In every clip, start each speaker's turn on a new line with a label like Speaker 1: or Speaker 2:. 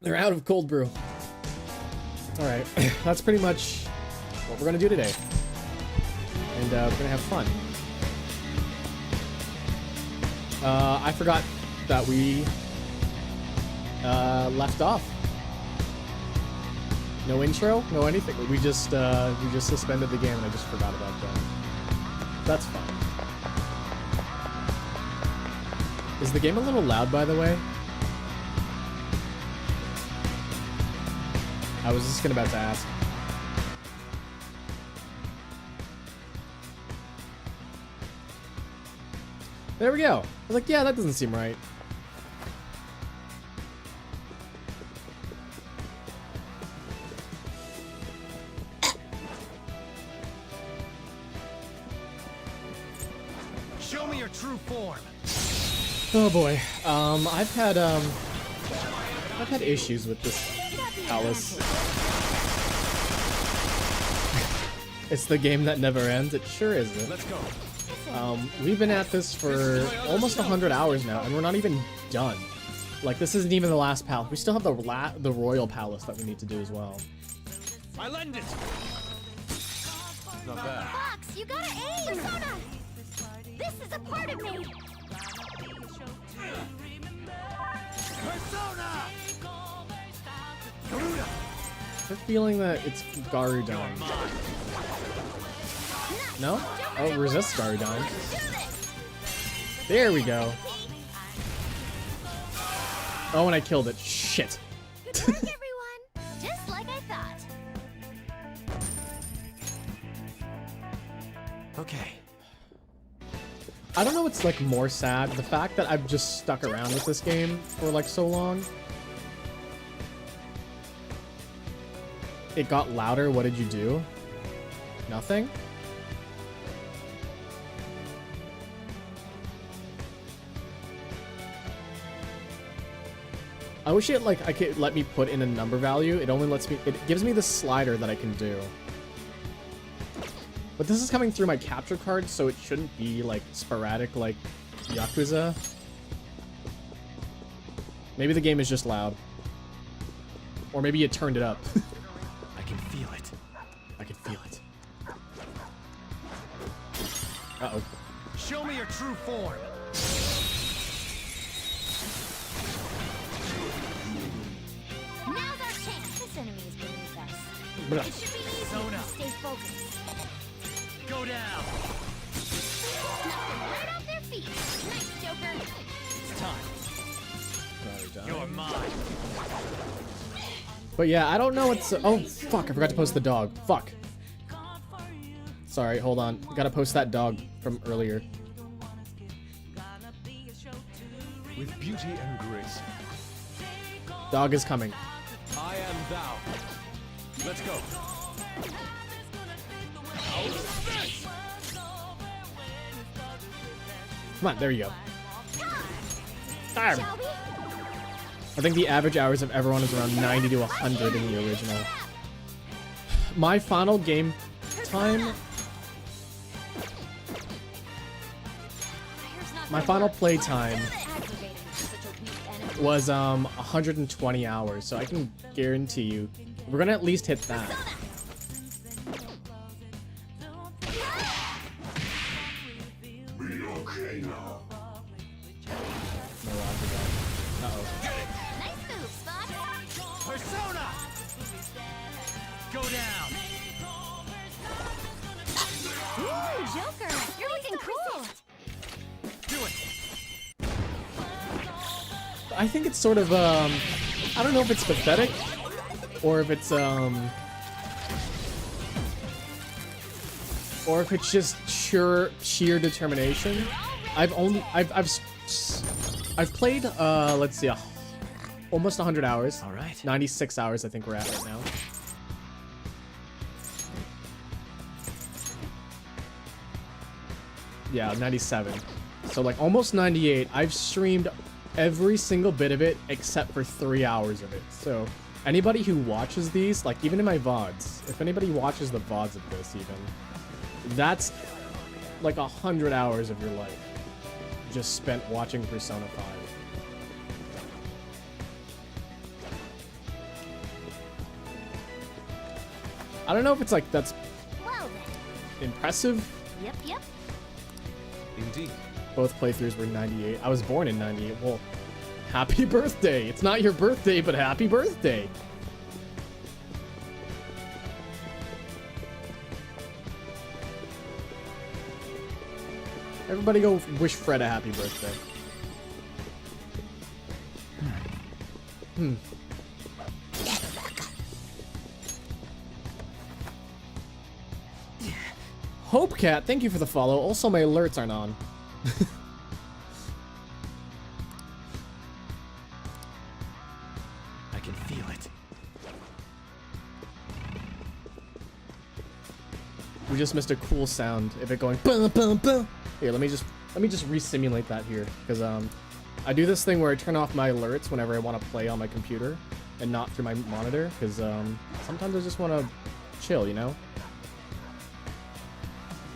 Speaker 1: They're out of cold brew. Alright, that's pretty much what we're gonna do today. And we're gonna have fun. I forgot that we left off. No intro, no anything. We just suspended the game and I just forgot about that. That's fine. Is the game a little loud, by the way? I was just about to ask. There we go. I was like, yeah, that doesn't seem right.
Speaker 2: Show me your true form.
Speaker 1: Oh boy. I've had issues with this palace. It's the game that never ends. It sure isn't.
Speaker 2: Let's go.
Speaker 1: We've been at this for almost 100 hours now, and we're not even done. Like, this isn't even the last palace. We still have the royal palace that we need to do as well.
Speaker 2: I lend it. Not bad.
Speaker 3: Fox, you gotta aim! Persona! This is a part of me!
Speaker 2: Persona! Garuda!
Speaker 1: I have a feeling that it's Garudon. No? Oh, resist Garudon. There we go. Oh, and I killed it. Shit.
Speaker 3: Good work, everyone! Just like I thought.
Speaker 2: Okay.
Speaker 1: I don't know what's like more sad, the fact that I've just stuck around with this game for like so long. It got louder. What did you do? Nothing? I wish it like I could let me put in a number value. It only lets me, it gives me the slider that I can do. But this is coming through my capture card, so it shouldn't be like sporadic like Yakuza. Maybe the game is just loud. Or maybe it turned it up.
Speaker 2: I can feel it.
Speaker 1: I can feel it. Uh-oh.
Speaker 2: Show me your true form.
Speaker 3: Now's our chance! This enemy is beneath us.
Speaker 1: Bruh.
Speaker 3: It should be easy if
Speaker 2: Persona.
Speaker 3: we stay focused.
Speaker 2: Go down.
Speaker 3: Knock them right off their feet! Nice, Joker!
Speaker 2: It's time. You're mine.
Speaker 1: But yeah, I don't know what's... Oh, fuck, I forgot to post the dog. Fuck. Sorry, hold on. Gotta post that dog from earlier.
Speaker 2: With beauty and grace.
Speaker 1: Dog is coming.
Speaker 2: I am thou. Let's go.
Speaker 1: Come on, there you go. Arr.
Speaker 3: Shall we?
Speaker 1: I think the average hours of everyone is around 90 to 100 in the original. My final game time... My final play time
Speaker 3: Aggravating for such a weak enemy.
Speaker 1: was 120 hours, so I can guarantee you we're gonna at least hit that. Uh-oh.
Speaker 3: Nice move, Fox!
Speaker 2: Persona. Go down.
Speaker 3: Ooh, Joker! You're looking cool!
Speaker 2: Do it.
Speaker 1: I think it's sort of I don't know if it's pathetic or if it's just sheer determination. I've played let's see, almost 100 hours.
Speaker 2: All right.
Speaker 1: 96 hours I think we're at right now. Yeah, 97. So like almost 98. I've streamed every single bit of it except for 3 hours of it. So anybody who watches these, like even in my VODs, if anybody watches the VODs of this even, that's like 100 hours of your life just spent watching Persona 5. I don't know if it's like that's
Speaker 3: Well then.
Speaker 1: impressive.
Speaker 3: Yep.
Speaker 2: Indeed.
Speaker 1: Both playthroughs were 98. I was born in 98. Well, happy birthday. It's not your birthday, but happy birthday. Everybody go wish Fred a happy birthday. Hopecat, thank you for the follow. Also, my alerts aren't on.
Speaker 2: I can feel it.
Speaker 1: We just missed a cool sound of it going bum, bum, bum. Here, let me just re-simulate that here, because I do this thing where I turn off my alerts whenever I want to play on my computer and not through my monitor, because sometimes I just want to chill, you know.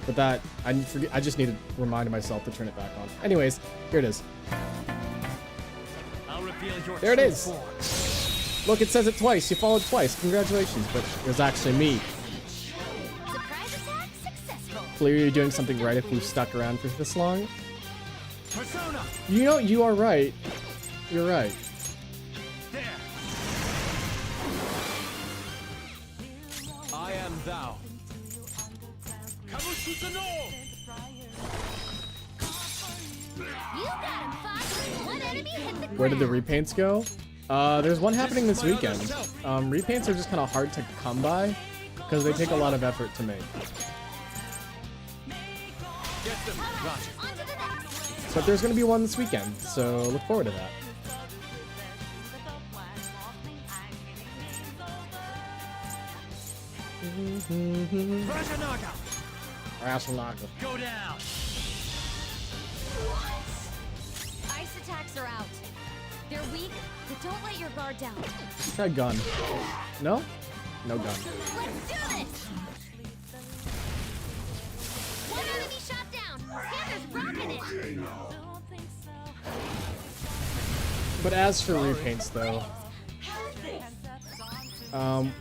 Speaker 1: But that I just need to remind myself to turn it back on. Anyways, here it is.
Speaker 2: I'll reveal your
Speaker 1: There it
Speaker 2: true
Speaker 1: is.
Speaker 2: form.
Speaker 1: Look, it says it twice. You followed twice. Congratulations, but it was actually me.
Speaker 3: Surprise attack successful.
Speaker 1: Clearly, you're doing something right if we've stuck around for this long.
Speaker 2: Persona.
Speaker 1: You know, you are right. You're right.
Speaker 2: There. I am thou. Kabushita no.
Speaker 3: You got him, Fox. One enemy hit the ground.
Speaker 1: Where did the repaints go? There's one happening this weekend. Repaints are just kind of hard to come by because they take a lot of effort to make.
Speaker 2: Get them. Roger.
Speaker 3: On to the next.
Speaker 1: But there's going to be one this weekend, so look forward to that.
Speaker 2: Rajanaga.
Speaker 1: Rasanaga.
Speaker 2: Go down.
Speaker 3: Ice attacks are out. They're weak, but don't let your guard down.
Speaker 1: Try gun. No? No gun.
Speaker 3: Let's do this! One enemy shot down. Scanner's rocking it.
Speaker 1: But as for repaints, though,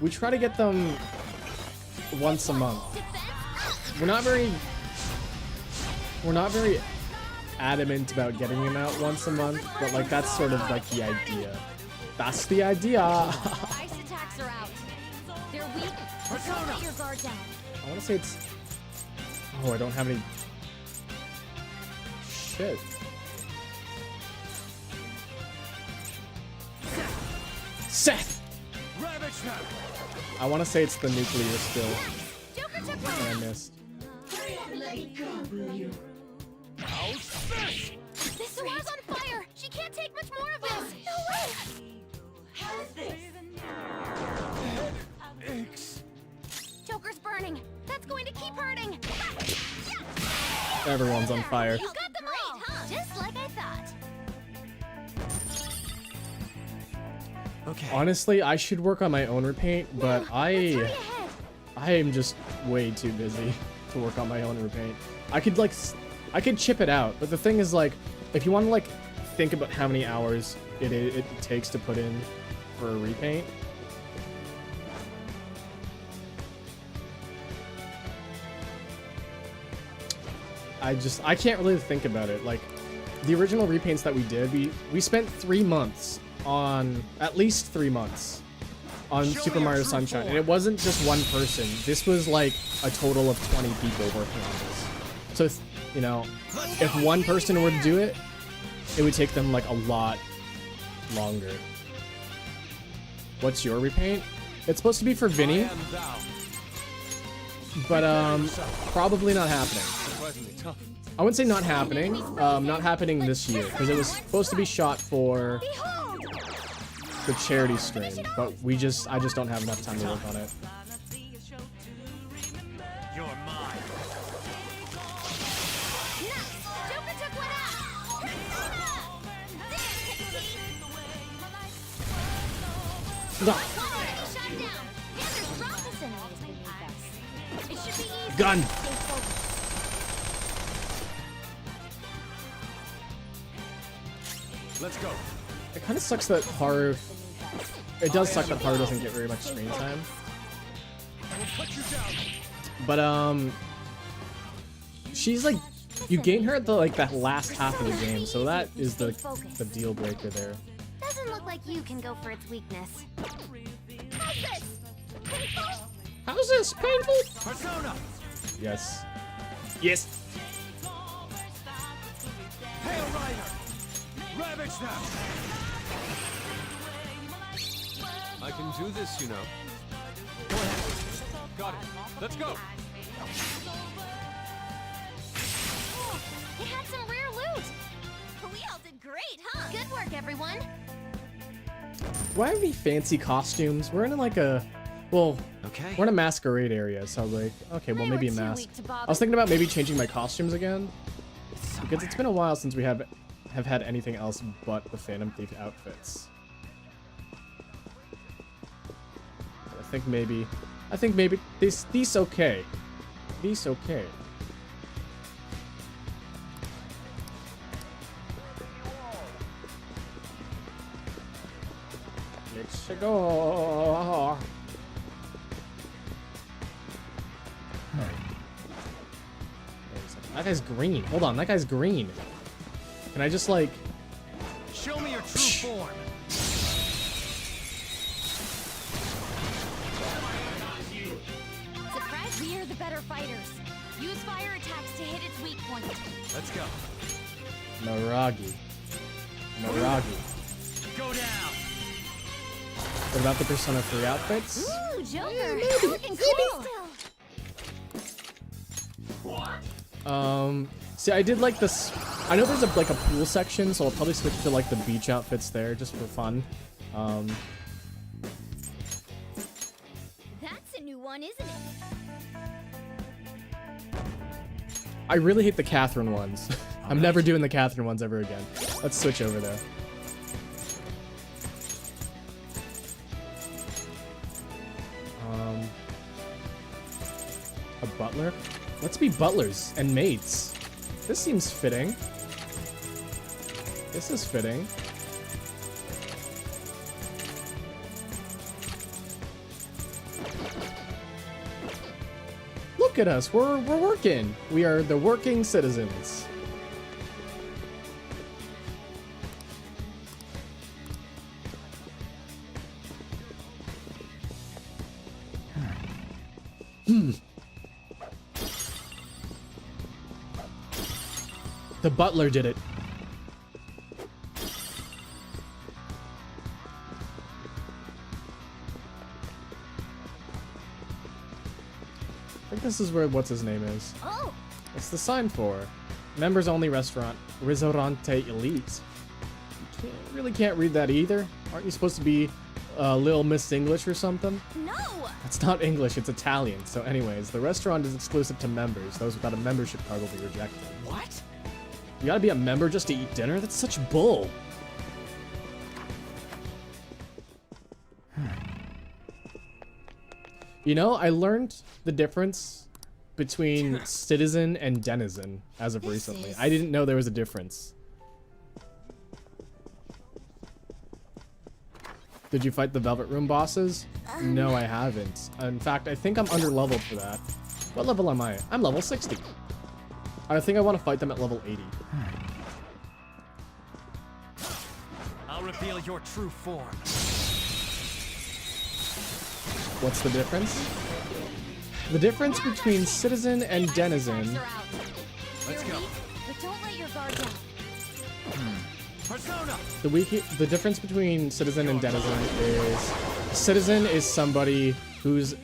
Speaker 1: we try to get them once a month.
Speaker 3: Defense?
Speaker 1: We're not very adamant about getting them out once a month, but like that's sort of like the idea. That's the idea. I
Speaker 3: Ice attacks are out. They're weak, but don't let your guard down.
Speaker 1: want to say it's. Oh, I don't have any. Shit. Seth.
Speaker 2: Ravage them.
Speaker 1: I want to say it's the nuclear still,
Speaker 3: Joker took
Speaker 1: and
Speaker 3: one.
Speaker 1: I missed.
Speaker 2: How's this?
Speaker 3: This swarm's on fire. She can't take much more of this. No way.
Speaker 2: X.
Speaker 3: Joker's burning. That's going to keep hurting.
Speaker 1: Everyone's on fire.
Speaker 3: You got them all, huh? Just like I thought.
Speaker 2: Okay.
Speaker 1: Honestly, I should work on my own repaint, but
Speaker 3: Let's hurry ahead.
Speaker 1: I am just way too busy to work on my own repaint. I could chip it out, but the thing is like, if you want to like think about how many hours it takes to put in for a repaint. I can't really think about it. Like the original repaints that we did, we spent 3 months on, at least 3 months on Super Mario Sunshine, and it wasn't just one person. This was like a total of 20 people working on this. So, you know, if one person were to do it, it would take them like a lot longer. What's your repaint? It's supposed to be for
Speaker 2: I
Speaker 1: Vinny,
Speaker 2: am thou.
Speaker 1: but probably not happening.
Speaker 2: Surprisingly tough.
Speaker 1: I wouldn't say not happening. Not happening this year because it was supposed to be shot for
Speaker 3: Behold!
Speaker 1: the charity stream, but I just don't have enough time to work on it.
Speaker 2: You're mine.
Speaker 3: Nice! Joker took one out! Persona!
Speaker 1: No.
Speaker 3: One enemy shot down. Panthers dropped this enemy is beneath us. It should be easy.
Speaker 1: Gun.
Speaker 3: Stay focused.
Speaker 2: Let's go.
Speaker 1: It kind of sucks that Haru. It does suck that Haru doesn't get very much screen time.
Speaker 2: I will cut you down.
Speaker 1: But she's like, you gain her at the like that last half of the game, so that is the deal breaker there.
Speaker 3: Doesn't look like you can go for its weakness. How's this? Painful?
Speaker 1: How's this painful?
Speaker 2: Persona.
Speaker 1: Yes. Yes.
Speaker 2: Hail Rider. Ravage them. I can do this, you know. Go ahead. Got it. Let's go.
Speaker 3: Oh, it had some rare loot. We all did great, huh? Good work, everyone.
Speaker 1: Why have any fancy costumes? We're in like a, well,
Speaker 2: Okay.
Speaker 1: we're in a masquerade area, so like, okay, well
Speaker 3: We
Speaker 1: maybe
Speaker 3: were
Speaker 1: a
Speaker 3: too
Speaker 1: mask.
Speaker 3: weak to bother.
Speaker 1: I was thinking about maybe changing my costumes again, because it's been a while since we have had anything else but the Phantom Thief outfits. I think maybe these okay. These okay. Let's go. That guy's green. Hold on, that guy's green. Can I just like...
Speaker 2: Show me your true form.
Speaker 3: Surprise, we are the better fighters. Use fire attacks to hit its weak point.
Speaker 2: Let's go.
Speaker 1: Naragi. Naragi.
Speaker 2: Go down.
Speaker 1: What about the Persona 3 outfits?
Speaker 3: Ooh, Joker.
Speaker 1: maybe,
Speaker 3: Looking cool.
Speaker 1: See, I did like this. I know there's like a pool section, so I'll probably switch to like the beach outfits there just for fun.
Speaker 3: That's a new one, isn't it?
Speaker 1: I really hate the Catherine ones. I'm never doing the Catherine ones ever again. Let's switch over there. A butler? Let's be butlers and maids. This seems fitting. This is fitting. Look at us, we're working. We are the working citizens. The butler did it. I think this is where what's his name is.
Speaker 3: Oh,
Speaker 1: What's the sign for? Members only restaurant. Ristorante Elite. You really can't read that either. Aren't you supposed to be Little Miss English or something?
Speaker 3: no.
Speaker 1: That's not English, it's Italian. So anyways, the restaurant is exclusive to members. Those without a membership card will be rejected.
Speaker 2: What?
Speaker 1: You gotta be a member just to eat dinner? That's such bull. You know, I learned the difference between citizen and denizen as of
Speaker 3: This
Speaker 1: recently.
Speaker 3: is-
Speaker 1: I didn't know there was a difference. Did you fight the Velvet Room bosses? No, I haven't. In fact, I think I'm under-leveled for that. What level am I? I'm level 60. I think I want to fight them at level 80.
Speaker 2: I'll reveal your true form.
Speaker 1: What's the difference? The difference between citizen and
Speaker 3: Ice
Speaker 1: denizen.
Speaker 3: attacks are out.
Speaker 2: Let's
Speaker 3: They're
Speaker 2: go.
Speaker 3: weak, but don't let your guard down.
Speaker 2: Persona.
Speaker 1: The difference between citizen and denizen is citizen is somebody who's
Speaker 3: Do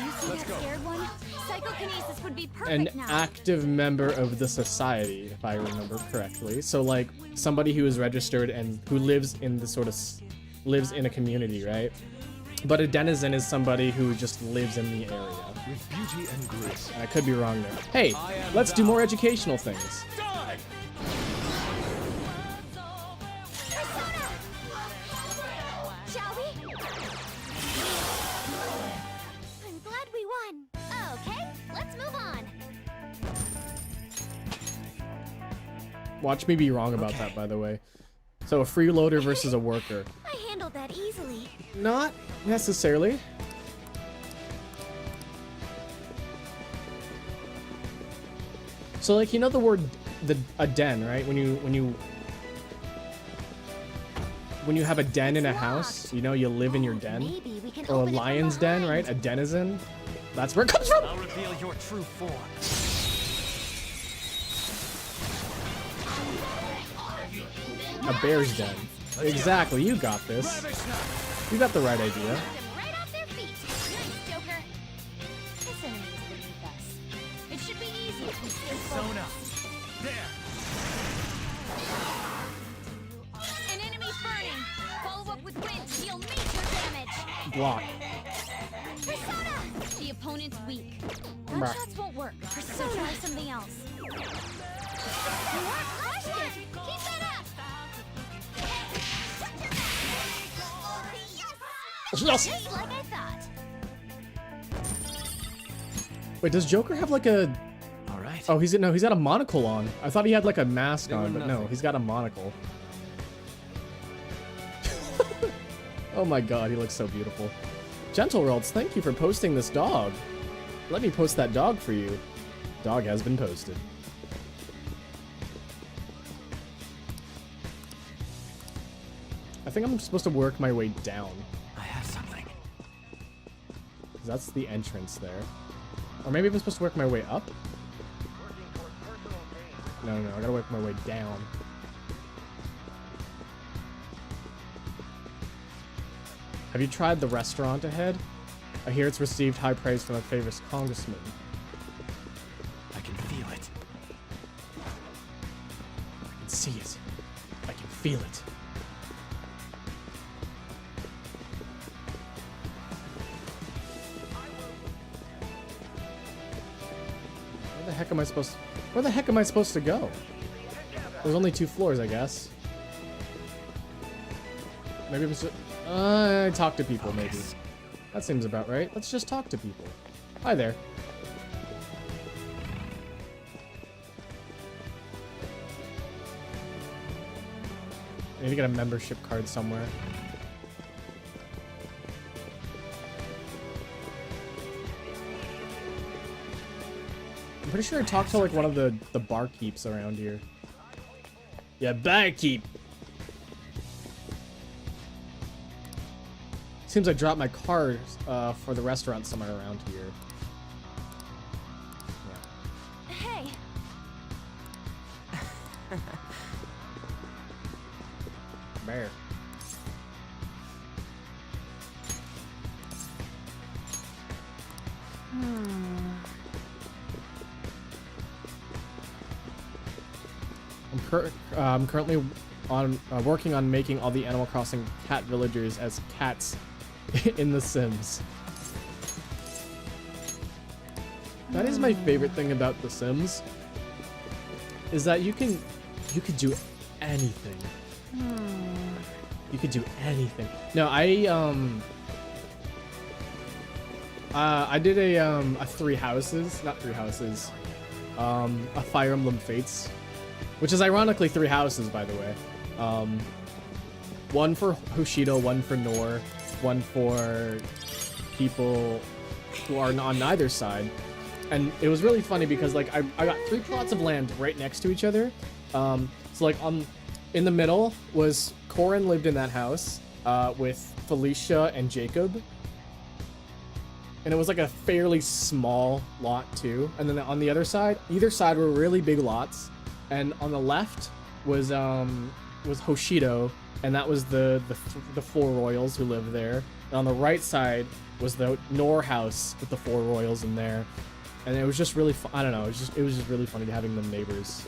Speaker 3: you see that scared one? Psychokinesis would be
Speaker 1: an
Speaker 3: perfect now.
Speaker 1: active member of the society, if I remember correctly. So like somebody who is registered and who lives in the sort of lives in a community, right? But a denizen is somebody who just lives in the area.
Speaker 2: With beauty and grace.
Speaker 1: I could be wrong there. Hey,
Speaker 2: I am
Speaker 1: let's do
Speaker 2: thou.
Speaker 1: more educational things.
Speaker 2: Die!
Speaker 3: Persona! Shall we? I'm glad we won. Okay, let's move on.
Speaker 1: Watch me be wrong about that, by the way. So a freeloader versus a worker.
Speaker 3: I handled that easily.
Speaker 1: Not necessarily. So like, you know the word a den, right? When you have a den in a house, you know, you live in your den.
Speaker 3: Maybe we can
Speaker 1: Or a
Speaker 3: open it from
Speaker 1: lion's den,
Speaker 3: behind.
Speaker 1: right? A denizen. That's where it comes from.
Speaker 2: I'll reveal your true form.
Speaker 1: A bear's den. Exactly, you got this. You got the right idea.
Speaker 3: Knocked them right off their feet. Nice, Joker. This enemy is beneath us. It should be easy if we stay
Speaker 2: Zone
Speaker 3: focused.
Speaker 2: up. There.
Speaker 3: An enemy's burning. Follow up with wind to deal major damage.
Speaker 1: Block.
Speaker 3: Persona! The opponent's weak.
Speaker 1: Bruh.
Speaker 3: Gunshots won't work, so try something else. You are crushed it! Keep that up!
Speaker 1: Yes!
Speaker 3: Just like I thought.
Speaker 1: Wait, does Joker have like a...
Speaker 2: All right.
Speaker 1: Oh, he's got a monocle on. I thought he had like a mask
Speaker 2: They were
Speaker 1: on, but no,
Speaker 2: nothing.
Speaker 1: he's got a monocle. Oh my god, he looks so beautiful. Gentle Worlds, thank you for posting this dog. Let me post that dog for you. Dog has been posted. I think I'm supposed to work my way down.
Speaker 2: I have something.
Speaker 1: 'Cause that's the entrance there. Or maybe I'm supposed to work my way up? No, I gotta work my way down. Have you tried the restaurant ahead? I hear it's received high praise from a famous congressman.
Speaker 2: I can feel it.
Speaker 1: I can see it. I can feel it. Where the heck am I supposed to go? There's only 2 floors, I guess. Maybe I'm supposed to... talk to people, maybe.
Speaker 2: Focus.
Speaker 1: That seems about right. Let's just talk to people. Hi there. I need to get a membership card somewhere. I'm pretty sure I talked to like one of the barkeeps around here. Yeah, barkeep. Seems I dropped my card for the restaurant somewhere around here. Yeah.
Speaker 3: Hey,
Speaker 1: Bear. I'm currently working on making all the Animal Crossing cat villagers as cats in The Sims. That is my favorite thing about The Sims. Is that you could do anything. You could do anything. No, I did a 3 houses, not 3 houses, a Fire Emblem Fates, which is ironically 3 houses, by the way. One for Hoshido, one for Nor, one for people who are on neither side. And it was really funny because like I got 3 plots of land right next to each other. So like in the middle was Corin lived in that house with Felicia and Jacob. And it was like a fairly small lot too. And then on the other side, either side were really big lots. And on the left was Hoshido, and that was the 4 royals who lived there. And on the right side was the Nor house with the 4 royals in there. And it was just really I don't know, it was just really funny having them neighbors.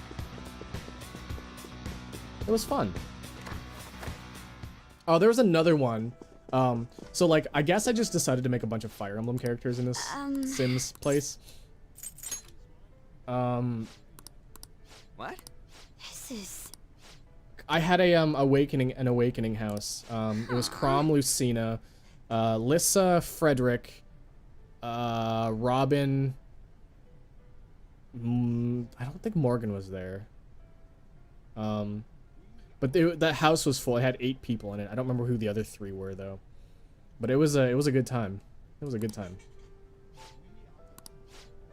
Speaker 1: It was fun. Oh, there was another one. So like I guess I just decided to make a bunch of Fire Emblem characters in this Sims place.
Speaker 2: What?
Speaker 3: this is...
Speaker 1: I had an awakening house. It was Crom, Lucina, Lissa, Frederick, Robin. I don't think Morgan was there. But that house was full. It had 8 people in it. I don't remember who the other 3 were though. But it was a good time. It was a good time.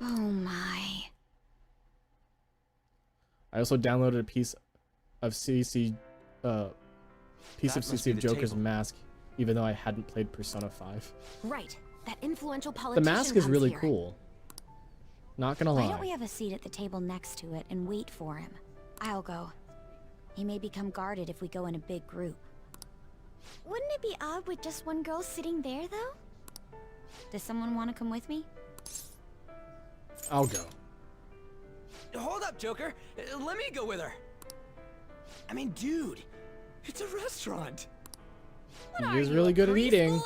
Speaker 3: Oh my.
Speaker 1: I also downloaded a piece of CC
Speaker 2: That must
Speaker 1: CC
Speaker 2: be
Speaker 1: of
Speaker 2: the
Speaker 1: Joker's
Speaker 2: table.
Speaker 1: mask, even though I hadn't played Persona 5.
Speaker 4: Right. That influential
Speaker 1: The
Speaker 4: politician
Speaker 1: mask is
Speaker 4: comes
Speaker 1: really
Speaker 4: here.
Speaker 1: cool. Not gonna
Speaker 4: Why
Speaker 1: lie.
Speaker 4: don't we have a seat at the table next to it and wait for him? I'll go. He may become guarded if we go in a big group.
Speaker 3: Wouldn't it be odd with just one girl sitting there, though?
Speaker 4: Does someone want to come with me?
Speaker 1: I'll go.
Speaker 5: Hold up, Joker. Let me go with her. I mean, dude, it's a restaurant.
Speaker 1: He is really good at eating.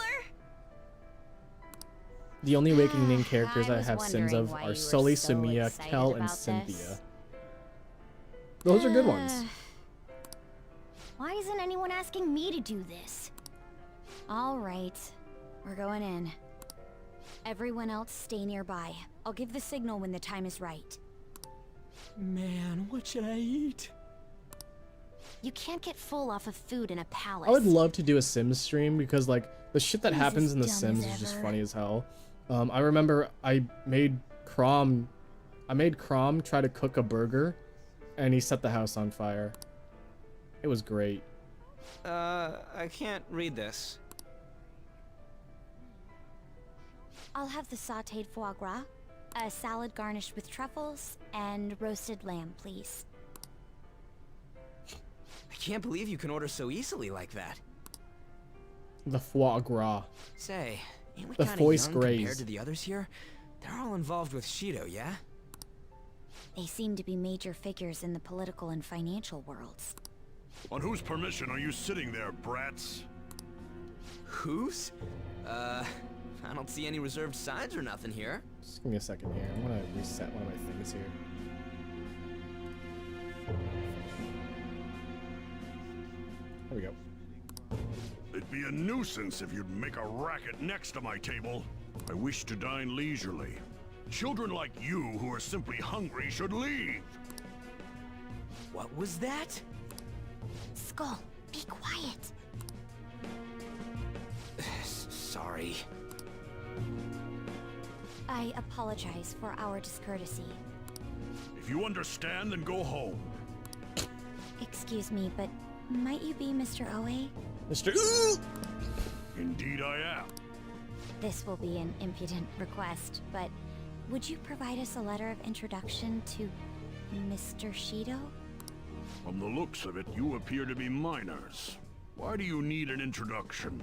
Speaker 1: The only awakening characters I
Speaker 4: was
Speaker 1: have sins
Speaker 4: wondering
Speaker 1: of
Speaker 4: why
Speaker 1: are
Speaker 4: you were
Speaker 1: Sully,
Speaker 4: so
Speaker 1: Samia,
Speaker 4: excited
Speaker 1: Kel, and
Speaker 4: about
Speaker 1: Cynthia.
Speaker 4: this.
Speaker 1: Those are good ones.
Speaker 3: Why isn't anyone asking me to do this?
Speaker 4: All right. We're going in. Everyone else stay nearby. I'll give the signal when the time is right.
Speaker 5: Man, what should I eat?
Speaker 3: You can't get full off of food in a palace.
Speaker 1: I would love to do a Sims stream because like the shit that
Speaker 3: He's
Speaker 1: happens
Speaker 3: as
Speaker 1: in The
Speaker 3: dumb
Speaker 1: Sims
Speaker 3: as
Speaker 1: is just
Speaker 3: ever.
Speaker 1: funny as hell. I remember I made Crom try to cook a burger, and he set the house on fire. It was great.
Speaker 5: I can't read this.
Speaker 4: I'll have the sautéed foie gras, a salad garnished with truffles, and roasted lamb, please.
Speaker 5: I can't believe you can order so easily like that.
Speaker 1: The foie gras.
Speaker 5: Say, ain't we
Speaker 1: The
Speaker 5: kind
Speaker 1: foie
Speaker 5: of young compared
Speaker 1: graze.
Speaker 5: to the others here? They're all involved with Shido, yeah?
Speaker 4: They seem to be major figures in the political and financial worlds.
Speaker 6: On whose permission are you sitting there, brats?
Speaker 5: Whose? I don't see any reserved sides or nothing here.
Speaker 1: Just give me a second here. I'm gonna reset one of my things here. There we go.
Speaker 6: It'd be a nuisance if you'd make a racket next to my table. I wish to dine leisurely. Children like you who are simply hungry should leave.
Speaker 5: What was that?
Speaker 3: Skull, be quiet.
Speaker 5: Sorry.
Speaker 4: I apologize for our discourtesy.
Speaker 6: If you understand, then go home.
Speaker 4: Excuse me, but might you be Mr. Oe?
Speaker 1: Mr. Ooh!
Speaker 6: Indeed I am.
Speaker 4: This will be an impudent request, but would you provide us a letter of introduction to Mr. Shido?
Speaker 6: From the looks of it, you appear to be minors. Why do you need an introduction?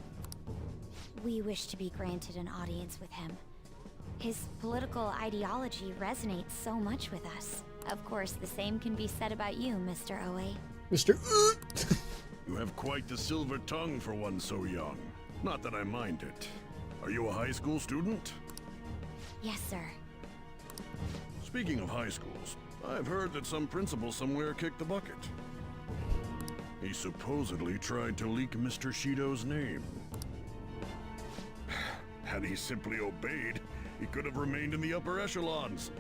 Speaker 4: We wish to be granted an audience with him. His political ideology resonates so much with us. Of course, the same can be said about you, Mr. Oe.
Speaker 1: Mr. Ooh!
Speaker 6: You have quite the silver tongue for one so young. Not that I mind it. Are you a high school student?
Speaker 4: Yes, sir.
Speaker 6: Speaking of high schools, I've heard that some principal somewhere kicked the bucket. He supposedly tried to leak Mr. Shido's name. Had he simply obeyed, he could have remained in the upper echelons.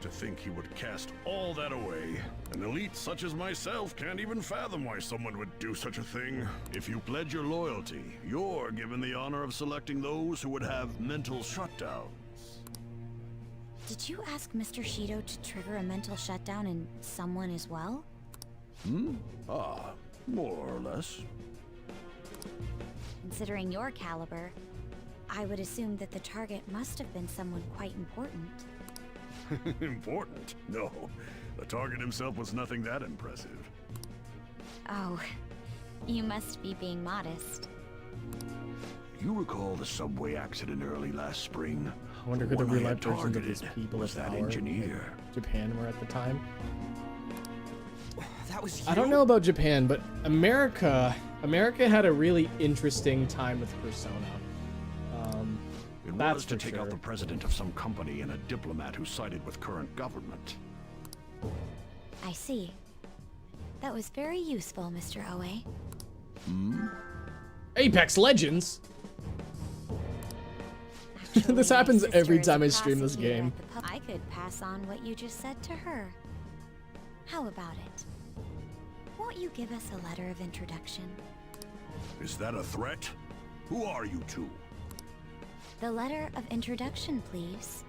Speaker 6: To think he would cast all that away. An elite such as myself can't even fathom why someone would do such a thing. If you pledge your loyalty, you're given the honor of selecting those who would have mental shutdowns.
Speaker 4: Did you ask Mr. Shido to trigger a mental shutdown in someone as well?
Speaker 6: Ah, more or less.
Speaker 4: Considering your caliber, I would assume that the target must have been someone quite important.
Speaker 6: Important? No. The target himself was nothing that impressive.
Speaker 4: Oh, you must be being modest.
Speaker 6: You recall the subway accident early last spring?
Speaker 1: I wonder who the
Speaker 6: One I
Speaker 1: real
Speaker 6: had
Speaker 1: life versions of these
Speaker 6: targeted
Speaker 1: people
Speaker 6: was
Speaker 1: of
Speaker 6: that
Speaker 1: power
Speaker 6: engineer.
Speaker 1: like Japan were at the time.
Speaker 5: That was you?
Speaker 1: I don't know about Japan, but America had a really interesting time with Persona.
Speaker 6: It
Speaker 1: That's
Speaker 6: was to
Speaker 1: for
Speaker 6: take out
Speaker 1: sure.
Speaker 6: the president of some company and a diplomat who sided with current government.
Speaker 4: I see. That was very useful, Mr. Oe.
Speaker 1: Apex Legends.
Speaker 4: Actually,
Speaker 1: This
Speaker 4: my
Speaker 1: happens
Speaker 4: sister
Speaker 1: every
Speaker 4: is a
Speaker 1: time I stream this
Speaker 4: prosecutor
Speaker 1: game.
Speaker 4: at the I could pass on what you just said to her. How about it? Won't you give us a letter of introduction?
Speaker 6: Is that a threat? Who are you two?
Speaker 4: The letter of introduction, please.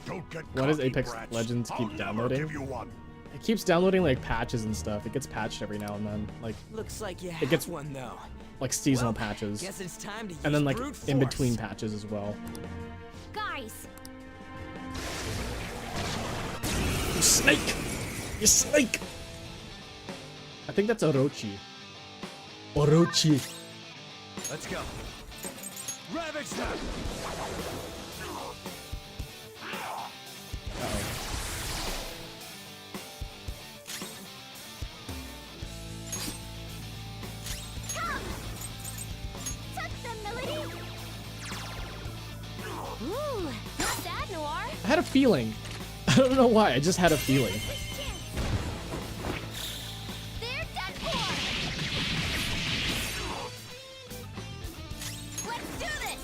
Speaker 6: Don't get
Speaker 1: Why does
Speaker 6: cocky,
Speaker 1: Apex
Speaker 6: brats.
Speaker 1: Legends
Speaker 6: I'll
Speaker 1: keep
Speaker 6: never
Speaker 1: downloading?
Speaker 6: give you one.
Speaker 1: it keeps downloading like patches and stuff. It gets patched every now and then, like
Speaker 5: Looks like you
Speaker 1: It
Speaker 5: have
Speaker 1: gets-
Speaker 5: one though.
Speaker 1: seasonal
Speaker 5: Well,
Speaker 1: patches,
Speaker 5: Guess it's time to use
Speaker 1: and then like
Speaker 5: brute
Speaker 1: in
Speaker 5: force.
Speaker 1: between patches as well.
Speaker 4: Guys,
Speaker 1: You snake! You snake! I think that's Orochi. Orochi.
Speaker 2: Let's go. Ravage them.
Speaker 3: Took them, Melody. Ooh, not bad, Noir.
Speaker 1: I had a feeling. I don't know why. I just had a feeling.
Speaker 3: This chance. They're done for. Let's do this.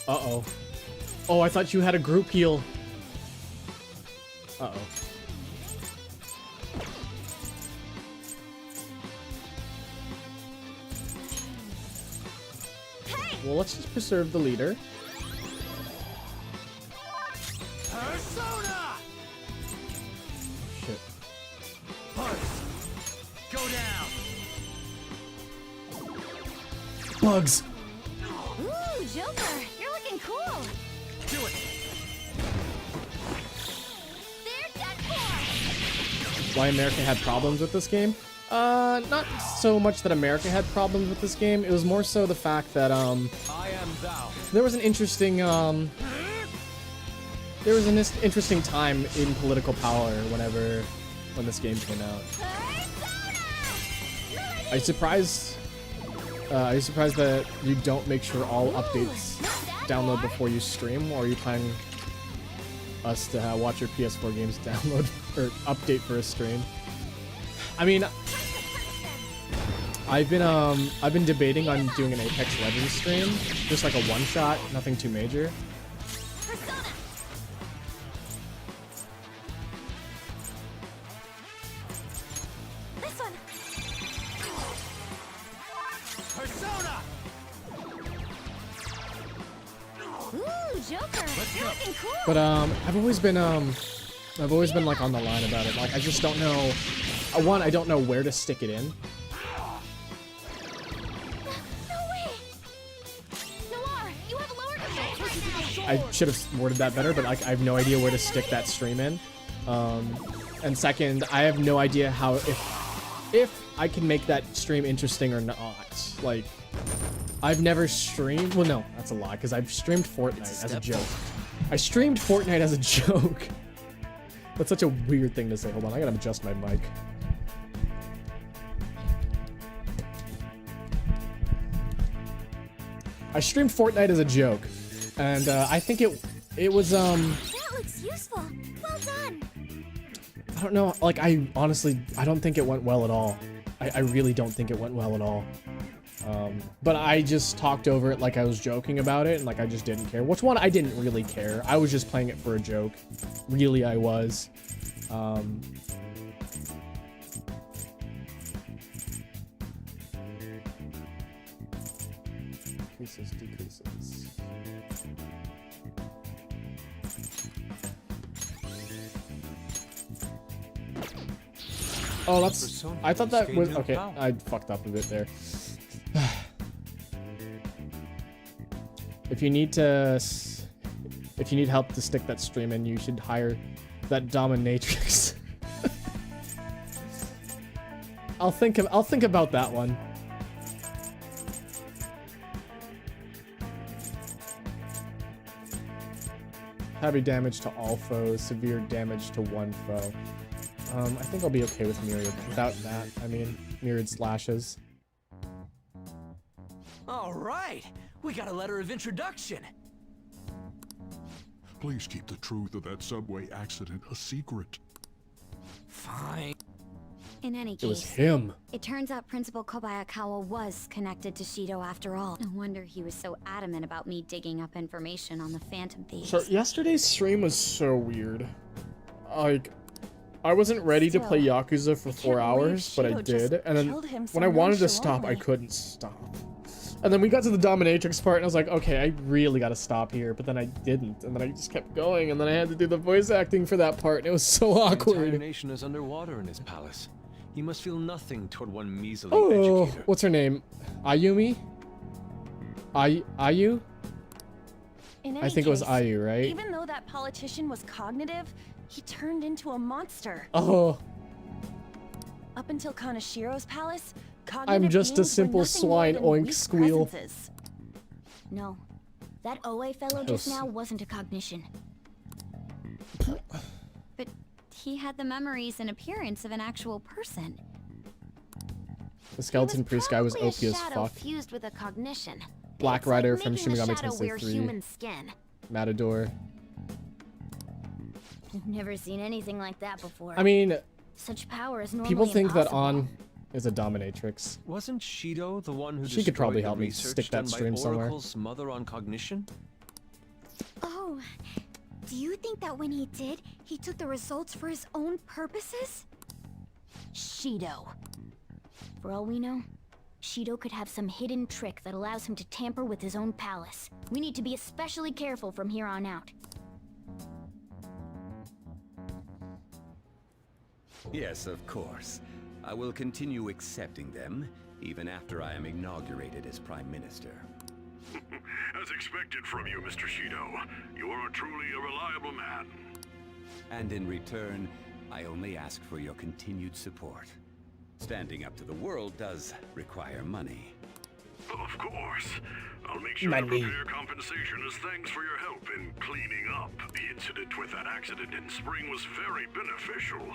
Speaker 1: Uh-oh. Oh, I thought you had a group heal. Uh-oh.
Speaker 3: Hey,
Speaker 1: Well, let's just preserve the leader.
Speaker 2: Persona.
Speaker 1: Shit.
Speaker 2: Pulse. Go down.
Speaker 1: Bugs!
Speaker 3: ooh, Joker, you're looking cool.
Speaker 2: Do it.
Speaker 3: They're done for.
Speaker 1: Why America had problems with this game? Not so much that America had problems with this game. It was more so the fact that,
Speaker 2: I am thou.
Speaker 1: there was an interesting, interesting time in political power when this game came out.
Speaker 3: Persona. Melody.
Speaker 1: Are you surprised that you don't make sure all updates download before you stream, or are you planning us to watch your PS4 games download or update for a stream? I mean, I've been debating on doing an Apex Legends stream, just like a one shot, nothing too major.
Speaker 3: Persona. This one.
Speaker 2: Persona.
Speaker 3: Ooh, Joker, you're looking cool.
Speaker 1: But I've always been like on the line about it. Like I just don't know. One, I don't know where to stick it in.
Speaker 3: No way. Noir, you have lowered your filters now.
Speaker 1: I should have worded that better, but like I have no idea where to stick that stream in. And second, I have no idea how if I can make that stream interesting or not. Like, I've never streamed. Well, no, that's a lie because I've streamed Fortnite as a joke. I streamed Fortnite as a joke. That's such a weird thing to say. Hold on, I gotta adjust my mic. I streamed Fortnite as a joke, and I think it was
Speaker 3: That looks useful. Well done.
Speaker 1: I don't know, like I don't think it went well at all. I really don't think it went well at all. But I just talked over it like I was joking about it, and like I just didn't care. Which one I didn't really care. I was just playing it for a joke. Really, I was. Decreases. Oh, that's.
Speaker 2: Persona
Speaker 1: I thought that
Speaker 2: gained
Speaker 1: was
Speaker 2: new
Speaker 1: okay.
Speaker 2: power.
Speaker 1: I fucked up a bit there. If you need help to stick that stream in, you should hire that dominatrix. I'll think about that one. Heavy damage to all foes, severe damage to one foe. I think I'll be okay with Myriad. Without that, I mean, Myriad slashes.
Speaker 5: All right, we got a letter of introduction.
Speaker 6: Please keep the truth of that subway accident a secret.
Speaker 5: Fine.
Speaker 4: in any
Speaker 1: It was
Speaker 4: case,
Speaker 1: him.
Speaker 4: it turns out Principal Kobayakawa was connected to Shido after all. No wonder he was so adamant about me digging up information on the Phantom Thieves.
Speaker 1: So yesterday's stream was so weird. Like, I wasn't ready to play Yakuza for 4 hours, but I
Speaker 7: Shido just
Speaker 1: did. And then
Speaker 7: killed him
Speaker 1: when I
Speaker 7: so
Speaker 1: wanted to stop, I
Speaker 7: nonchalantly.
Speaker 1: couldn't stop. And then we got to the dominatrix part, and I was like, okay, I really gotta stop here. But then I didn't, and then I just kept going, and then I had to do the voice acting for that part, and it was so
Speaker 2: The entire
Speaker 1: awkward.
Speaker 2: nation is underwater in his palace. He must feel nothing toward one measly
Speaker 1: Oh,
Speaker 2: educator.
Speaker 1: what's her name? Ayumi? Ayu?
Speaker 7: In
Speaker 1: I
Speaker 7: any
Speaker 1: think it was
Speaker 7: case,
Speaker 1: Ayu, right?
Speaker 7: Even though that politician was cognitive, he turned into a monster.
Speaker 1: Oh,
Speaker 7: Up until Kanashiro's palace, cognitive
Speaker 1: I'm just a
Speaker 7: beings were
Speaker 1: simple
Speaker 7: nothing more
Speaker 1: swine,
Speaker 7: than
Speaker 1: oink,
Speaker 7: weak
Speaker 1: squeal.
Speaker 7: presences.
Speaker 4: No. That Oe fellow just
Speaker 1: Yes.
Speaker 4: now wasn't a cognition. But he had the memories and appearance of an actual person.
Speaker 1: the skeleton priest guy was
Speaker 3: probably
Speaker 1: OP
Speaker 3: a
Speaker 1: as
Speaker 3: shadow
Speaker 1: fuck.
Speaker 3: fused with a cognition.
Speaker 1: Black
Speaker 3: It's
Speaker 1: Rider
Speaker 3: like
Speaker 1: from
Speaker 3: making
Speaker 1: Shin
Speaker 3: the
Speaker 1: Megami
Speaker 3: shadow
Speaker 1: Tensei
Speaker 3: wear
Speaker 1: 3.
Speaker 3: human skin.
Speaker 1: Matador.
Speaker 4: I've never seen anything like that before.
Speaker 1: I mean,
Speaker 4: Such power is normally
Speaker 1: people think that
Speaker 4: impossible.
Speaker 1: On is a dominatrix.
Speaker 2: Wasn't Shido the one who
Speaker 1: She could probably
Speaker 2: destroyed the
Speaker 1: help me
Speaker 2: research
Speaker 1: stick that
Speaker 2: done by
Speaker 1: stream somewhere.
Speaker 2: Oracle's mother on cognition?
Speaker 3: Oh, do you think that when he did, he took the results for his own purposes?
Speaker 4: Shido. For all we know, Shido could have some hidden trick that allows him to tamper with his own palace. We need to be especially careful from here on out.
Speaker 8: Yes, of course. I will continue accepting them, even after I am inaugurated as Prime Minister.
Speaker 6: As expected from you, Mr. Shido. You are truly a reliable man.
Speaker 8: And in return, I only ask for your continued support. Standing up to the world does require money.
Speaker 6: Of course. I'll make sure
Speaker 1: Money.
Speaker 6: to prepare compensation as thanks for your help in cleaning up. The incident with that accident in spring was very beneficial.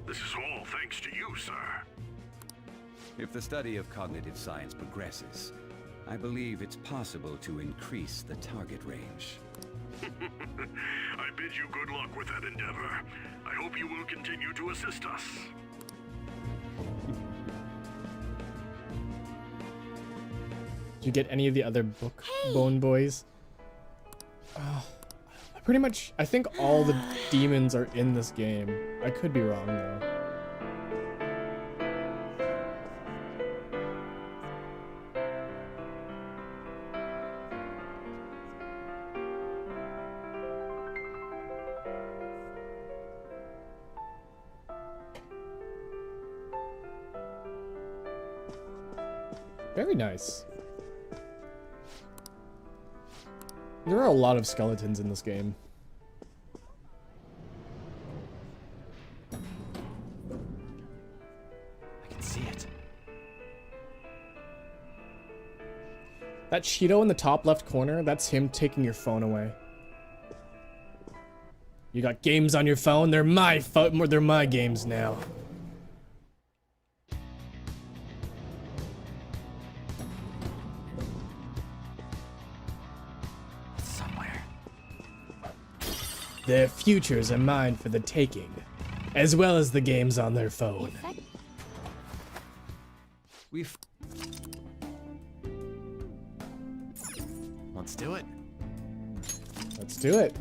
Speaker 6: This is all thanks to you, sir.
Speaker 8: If the study of cognitive science progresses, I believe it's possible to increase the target range.
Speaker 6: I bid you good luck with that endeavor. I hope you will continue to assist us.
Speaker 1: Did you get any of the other book Bone Boys? Pretty much, I think all the demons are in this game. I could be wrong though. Very nice. There are a lot of skeletons in this game.
Speaker 5: I can see it.
Speaker 1: That Cheeto in the top left corner, that's him taking your phone away. You got games on your phone? They're my phone. They're my games now.
Speaker 5: Somewhere.
Speaker 1: Their futures are mine for the taking, as well as the games on their phone.
Speaker 5: We've... Let's do it.
Speaker 1: Let's do it.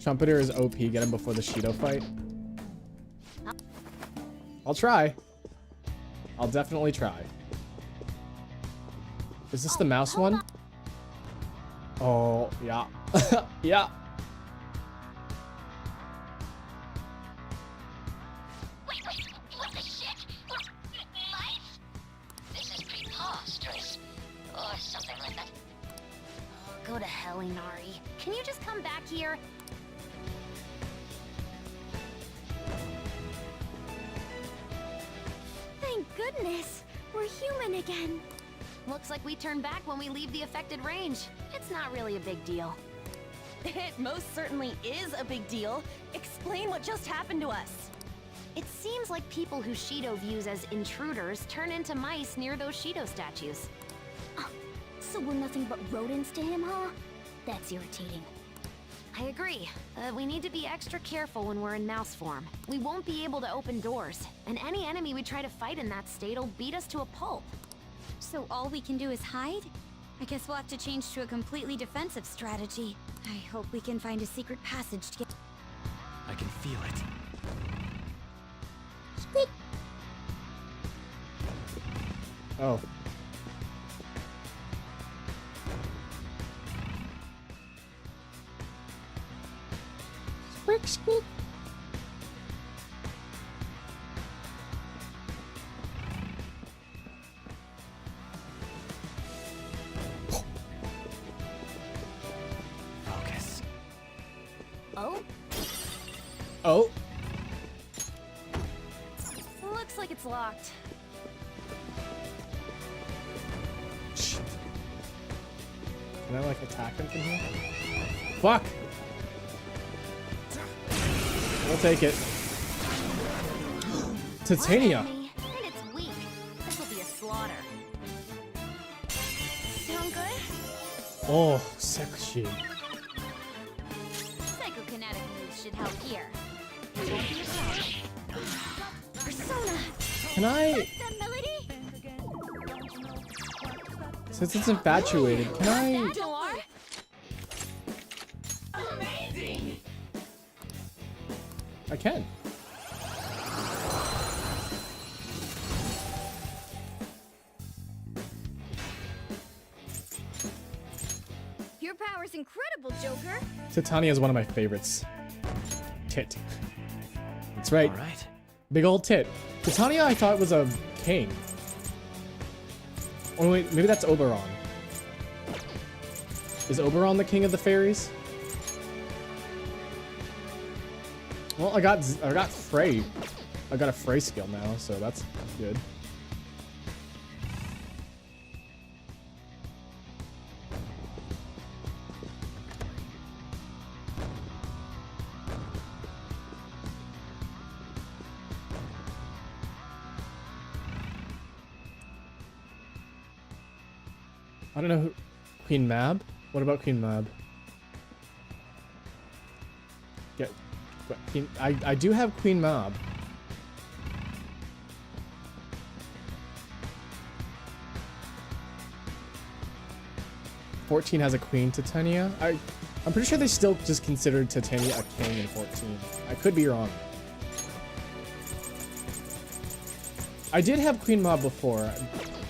Speaker 1: Trumpeter is OP. Get him before the Shido fight. I'll try. I'll definitely try. Is this the mouse one? Oh, yeah. Yeah.
Speaker 3: Wait, what the shit? Life? This is preposterous. Or something like that. Oh, go to hell, Inari. Can you just come back here? Thank goodness. We're human again. Looks like we turn back when we leave the affected range. It's not really a big deal.
Speaker 7: It most certainly is a big deal. Explain what just happened to us.
Speaker 3: It seems like people who Shido views as intruders turn into mice near those Shido statues.
Speaker 4: So we're nothing but rodents to him, huh? That's irritating.
Speaker 3: I agree. We need to be extra careful when we're in mouse form. We won't be able to open doors, and any enemy we try to fight in that state'll beat us to a pulp.
Speaker 4: So all we can do is hide? I guess we'll have to change to a completely defensive strategy. I hope we can find a secret passage to get...
Speaker 5: I can feel it.
Speaker 1: Oh. Squeak, squeak.
Speaker 5: Focus.
Speaker 7: Oh,
Speaker 1: Oh.
Speaker 7: looks like it's locked.
Speaker 1: Shit. Can I like attack him from here? Fuck! We'll take it. Titania!
Speaker 7: Enemy, and it's weak. This will be a slaughter. Sound good?
Speaker 1: Oh, sexy.
Speaker 4: Psychokinetic moves should help here.
Speaker 7: Persona.
Speaker 1: Can I,
Speaker 4: The melody?
Speaker 1: since it's infatuated, can I,
Speaker 7: Noir?
Speaker 1: I can.
Speaker 4: Your power's incredible, Joker.
Speaker 1: Titania is one of my favorites. Tit. That's right.
Speaker 5: All right.
Speaker 1: Big old tit. Titania I thought was a king. Oh wait, maybe that's Oberon. Is Oberon the king of the fairies? Well, I got Frey. I got a Frey skill now, so that's good. I don't know who... Queen Mab? What about Queen Mab? Get... Queen, I do have Queen Mab. (14) has a Queen Titania. I'm pretty sure they still just considered Titania a king in 14. I could be wrong. I did have Queen Mab before.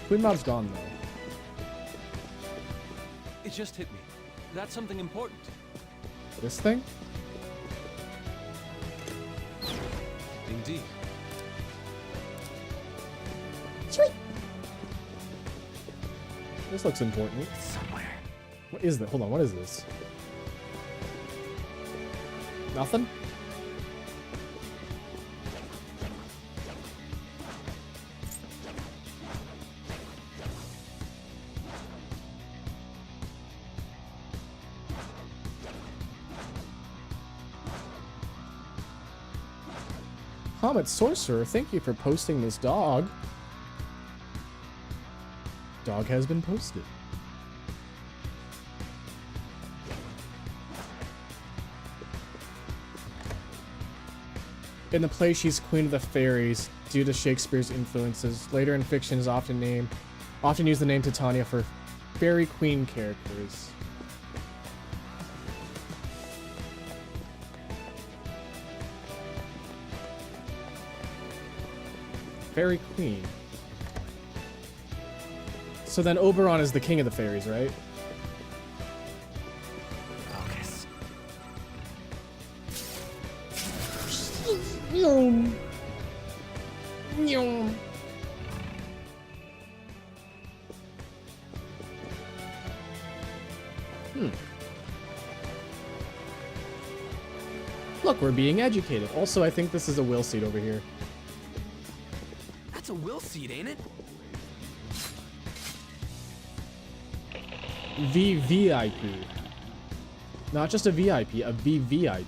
Speaker 1: Queen Mab's gone though.
Speaker 2: It just hit me. That's something important.
Speaker 1: This thing?
Speaker 2: Indeed.
Speaker 1: Sweet. This looks important.
Speaker 5: Somewhere.
Speaker 1: What is that? Hold on, what is this? Nothing? Comet Sorcerer, thank you for posting this dog. Dog has been posted. In the play, she's Queen of the Fairies due to Shakespeare's influences. Later in fiction is often used the name Titania for fairy queen characters. Fairy Queen. So then Oberon is the king of the fairies, right?
Speaker 5: Focus.
Speaker 1: Look, we're being educated. Also, I think this is a will seed over here.
Speaker 5: That's a will seed, ain't it?
Speaker 1: VVIP. Not just a VIP, a VVIP.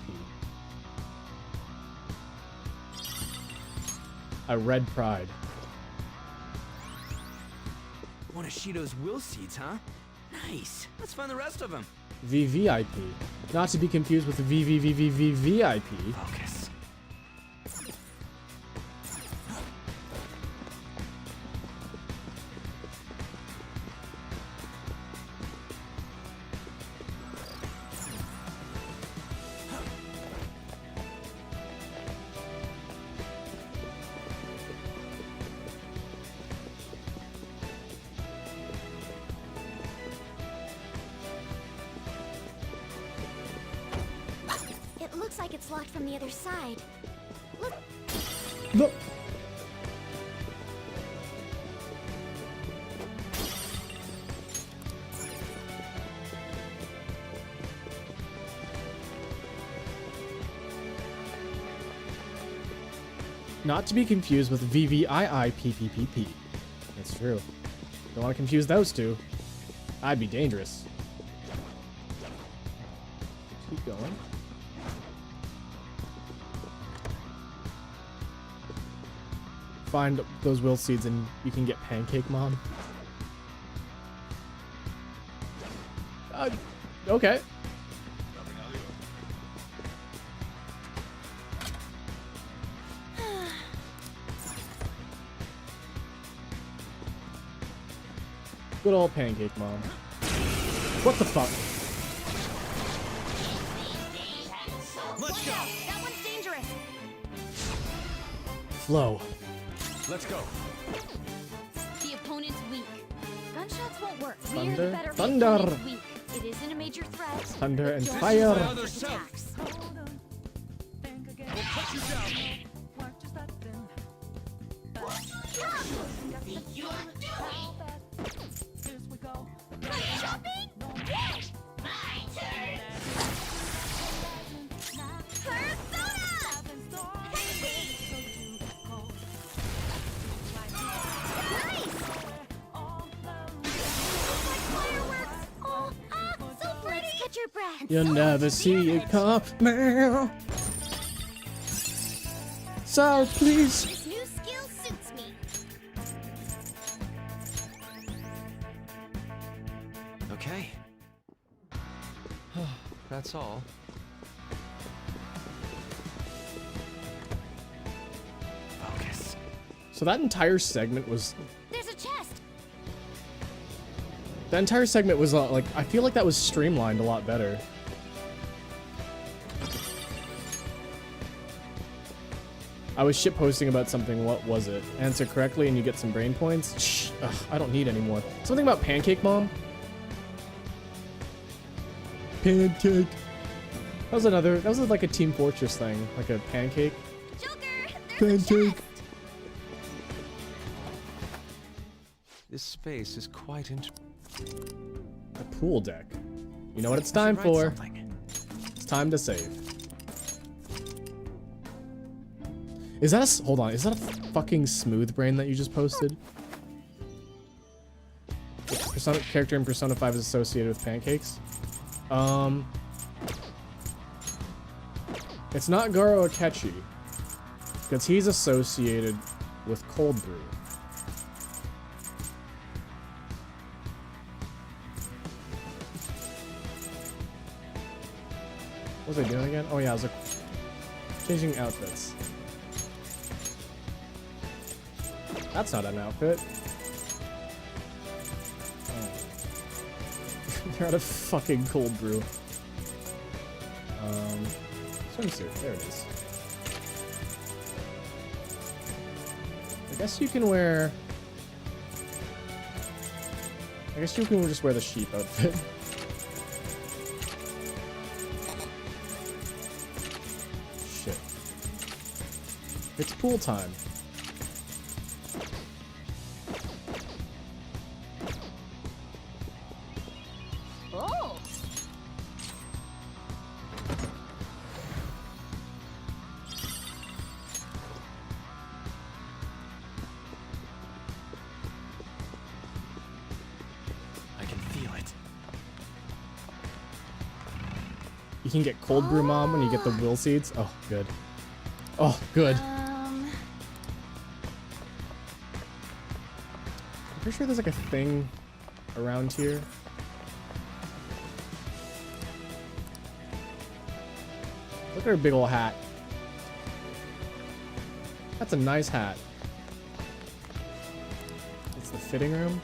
Speaker 1: A red pride.
Speaker 5: One of Shido's will seeds, huh? Nice. Let's find the rest of them.
Speaker 1: VVIP. Not to be confused with VVVVVVIP.
Speaker 5: Focus.
Speaker 4: looks like it's locked from the other side. Look,
Speaker 1: Look. Not to be confused with VVIIPPPP. That's true. Don't want to confuse those two. I'd be dangerous. Keep going. Find those will seeds and you can get Pancake Mom. Okay. Good old Pancake Mom. What the fuck?
Speaker 5: Let's go.
Speaker 7: That one's dangerous.
Speaker 1: Flow.
Speaker 2: Let's go.
Speaker 7: The opponent's weak.
Speaker 4: gunshots won't work.
Speaker 7: We're
Speaker 1: Thunder.
Speaker 7: the better
Speaker 1: Thunder.
Speaker 7: opponent's weak. It isn't a major threat.
Speaker 1: Thunder and
Speaker 7: Don't
Speaker 1: fire.
Speaker 7: use
Speaker 2: Other self.
Speaker 7: attacks.
Speaker 2: We'll cut you down.
Speaker 4: Let's catch your breath.
Speaker 1: You'll never see it come now. So please.
Speaker 4: This new skill suits me.
Speaker 2: Okay. That's all. Focus.
Speaker 1: So that entire segment was.
Speaker 4: There's a chest.
Speaker 1: That entire segment was like, I feel like that was streamlined a lot better. I was shitposting about something, what was it? Answer correctly and you get some brain points? Shh, ugh, I don't need any more. Something about Pancake Mom? Pancake. That was like a Team Fortress thing, like a pancake.
Speaker 4: Joker, there's a
Speaker 1: Pancake.
Speaker 4: chest.
Speaker 2: This space is quite interesting.
Speaker 1: A pool deck. You know what it's time for. It's time to save. Is that a, hold on, is that a fucking Smooth Brain that you just posted? Which character in Persona 5 is associated with pancakes? It's not Garo Akechi, because he's associated with cold brew. What was I doing again? Oh yeah, I was like changing outfits. That's not an outfit. Oh. They're out of fucking cold brew. Swimsuit, there it is. I guess you can wear... I guess you can just wear the sheep outfit. Shit. It's pool time.
Speaker 7: Oh.
Speaker 2: I can feel it.
Speaker 1: You can get cold brew mom when you get the will seeds. Oh, good. Oh, good. I'm pretty sure there's like a thing around here. Look at her big ol' hat. That's a nice hat. It's the fitting room.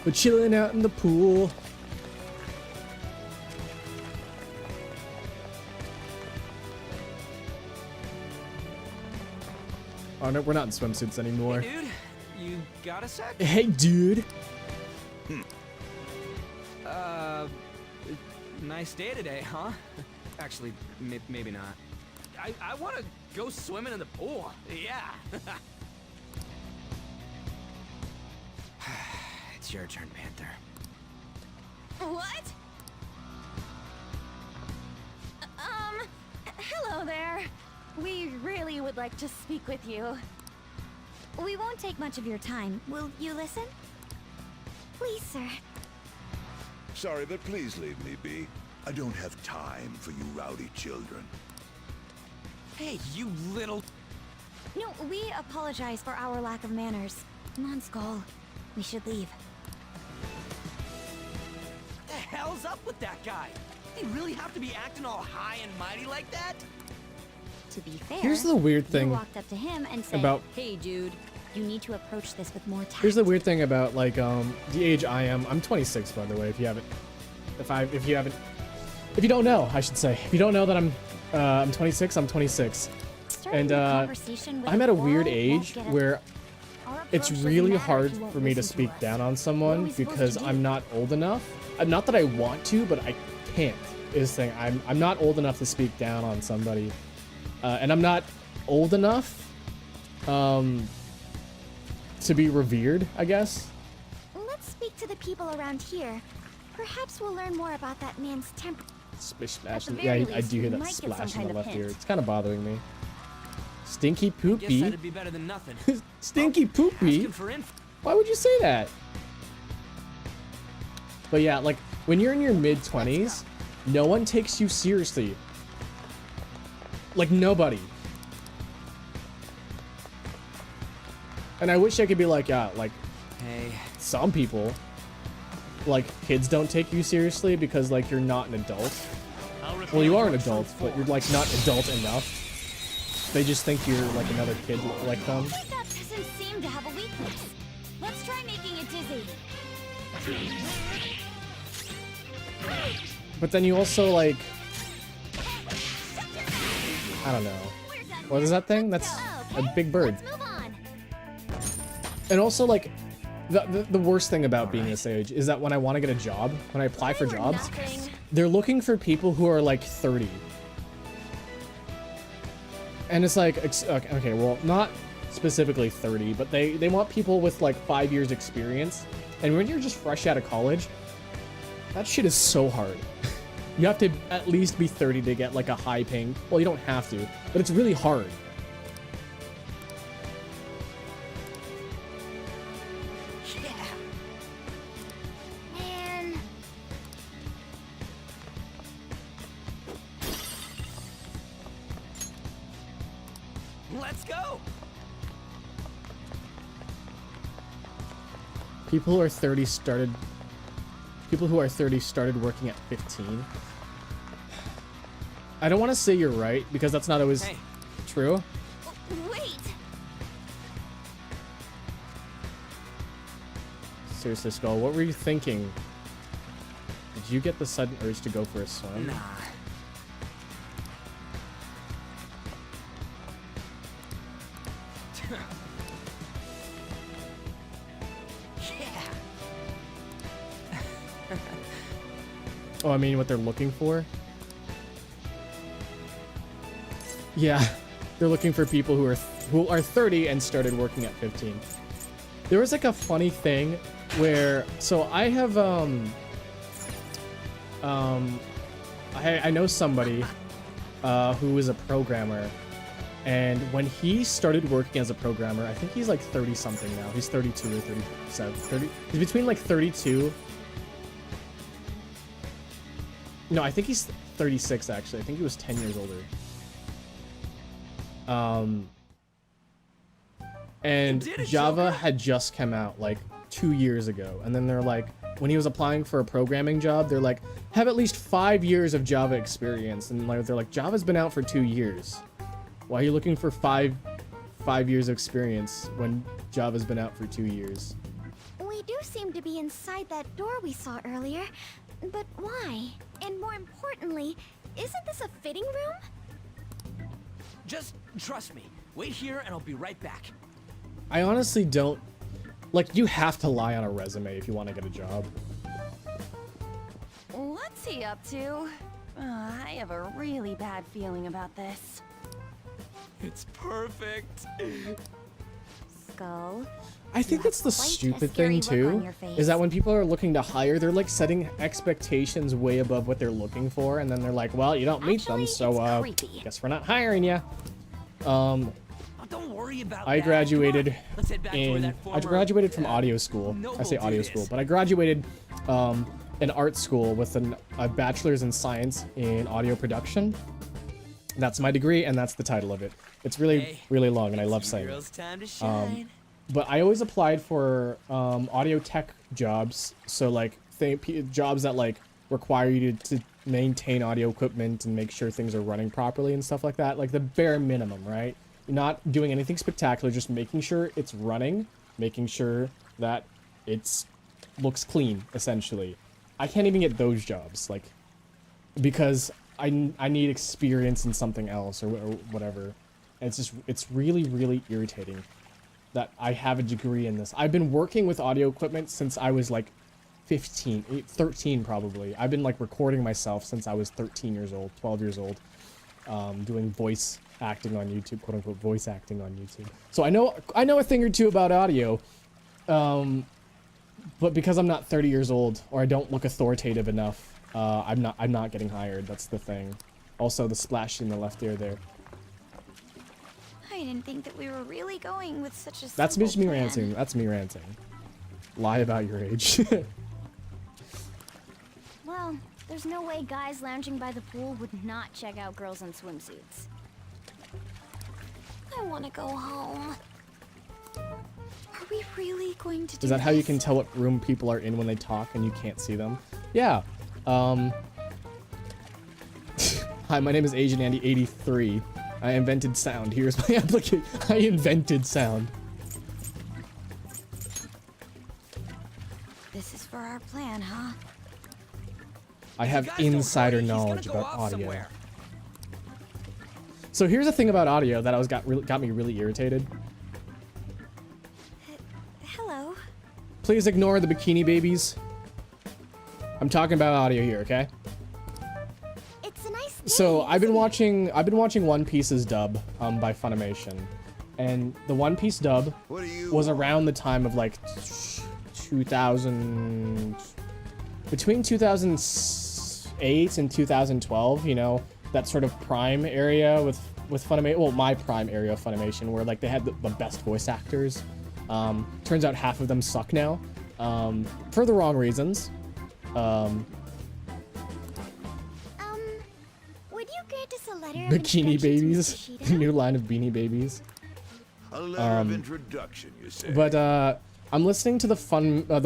Speaker 1: We're chilling out in the pool. Oh no, we're not in swimsuits anymore.
Speaker 5: Dude, you got a sec?
Speaker 1: Hey, dude.
Speaker 5: Nice day today, huh? Actually, maybe not. I want to go swimming in the pool. Yeah. It's your turn, Panther.
Speaker 7: What? Hello there. We really would like to speak with you.
Speaker 4: We won't take much of your time. Will you listen? Please, sir.
Speaker 9: Sorry, but please leave me be. I don't have time for you rowdy children.
Speaker 5: Hey, you little...
Speaker 4: No, we apologize for our lack of manners. Come on, Skull. We should leave.
Speaker 5: What the hell's up with that guy? Did he really have to be acting all high and mighty like that?
Speaker 4: To be fair,
Speaker 1: Here's the weird
Speaker 4: you
Speaker 1: thing
Speaker 4: walked up to him and said,
Speaker 1: about-
Speaker 4: "Hey, dude, you need to approach this with more tact."
Speaker 1: Here's the weird thing about like the age I am. I'm 26, by the way. If you don't know, I should say. If you don't know that I'm 26, I'm 26.
Speaker 4: Starting
Speaker 1: And
Speaker 4: a conversation with
Speaker 1: I'm at a
Speaker 4: wall
Speaker 1: weird
Speaker 4: won't
Speaker 1: age
Speaker 4: get us-
Speaker 1: where
Speaker 4: Our approach
Speaker 1: it's
Speaker 4: doesn't
Speaker 1: really
Speaker 4: matter
Speaker 1: hard
Speaker 4: if you won't
Speaker 1: for me to
Speaker 4: listen
Speaker 1: speak
Speaker 4: us.
Speaker 1: down on
Speaker 4: What are
Speaker 1: someone
Speaker 4: we supposed
Speaker 1: because
Speaker 4: to do?
Speaker 1: I'm not old enough. Not that I want to, but I can't. Is the thing. I'm not old enough to speak down on somebody, and I'm not old enough to be revered, I guess.
Speaker 4: Let's speak to the people around here. Perhaps we'll learn more about that man's temper.
Speaker 1: Splish splash.
Speaker 7: At the
Speaker 1: Yeah,
Speaker 7: very
Speaker 1: I do hear
Speaker 7: least, we
Speaker 1: that
Speaker 7: might get some
Speaker 1: splash in
Speaker 7: kind
Speaker 1: the
Speaker 7: of
Speaker 1: left ear.
Speaker 7: hint.
Speaker 1: It's kind of bothering me. Stinky
Speaker 5: Guess
Speaker 1: poopy.
Speaker 5: that'd be better than nothing.
Speaker 1: Stinky poopy.
Speaker 5: Asking for info.
Speaker 1: Why would you say that? But yeah, like when you're in your mid-20s, no one takes you seriously. Like nobody. And I wish I could be like, yeah, like
Speaker 5: Hey,
Speaker 1: some people, like kids don't take you seriously because like you're not an adult. Well, you are an adult, but you're like not adult enough. They just think you're like another kid like them.
Speaker 4: But that doesn't seem to have a weakness. Let's try making it dizzy.
Speaker 1: But then you also like, I don't know. What is that thing? That's a big bird.
Speaker 4: Let's move on.
Speaker 1: And also like, the worst thing about being this age is that when I want to get a job, when I apply for jobs, they're looking for people who are like 30. And it's like, okay, well, not specifically 30, but they want people with like 5 years experience. And when you're just fresh out of college, that shit is so hard. You have to at least be 30 to get like a high paying, well, you don't have to, but it's really hard.
Speaker 4: Man.
Speaker 5: let's go.
Speaker 1: People who are 30 started working at 15. I don't want to say you're right because that's not always
Speaker 5: Hey.
Speaker 1: true.
Speaker 4: Wait.
Speaker 1: Seriously, Skull, what were you thinking? Did you get the sudden urge to go for a swim?
Speaker 5: Nah.
Speaker 1: Oh, I mean what they're looking for? Yeah, they're looking for people who are 30 and started working at 15. There was like a funny thing where, so I have I know somebody who is a programmer, and when he started working as a programmer, I think he's like 30 something now. He's 32 or 37. He's between like 32. No, I think he's 36 actually. I think he was 10 years older. And
Speaker 5: You did it,
Speaker 1: Java
Speaker 5: Joker.
Speaker 1: had just come out like 2 years ago, and then they're like, when he was applying for a programming job, they're like, have at least 5 years of Java experience, and like they're like, Java's been out for 2 years. Why are you looking for five years of experience when Java's been out for 2 years?
Speaker 4: We do seem to be inside that door we saw earlier, but why? And more importantly, isn't this a fitting room?
Speaker 5: Just trust me. Wait here and I'll be right back.
Speaker 1: I honestly don't, like, you have to lie on a resume if you want to get a job.
Speaker 7: What's What's he up to? I have a really bad feeling about this.
Speaker 5: It's perfect.
Speaker 4: Skull.
Speaker 1: I think that's the
Speaker 4: quite a
Speaker 1: stupid
Speaker 4: scary
Speaker 1: thing
Speaker 4: look on
Speaker 1: too,
Speaker 4: your face.
Speaker 1: is that when people are looking to hire, they're like setting expectations way above what they're looking for, and then they're like, well, you don't meet them,
Speaker 7: Actually,
Speaker 1: so
Speaker 7: it's creepy.
Speaker 1: guess we're not hiring you.
Speaker 5: Oh, don't worry about
Speaker 1: I
Speaker 5: that.
Speaker 1: graduated
Speaker 5: Come on, let's head back to where
Speaker 1: in
Speaker 5: that
Speaker 1: I
Speaker 5: former,
Speaker 1: graduated from audio school. I
Speaker 5: noble
Speaker 1: say audio
Speaker 5: dude
Speaker 1: school,
Speaker 5: is.
Speaker 1: but I graduated in art school with a bachelor's in science in audio production. That's my degree, and that's the title of it. It's really
Speaker 5: Hey,
Speaker 1: really long, and I love
Speaker 5: it's
Speaker 1: saying it.
Speaker 5: girls' time to shine.
Speaker 1: But I always applied for audio tech jobs, so like jobs that like require you to maintain audio equipment and make sure things are running properly and stuff like that, like the bare minimum, right? You're not doing anything spectacular, just making sure it's running, making sure that it's looks clean, essentially. I can't even get those jobs, like, because I need experience in something else or whatever. And it's really, really irritating that I have a degree in this. I've been working with audio equipment since I was like 13 probably. I've been like recording myself since I was 13 years old, 12 years old, doing voice acting on YouTube, quote unquote voice acting on YouTube. So I know a thing or two about audio, but because I'm not 30 years old or I don't look authoritative enough, I'm not getting hired. That's the thing. Also, the splash in the left ear there.
Speaker 4: I didn't think that we were really going with such a
Speaker 1: That's
Speaker 4: simple
Speaker 1: just me
Speaker 4: plan.
Speaker 1: ranting. That's me ranting. Lie about your age.
Speaker 3: Well, there's no way guys lounging by the pool would not check out girls in swimsuits.
Speaker 4: I want to go home. Are we really going to do
Speaker 1: Is that how you
Speaker 4: this?
Speaker 1: can tell what room people are in when they talk and you can't see them? Yeah. Hi, my name is Asian Andy 83. I invented sound. Here's my application. I invented sound.
Speaker 4: This is for our plan, huh?
Speaker 1: I have
Speaker 5: Guys, don't
Speaker 1: insider
Speaker 5: hurry, he's gonna
Speaker 1: knowledge
Speaker 5: go
Speaker 1: about
Speaker 5: off
Speaker 1: audio.
Speaker 5: somewhere.
Speaker 1: So here's the thing about audio that got me really irritated.
Speaker 4: Hello.
Speaker 1: Please ignore the bikini babies. I'm talking about audio here, okay?
Speaker 3: It's a nice day,
Speaker 1: So I've been
Speaker 3: isn't it?
Speaker 1: watching One Piece's dub by Funimation, and the One Piece dub
Speaker 9: What do you
Speaker 1: was
Speaker 9: want?
Speaker 1: around the time of like 2000, between 2008 and 2012. You know, that sort of prime area with Funimation. Well, my prime area of Funimation, where like they had the best voice actors. Turns out half of them suck now, for the wrong reasons.
Speaker 3: Would you grant us a letter of
Speaker 1: Bikini
Speaker 3: introduction to
Speaker 1: babies,
Speaker 3: Mr.
Speaker 1: the
Speaker 3: Shido?
Speaker 1: new line of Beanie Babies.
Speaker 9: A letter of introduction, you say?
Speaker 1: But I'm listening to the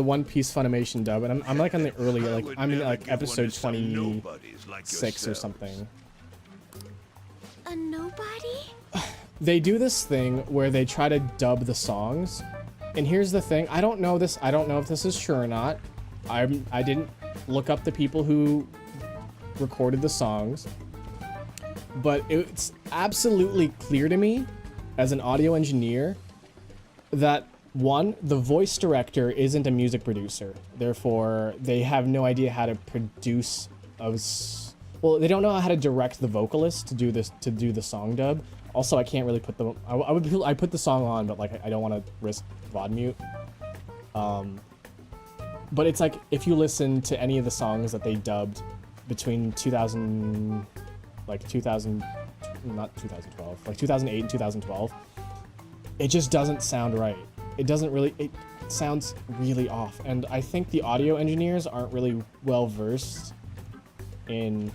Speaker 1: One Piece Funimation dub, and I'm like on the early,
Speaker 9: I
Speaker 1: like
Speaker 9: would
Speaker 1: I'm in
Speaker 9: never
Speaker 1: like
Speaker 9: give one to
Speaker 1: episode
Speaker 9: some
Speaker 1: 26
Speaker 9: nobodies like
Speaker 1: or
Speaker 9: yourselves.
Speaker 1: something.
Speaker 4: A nobody?
Speaker 1: They do this thing where they try to dub the songs, and here's the thing: I don't know this. I don't know if this is true or not. I didn't look up the people who recorded the songs, but it's absolutely clear to me as an audio engineer that one, the voice director isn't a music producer, therefore they have no idea how to produce well, they don't know how to direct the vocalist to do the song dub. Also, I can't really put them. I put the song on, but like I don't want to risk VOD mute. But it's like if you listen to any of the songs that they dubbed between 2000, not 2012, like 2008 and 2012, it just doesn't sound right. It doesn't really. It sounds really off, and I think the audio engineers aren't really well versed in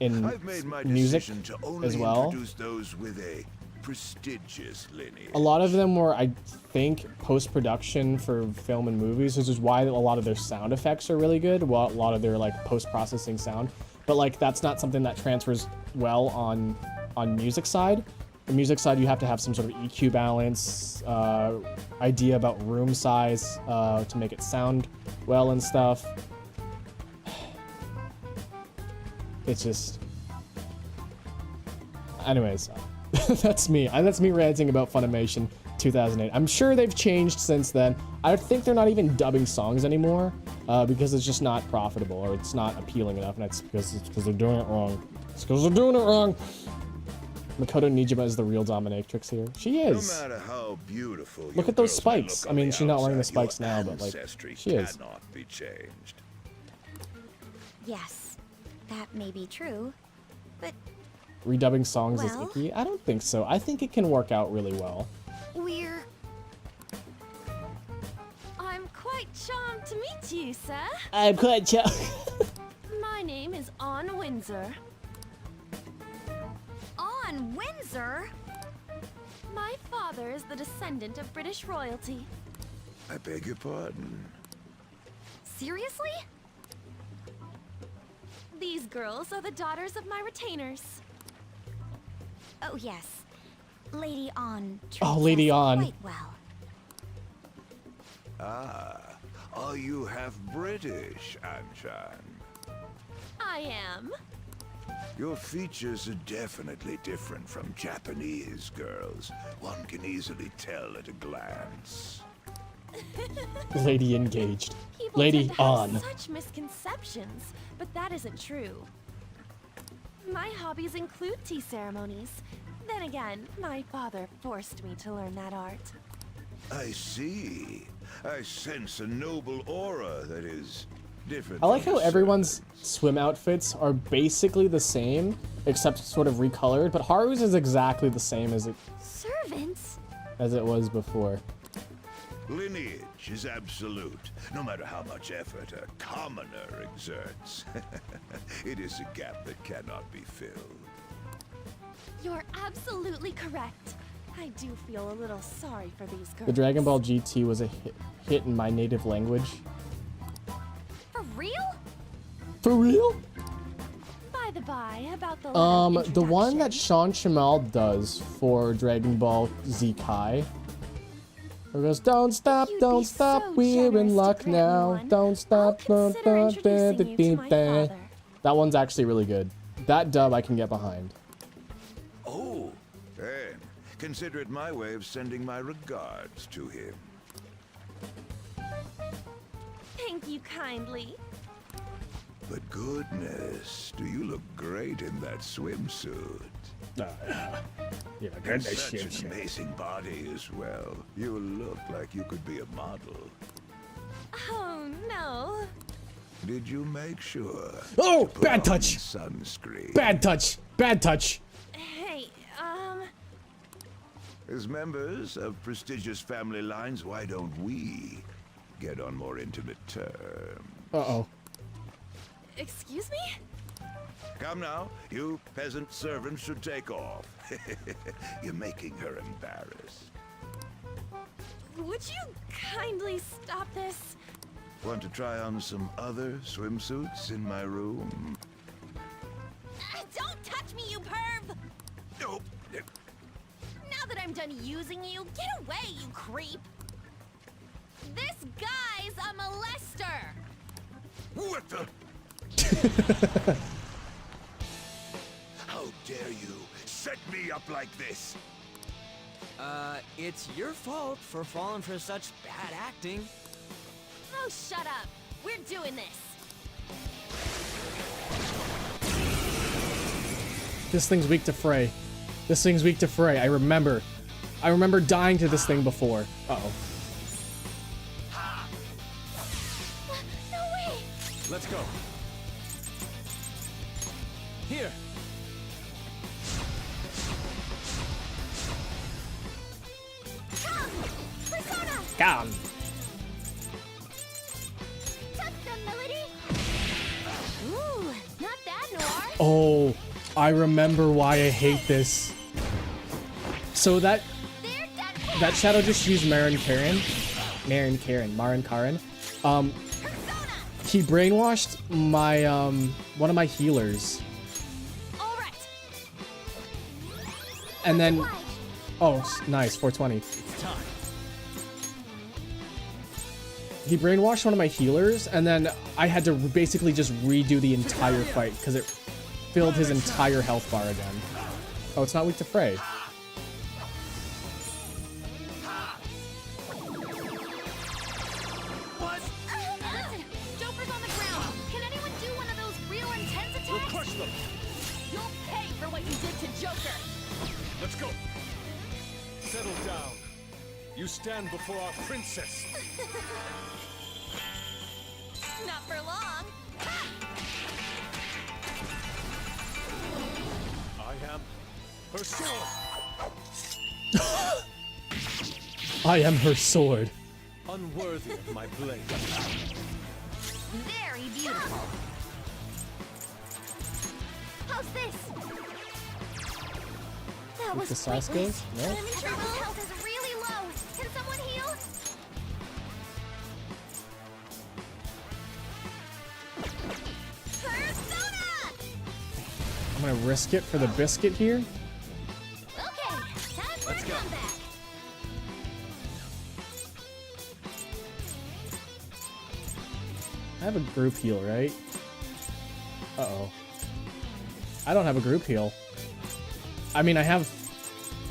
Speaker 9: I've made my
Speaker 1: music
Speaker 9: decision to only
Speaker 1: as well.
Speaker 9: introduce those with a prestigious lineage.
Speaker 1: A lot of them were, I think, post-production for film and movies, which is why a lot of their sound effects are really good. Well, a lot of their like post-processing sound, but like that's not something that transfers well on music side. The music side, you have to have some sort of EQ balance, idea about room size to make it sound well and stuff. It's just, anyways, that's me. That's me ranting about Funimation. 2008. I'm sure they've changed since then. I think they're not even dubbing songs anymore because it's just not profitable or it's not appealing enough, and it's because they're doing it wrong. It's because they're doing it wrong. Makoto Nijima is the real dominatrix here. She is.
Speaker 9: No matter how beautiful
Speaker 1: Look at those spikes. I mean, she's not wearing the spikes now, but like, she is.
Speaker 9: Cannot be changed.
Speaker 4: Yes, that may be true, but
Speaker 1: Redubbing songs
Speaker 4: Well?
Speaker 1: is icky? I don't think so. I think it can work out really well.
Speaker 7: I'm quite charmed to meet you, sir.
Speaker 1: I'm quite chill.
Speaker 7: My name is Anne Windsor.
Speaker 4: on Windsor.
Speaker 7: My father is the descendant of British royalty.
Speaker 9: I beg your pardon.
Speaker 4: Seriously?
Speaker 7: These girls are the daughters of my retainers.
Speaker 4: Oh yes, Lady Anne.
Speaker 1: Oh, Lady Anne.
Speaker 4: Quite well.
Speaker 9: Ah, are you half British, Anshan?
Speaker 7: I am.
Speaker 9: Your features are definitely different from Japanese girls. One can easily tell at a glance.
Speaker 1: Lady engaged.
Speaker 7: People
Speaker 1: Lady
Speaker 7: tend to have
Speaker 1: on.
Speaker 7: such misconceptions, but that isn't true. My hobbies include tea ceremonies. Then again, my father forced me to learn that art.
Speaker 9: I see. I sense a noble aura that is different.
Speaker 1: I like
Speaker 9: from
Speaker 1: how
Speaker 9: the
Speaker 1: everyone's
Speaker 9: servants.
Speaker 1: swim outfits are basically the same, except sort of recolored, but Haru's is exactly the same as
Speaker 4: Servants?
Speaker 1: it was before.
Speaker 9: Lineage is absolute, no matter how much effort a commoner exerts. It is a gap that cannot be filled.
Speaker 7: You're absolutely correct. I do feel a little sorry for these girls.
Speaker 1: The Dragon Ball GT was a hit in my native language.
Speaker 7: For real?
Speaker 1: For real?
Speaker 7: By the by, about the
Speaker 1: The one that
Speaker 7: introduction.
Speaker 1: Sean Chamal does for Dragon Ball Z Kai. It goes, don't stop,
Speaker 7: You'd
Speaker 1: don't
Speaker 7: be
Speaker 1: stop,
Speaker 7: so
Speaker 1: we're
Speaker 7: generous
Speaker 1: in
Speaker 7: to
Speaker 1: luck
Speaker 7: grant me
Speaker 1: now.
Speaker 7: one.
Speaker 1: Don't stop,
Speaker 7: I'll consider introducing you to my father.
Speaker 1: That one's actually really good. That dub I can get behind.
Speaker 9: Oh, then consider it my way of sending my regards to him.
Speaker 7: Thank you kindly.
Speaker 9: But goodness, do you look great in that swimsuit?
Speaker 1: Yeah,
Speaker 9: And such an amazing body as well. You look like you could be a model.
Speaker 7: Oh no.
Speaker 9: Did you make sure?
Speaker 1: Oh,
Speaker 9: to put
Speaker 1: bad
Speaker 9: on
Speaker 1: touch.
Speaker 9: Sunscreen.
Speaker 1: Bad touch. Bad touch.
Speaker 7: Hey,
Speaker 9: As members of prestigious family lines, why don't we get on more intimate terms?
Speaker 1: Uh-oh.
Speaker 7: excuse me?
Speaker 9: Come now, you peasant servants should take off. You're making her embarrassed.
Speaker 7: Would you kindly stop this?
Speaker 9: Want to try on some other swimsuits in my room?
Speaker 7: Don't touch me, you perv!
Speaker 9: Nope.
Speaker 7: Now that I'm done using you, get away, you creep! This guy's a molester!
Speaker 9: What the? How dare you set me up like this?
Speaker 5: It's your fault for falling for such bad acting.
Speaker 7: Oh, shut up! We're doing this!
Speaker 1: This thing's weak to fray. This thing's weak to fray. I remember dying to this thing before. Uh-oh.
Speaker 7: No way!
Speaker 2: Let's go. Here.
Speaker 7: Come! Persona!
Speaker 1: Come.
Speaker 7: Tuck them, Melody! Ooh, not that, Noir!
Speaker 1: Oh, I remember why I hate this. So that
Speaker 7: They're dead!
Speaker 1: that shadow just used Marin Karen. Marin Karen.
Speaker 7: Persona!
Speaker 1: He brainwashed my one of my healers.
Speaker 7: Alright!
Speaker 1: And then oh, nice, 420.
Speaker 2: It's time.
Speaker 1: He brainwashed one of my healers, and then I had to basically just redo the entire fight because it filled his entire health bar again. Oh, it's not weak to fray.
Speaker 2: them.
Speaker 7: You'll pay for what you did to Joker.
Speaker 2: Let's go. Settle down. You stand before our princess.
Speaker 7: Not for long.
Speaker 2: I am her sword.
Speaker 1: I am her sword.
Speaker 2: Unworthy of my blade.
Speaker 4: Very beautiful.
Speaker 7: How's this?
Speaker 4: That
Speaker 1: With
Speaker 4: was
Speaker 1: the Sasuke?
Speaker 4: pointless.
Speaker 1: No?
Speaker 4: Everyone's health is really low. Can someone heal? Persona!
Speaker 1: I'm gonna risk it for the biscuit here.
Speaker 4: Okay, time for
Speaker 2: Let's
Speaker 4: a
Speaker 2: go.
Speaker 4: comeback.
Speaker 1: I have a group heal, right? Uh-oh. I don't have a group heal. I mean, I have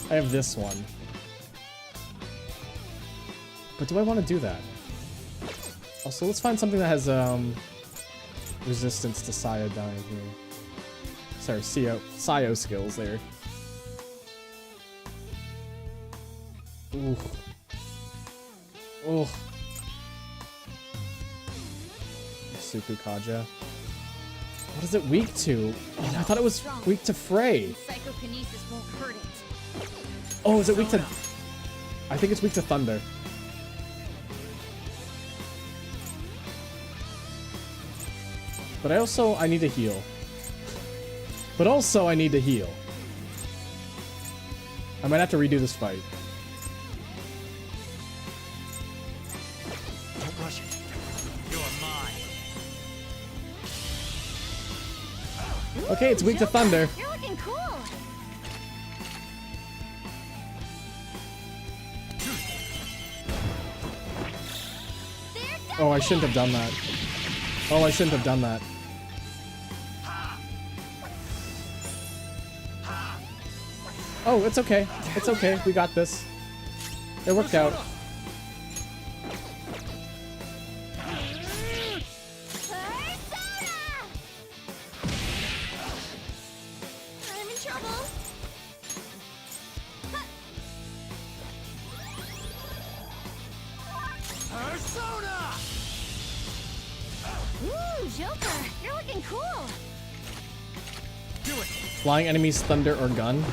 Speaker 1: this one. But do I want to do that? Also, let's find something that has, resistance to Sio dying here. Sorry, Sio skills there. Ooh. Ooh. Suku Kaja. What is it weak to? Oh, I thought it was weak to Frey.
Speaker 4: Psychokinesis won't hurt it.
Speaker 1: Oh, is it weak to... I think it's weak to Thunder. But I need to heal. But also, I need to heal. I might have to redo this fight.
Speaker 5: Don't rush it. You're mine.
Speaker 1: Okay, it's weak to Thunder.
Speaker 4: You're looking cool.
Speaker 1: Oh, I shouldn't have done that. Oh, I shouldn't have done that. Oh, it's okay. It's okay. We got this. It worked out.
Speaker 4: I'm in trouble.
Speaker 5: Persona!
Speaker 4: Ooh, Joker, you're looking cool.
Speaker 5: Do it.
Speaker 1: Flying enemies, thunder, or gun?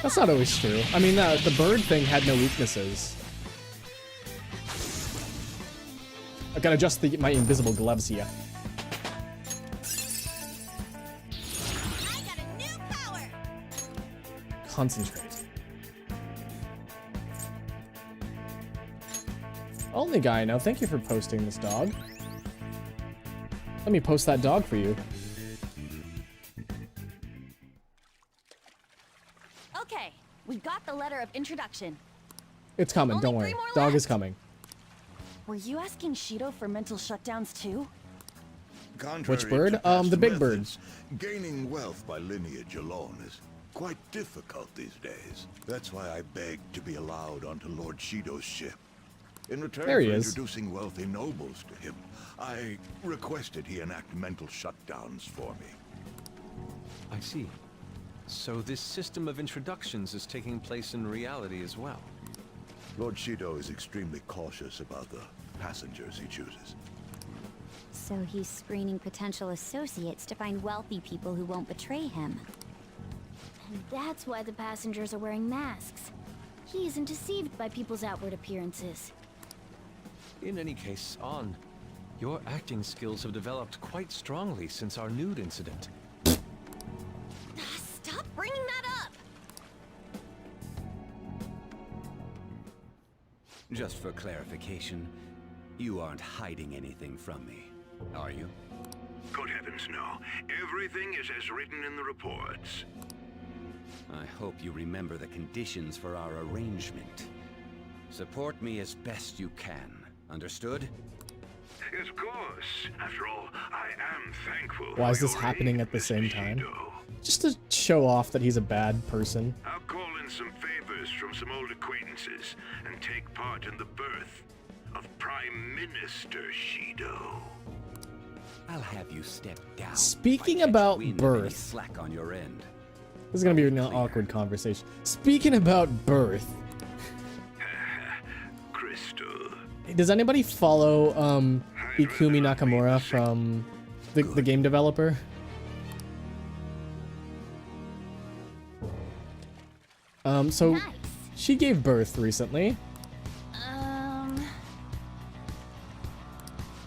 Speaker 1: That's not always true. I mean, the bird thing had no weaknesses. I gotta adjust my invisible gloves here.
Speaker 4: I got a new power.
Speaker 1: Concentrate. Only guy I know, thank you for posting this dog. Let me post that dog for you.
Speaker 7: Okay, we got the letter of introduction.
Speaker 1: It's coming,
Speaker 7: Only
Speaker 1: don't
Speaker 7: 3
Speaker 1: worry.
Speaker 7: more
Speaker 1: Dog is
Speaker 7: left.
Speaker 1: coming.
Speaker 7: Were you asking Shido for mental shutdowns too?
Speaker 9: Contrary
Speaker 1: Which bird?
Speaker 9: to past
Speaker 1: The big bird.
Speaker 9: methods, gaining wealth by lineage alone is quite difficult these days. That's why I begged to be allowed onto Lord Shido's ship. In return
Speaker 1: There he
Speaker 9: for
Speaker 1: is.
Speaker 9: introducing wealthy nobles to him, I requested he enact mental shutdowns for me.
Speaker 2: I see. So this system of introductions is taking place in reality as well.
Speaker 9: Lord Shido is extremely cautious about the passengers he chooses.
Speaker 4: So he's screening potential associates to find wealthy people who won't betray him. And that's why the passengers are wearing masks. He isn't deceived by people's outward appearances.
Speaker 2: In any case, On, your acting skills have developed quite strongly since our nude incident.
Speaker 7: Stop bringing that up!
Speaker 8: Just for clarification, you aren't hiding anything from me, are you?
Speaker 9: Good heavens, no. Everything is as written in the reports.
Speaker 8: I hope you remember the conditions for our arrangement. Support me as best you can. Understood?
Speaker 9: Yes, of course. After all, I am thankful.
Speaker 1: Why is
Speaker 9: for
Speaker 1: this
Speaker 9: your
Speaker 1: happening
Speaker 9: aid,
Speaker 1: at the
Speaker 9: Mr.
Speaker 1: same time?
Speaker 9: Shido.
Speaker 1: Just to show off that he's a bad person.
Speaker 9: I'll call in some favors from some old acquaintances and take part in the birth of Prime Minister Shido.
Speaker 8: I'll have you step down.
Speaker 1: Speaking
Speaker 8: if I catch
Speaker 1: about
Speaker 8: wind of any
Speaker 1: birth.
Speaker 8: slack on your end.
Speaker 1: This is gonna be an awkward conversation. Speaking about birth.
Speaker 6: Crystal.
Speaker 1: Does anybody follow Ikumi Nakamura from the game developer? So
Speaker 4: Nice.
Speaker 1: she gave birth recently.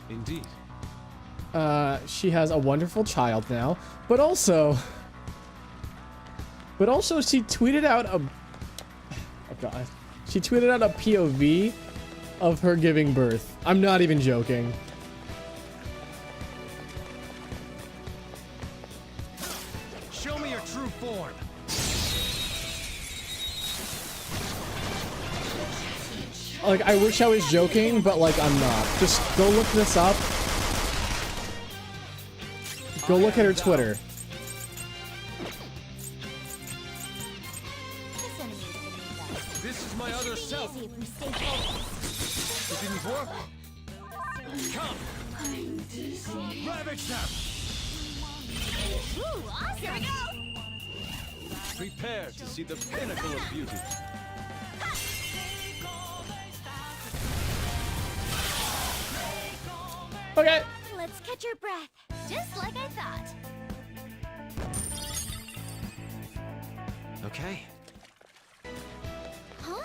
Speaker 2: Indeed.
Speaker 1: She has a wonderful child now, but also she tweeted out a oh god. She tweeted out a POV of her giving birth. I'm not even joking.
Speaker 5: Show me your true form.
Speaker 1: Like, I wish I was joking, but like I'm not. Just go look this up. Go look at her Twitter.
Speaker 2: This is my other self.
Speaker 4: Easy if we stay focused.
Speaker 2: It didn't work. Come. Ravage them.
Speaker 4: Ooh, awesome. Here we go.
Speaker 2: Prepare to see the pinnacle of beauty.
Speaker 1: Okay.
Speaker 4: Let's catch your breath. Just like I thought.
Speaker 2: Okay.
Speaker 4: Huh?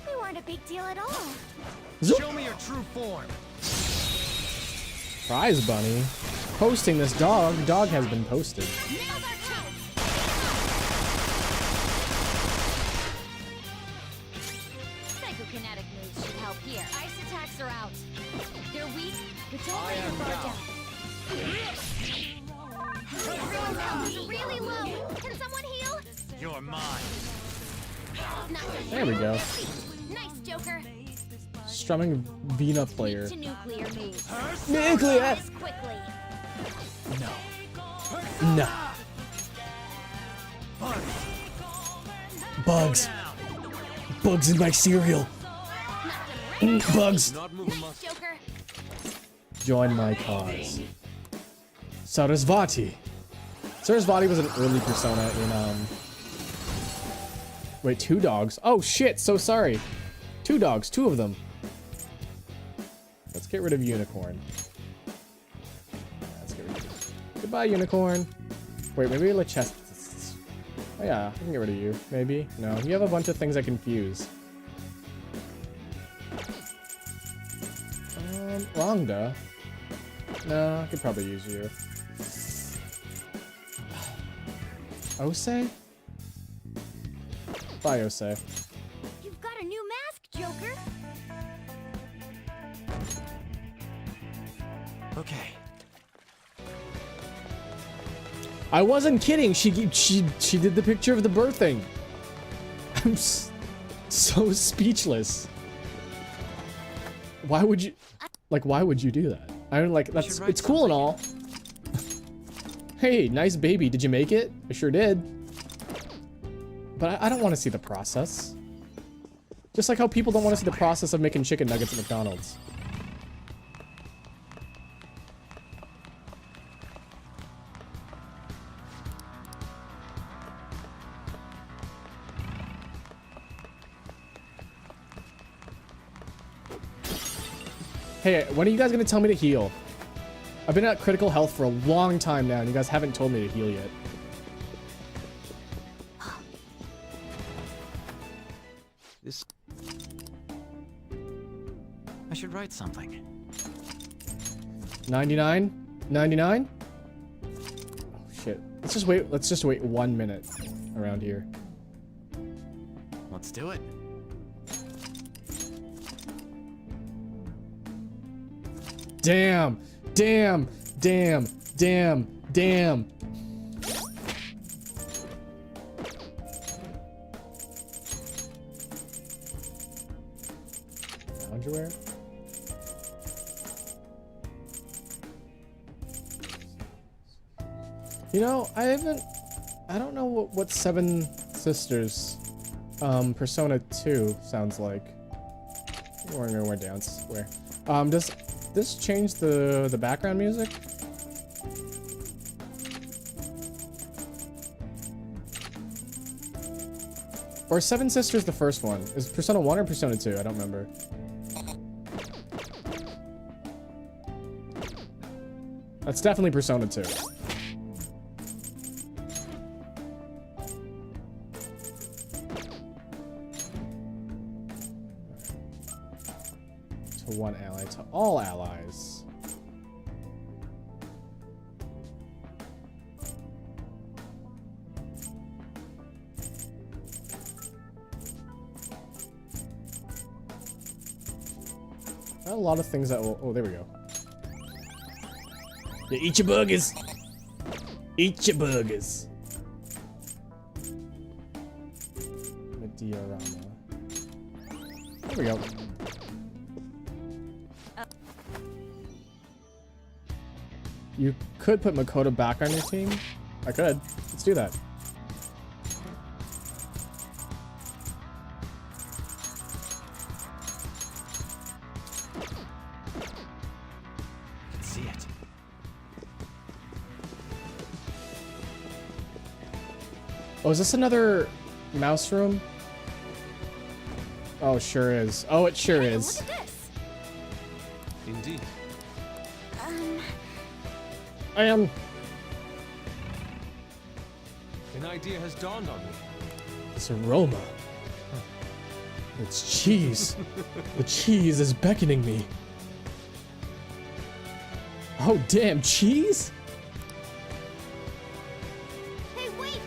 Speaker 4: They weren't a big deal at all.
Speaker 5: Show me your true form.
Speaker 1: Prize Bunny. Posting this dog. Dog has been posted.
Speaker 4: Nailed our chance. Psychokinetic moves should help here. Ice attacks are out. They're weak, but don't let your guard down. Everyone's health is really low. Can someone heal?
Speaker 5: You're mine.
Speaker 4: Not
Speaker 1: There we go.
Speaker 4: Nice, Joker.
Speaker 1: Strumming Vina player.
Speaker 4: To nuclear moves.
Speaker 1: Nuclear.
Speaker 4: This quickly.
Speaker 1: No. Bugs. Bugs in my cereal. Bugs.
Speaker 2: Not moving much.
Speaker 4: Joker.
Speaker 1: Join my cause. Sarasvati. Sarasvati was an early persona in Wait, 2 dogs. Oh shit, so sorry. 2 dogs, 2 of them. Let's get rid of Unicorn. Let's get rid of you. Goodbye, Unicorn. Wait, maybe Lechest. Oh yeah, I can get rid of you. Maybe? No, you have a bunch of things I confuse. Rhonda. No, I could probably use you. Ose? Bye, Ose.
Speaker 4: You've got a new mask, Joker.
Speaker 5: Okay.
Speaker 1: I wasn't kidding. She did the picture of the birthing. I'm so speechless. Why would you why would you do that? I don't like that's it's cool and all. Hey, nice baby. Did you make it? I sure did. But I don't want to see the process. Just like how people don't want to see the process of making chicken nuggets at McDonald's. Hey, when are you guys gonna tell me to heal? I've been at critical health for a long time now, and you guys haven't told me to heal yet.
Speaker 5: This. I should write something.
Speaker 1: 99? 99? Oh shit. Let's just wait 1 minute around here.
Speaker 5: Let's do it.
Speaker 1: Damn! Damn! Damn! Damn! Damn! Underwear? You know, I don't know what Seven Sisters Persona 2 sounds like. We're down where? Does this change the background music? Or Seven Sisters the first one? Is Persona 1 or Persona 2? I don't remember. That's definitely Persona 2. To one ally, to all allies. A lot of things that will... Oh, there we go. Yeah, eat your burgers. Eat your burgers. The diorama. There we go. You could put Makoto back on your team. I could. Let's do that.
Speaker 2: See it.
Speaker 1: Oh, is this another mouse room? Oh, sure is. Oh, it sure
Speaker 7: Hey,
Speaker 1: is.
Speaker 7: Look at this.
Speaker 2: Indeed.
Speaker 1: I am.
Speaker 2: An idea has dawned on me.
Speaker 1: This aroma. It's cheese. The cheese is beckoning me. Oh, damn, cheese?
Speaker 4: Hey, wait!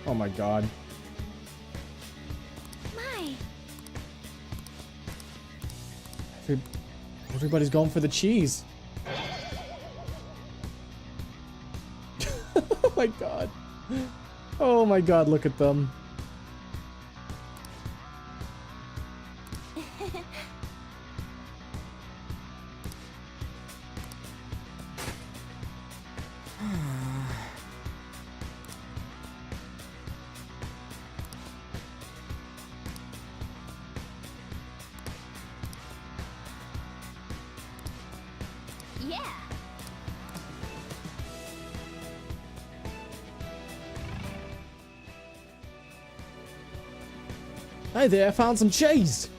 Speaker 1: Oh my god.
Speaker 4: My.
Speaker 1: Everybody's going for the cheese. Oh my god. Oh my god, look at them.
Speaker 4: Yeah.
Speaker 1: Hey there, I found some cheese.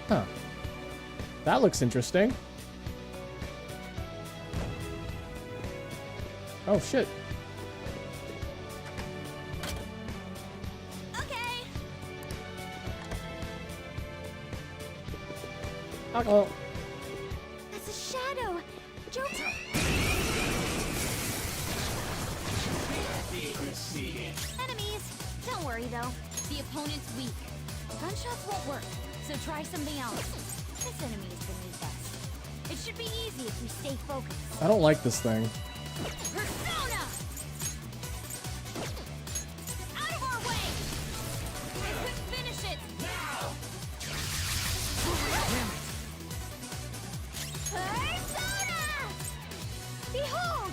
Speaker 1: Huh. That looks interesting. Oh shit.
Speaker 4: Okay.
Speaker 1: Oh.
Speaker 4: That's a shadow. Joker. Enemies. Don't worry though. The opponent's weak. Gunshots won't work, so try something else. This enemy is beneath us. It should be easy if we stay focused.
Speaker 1: I don't like this thing.
Speaker 4: Persona! Out of our way! I could finish it! Now! Persona! Behold!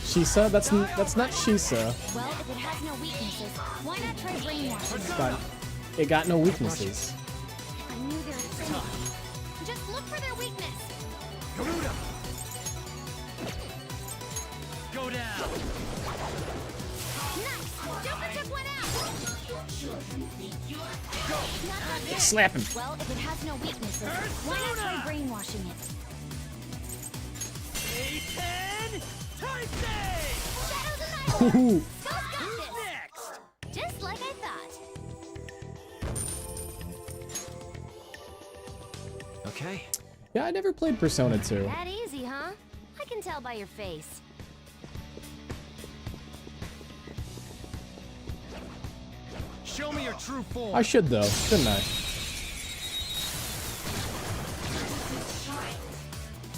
Speaker 1: Shisa? That's not Shisa.
Speaker 4: Well, if it has no weaknesses, why not try brainwashing?
Speaker 1: It got no weaknesses.
Speaker 4: I knew there was something. Just look for their weakness.
Speaker 5: Garuda! Go down!
Speaker 4: Nice! Joker took one out!
Speaker 1: Slap him.
Speaker 4: Well, if it has no weaknesses, why not try brainwashing it?
Speaker 5: A10! Tyson!
Speaker 4: Shadows Annihilator!
Speaker 1: Ooh.
Speaker 4: Go got this!
Speaker 5: Next!
Speaker 4: Just like I thought.
Speaker 2: Okay.
Speaker 1: Yeah, I never played Persona 2.
Speaker 4: That easy, huh? I can tell by your face.
Speaker 5: Show me your true form.
Speaker 1: I should though, shouldn't I?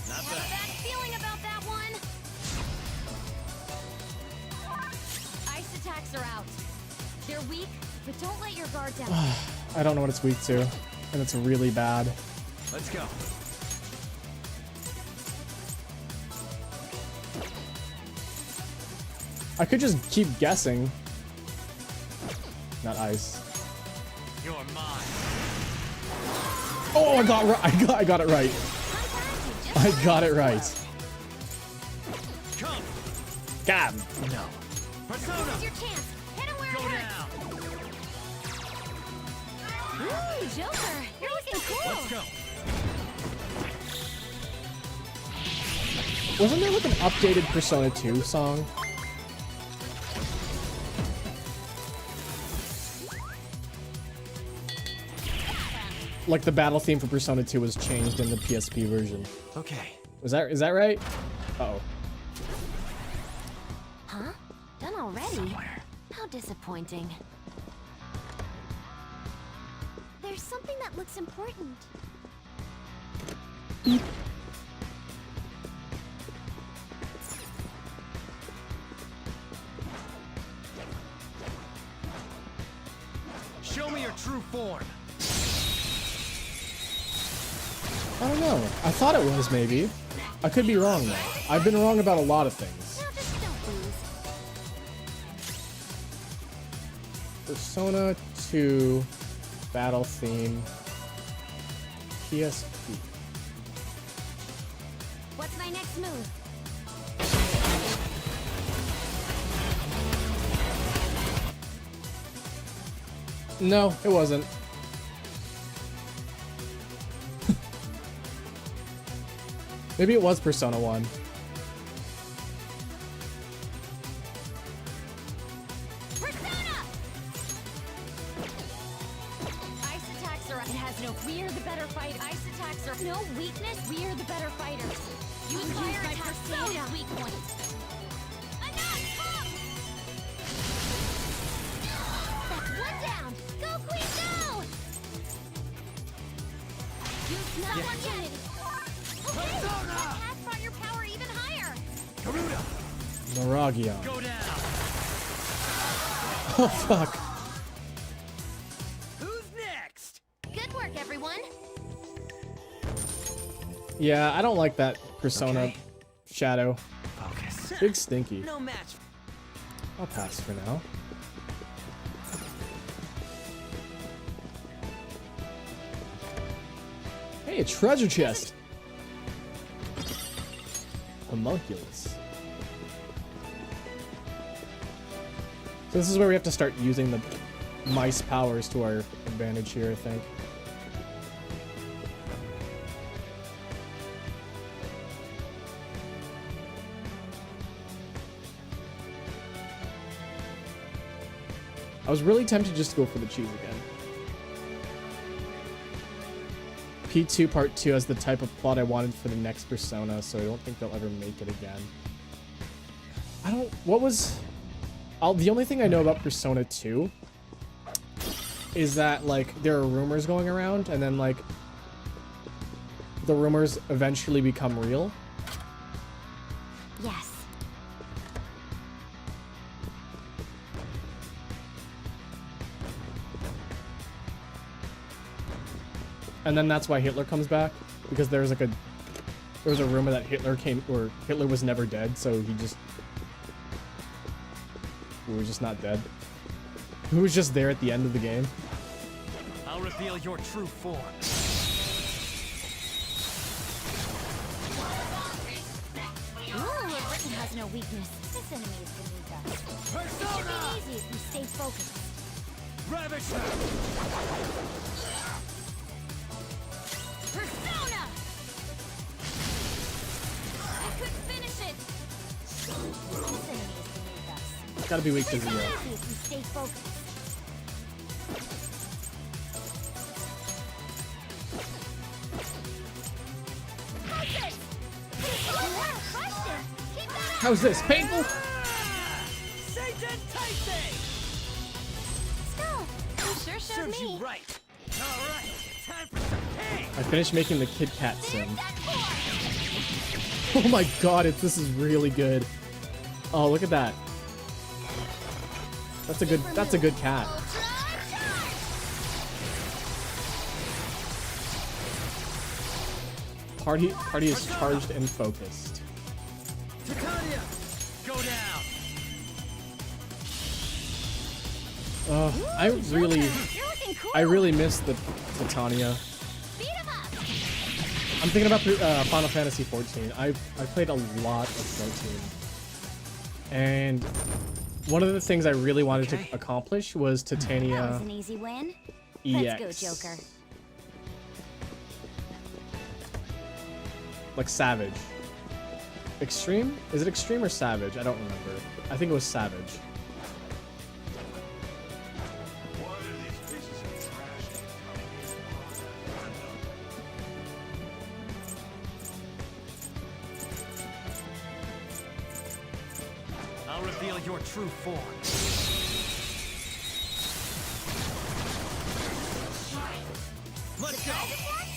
Speaker 5: Not
Speaker 4: Have a
Speaker 5: bad.
Speaker 4: bad feeling about that one? Ice attacks are out. They're weak, but don't let your guard down.
Speaker 1: I don't know what it's weak to, and it's really bad.
Speaker 5: Let's go.
Speaker 1: I could just keep guessing. not ice.
Speaker 5: You're mine.
Speaker 1: Oh, I got it right. I got it right.
Speaker 5: Come.
Speaker 1: God.
Speaker 5: No. Persona.
Speaker 4: Here's your chance. Hit him where
Speaker 5: Go
Speaker 4: it hurts.
Speaker 5: down.
Speaker 4: Ooh, Joker, you're looking cool.
Speaker 5: Let's go.
Speaker 1: Wasn't there like an updated Persona 2 song? Like the battle theme for Persona 2 was changed in the PSP version.
Speaker 5: Okay.
Speaker 1: Is that right? Uh-oh.
Speaker 7: Huh? Done already? How disappointing.
Speaker 4: There's something that looks important.
Speaker 5: Show me your true form.
Speaker 1: I don't know. I thought it was, maybe. I could be wrong, though. I've been wrong about a lot of things.
Speaker 4: Now just don't lose.
Speaker 1: Persona 2 battle theme PSP.
Speaker 4: What's my next move?
Speaker 1: No, it wasn't. Maybe it was Persona 1.
Speaker 4: Persona!
Speaker 7: Ice attacks are. It has no. We're the better fighter. Ice attacks are no weakness. We're the better fighters.
Speaker 4: Use fire
Speaker 7: my
Speaker 4: attack
Speaker 7: persona.
Speaker 4: weak point. That's one down. Go, Queen, go! Use not unity. Okay, that has brought your power even higher.
Speaker 5: Garuda.
Speaker 1: Naragion.
Speaker 5: Go down.
Speaker 1: Oh, fuck.
Speaker 5: Who's next?
Speaker 4: Good work, everyone.
Speaker 1: Yeah, I don't like that Persona
Speaker 5: Okay.
Speaker 1: Shadow.
Speaker 5: Focus.
Speaker 1: Big stinky.
Speaker 5: No match.
Speaker 1: I'll pass for now. Hey, a treasure chest. Homunculus. So this is where we have to start using the mice powers to our advantage here, I think. I was really tempted just to go for the cheese again. P2 Part 2 has the type of plot I wanted for the next Persona, so I don't think they'll ever make it again. I don't... What was... the only thing I know about Persona 2 is that, like, there are rumors going around, and then, like, the rumors eventually become real.
Speaker 4: Yes.
Speaker 1: And then that's why Hitler comes back, because there was a rumor that Hitler was never dead, so he was just not dead. He was just there at the end of the game.
Speaker 5: I'll reveal your true form.
Speaker 4: Ooh, Britain has no weakness. This enemy is beneath us. It should
Speaker 5: Persona!
Speaker 4: be easy if we stay focused.
Speaker 5: Ravisher!
Speaker 4: Persona! I could finish it! This enemy is beneath us.
Speaker 1: It's gotta be weak to
Speaker 4: It should be
Speaker 1: zero.
Speaker 4: easy if we stay focused. Focus! Oh, crushed it! Keep that up!
Speaker 1: How's this? Painful?
Speaker 5: Satan Tyson!
Speaker 7: Skull, you sure showed
Speaker 5: Serves
Speaker 7: me.
Speaker 5: you right. All right, time for some pain.
Speaker 1: I finished making the Kit Kat sim.
Speaker 4: There's that force!
Speaker 1: Oh my god, this is really good. Oh, look at that. That's a good cat.
Speaker 4: Ultra charge!
Speaker 1: Party is charged and focused.
Speaker 5: Titania, go down.
Speaker 1: I really
Speaker 4: You're looking cool.
Speaker 1: I really miss the Titania.
Speaker 4: Beat 'em up.
Speaker 1: I'm thinking about Final Fantasy 14. I played a lot of 14. And one of the things I really wanted to accomplish was
Speaker 4: That was
Speaker 1: Titania
Speaker 4: an easy win.
Speaker 1: EX.
Speaker 4: Let's go, Joker.
Speaker 1: Like Savage. Extreme? Is it Extreme or Savage? I don't remember. I think it was Savage.
Speaker 5: I'll reveal your true form. Let's go!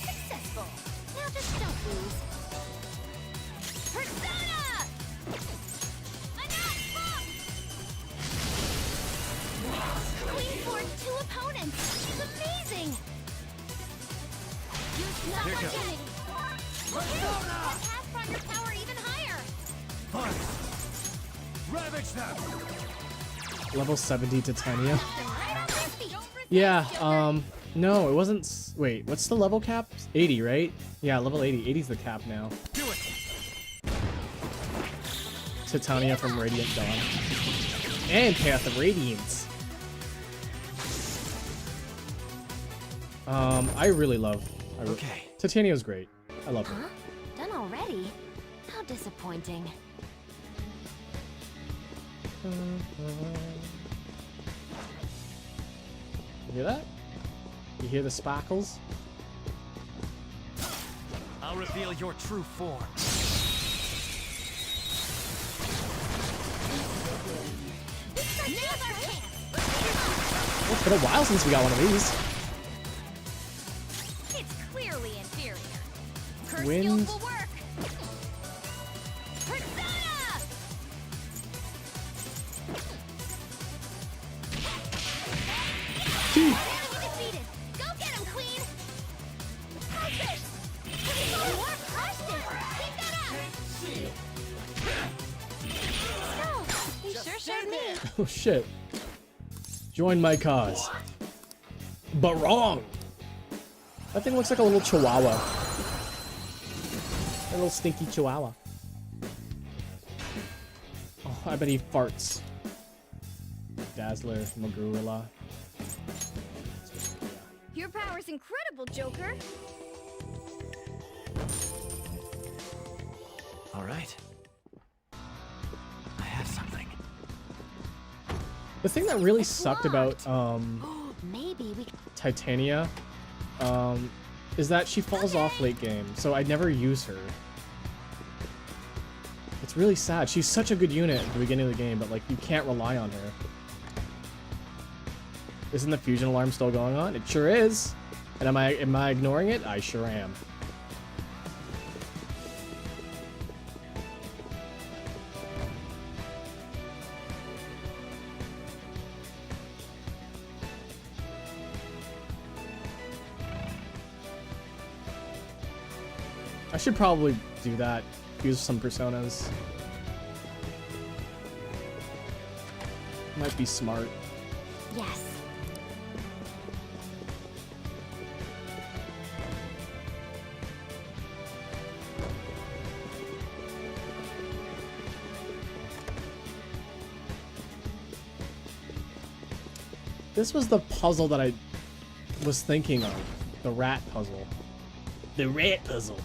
Speaker 4: Successful. Now just don't lose. Persona! Queen forced 2 opponents. She's amazing. Use the opportunity.
Speaker 5: Persona!
Speaker 4: Let's have run your power even higher.
Speaker 5: Ravage them!
Speaker 1: Level 70 Titania.
Speaker 4: Right on their feet.
Speaker 1: Yeah, no, it wasn't. Wait, what's the level cap? 80, right? Yeah, level 80. 80's the cap now.
Speaker 5: Do it!
Speaker 1: Titania from Radiant Dawn. And Path of Radiance. I really love.
Speaker 5: Okay.
Speaker 1: Titania's great. I love her.
Speaker 4: Huh? Done already? How disappointing.
Speaker 1: You hear that? You hear the sparkles?
Speaker 5: I'll reveal your true form.
Speaker 1: Well, it's been a while since we got one of these.
Speaker 4: It's clearly inferior. Curse
Speaker 1: Wind.
Speaker 4: skills will work. Persona! Enemy defeated. Go get him, Queen. Focus. You are crushed it. Keep that up. No, he sure showed me.
Speaker 1: Oh shit. Join my cause. But wrong! That thing looks like a little chihuahua. A little stinky chihuahua. Oh, I bet he farts. Dazzler, Magruilla.
Speaker 4: Your power's incredible, Joker.
Speaker 5: All right. I have something.
Speaker 1: The thing that really sucked about
Speaker 4: Maybe we
Speaker 1: Titania is that she falls off late game, so I never use her. It's really sad. She's such a good unit at the beginning of the game, but like you can't rely on her. Isn't the fusion alarm still going on? It sure is. And am I ignoring it? I sure am. I should probably do that. Use some personas. Might be smart.
Speaker 4: Yes.
Speaker 1: This was the puzzle that I was thinking of. The rat puzzle. The rat puzzle.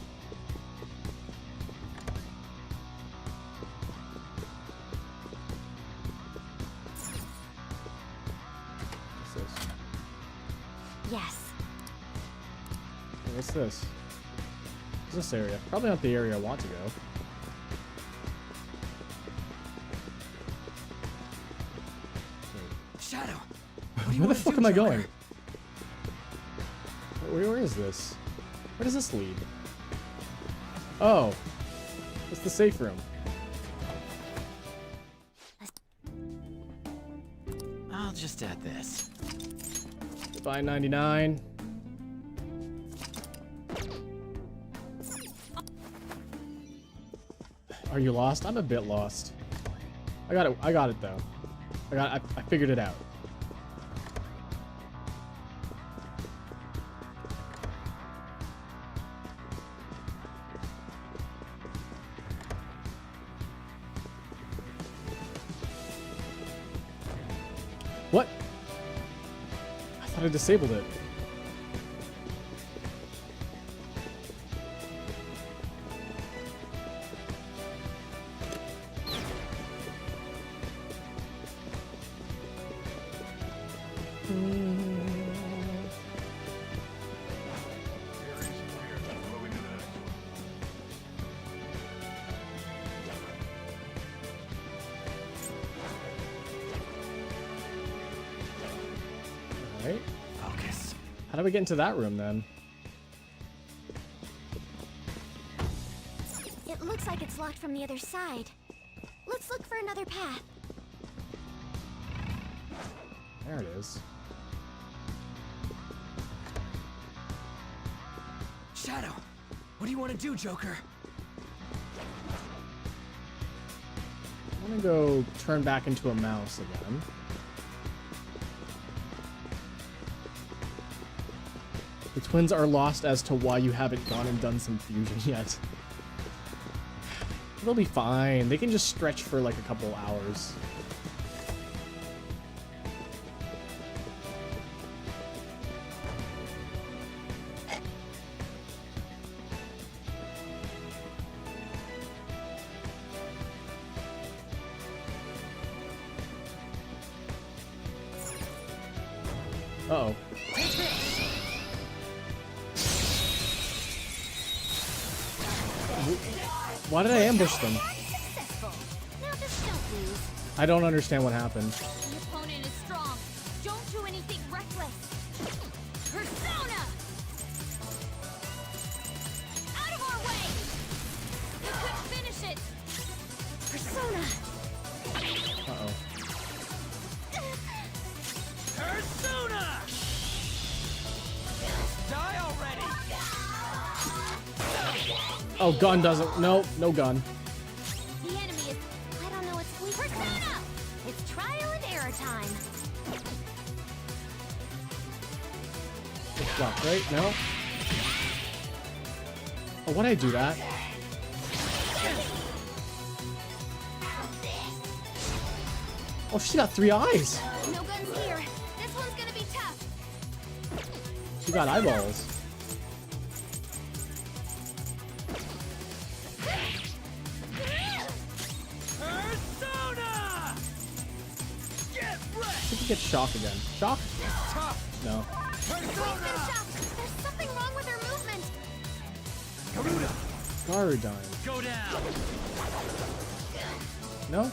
Speaker 1: What's this?
Speaker 4: Yes.
Speaker 1: What's this? What's this area? Probably not the area I want to go.
Speaker 5: Shadow. What do you
Speaker 1: Where the
Speaker 5: wanna
Speaker 1: fuck
Speaker 5: do,
Speaker 1: am I
Speaker 5: Joker?
Speaker 1: going? Where is this? Where does this lead? Oh. It's the safe room.
Speaker 5: I'll just add this.
Speaker 1: Goodbye, 99. Are you lost? I'm a bit lost. I got it though. I figured it out. thought I disabled it. Alright.
Speaker 5: Focus.
Speaker 1: How do we get into that room then?
Speaker 4: It looks like it's locked from the other side. Let's look for another path.
Speaker 1: There it is.
Speaker 5: Shadow, what do you want to do, Joker?
Speaker 1: I'm gonna go turn back into a mouse again. The twins are lost as to why you haven't gone and done some fusion yet. They'll be fine. They can just stretch for like a couple hours. Uh-oh. Why did I ambush them?
Speaker 4: Successful. Now just don't lose.
Speaker 1: I don't understand what happened.
Speaker 4: The opponent is strong. Don't do anything reckless. Persona! Out of our way! You could finish it! Persona!
Speaker 1: Uh-oh.
Speaker 5: Persona! Die already!
Speaker 1: Oh, gun doesn't. No, no gun.
Speaker 4: The enemy is... I don't know its weak Persona! It's trial and error time.
Speaker 1: It's left, right? No? Oh, why'd I do that? Oh, she got 3 eyes.
Speaker 4: No guns here. This one's gonna be tough.
Speaker 1: She got eyeballs.
Speaker 5: Persona! Get wrecked!
Speaker 1: She could get shock again. Shock?
Speaker 5: Tough!
Speaker 1: No.
Speaker 4: Wait for the shock. There's something wrong with her movement.
Speaker 5: Garuda!
Speaker 1: Garudyne.
Speaker 5: Go down!
Speaker 1: No?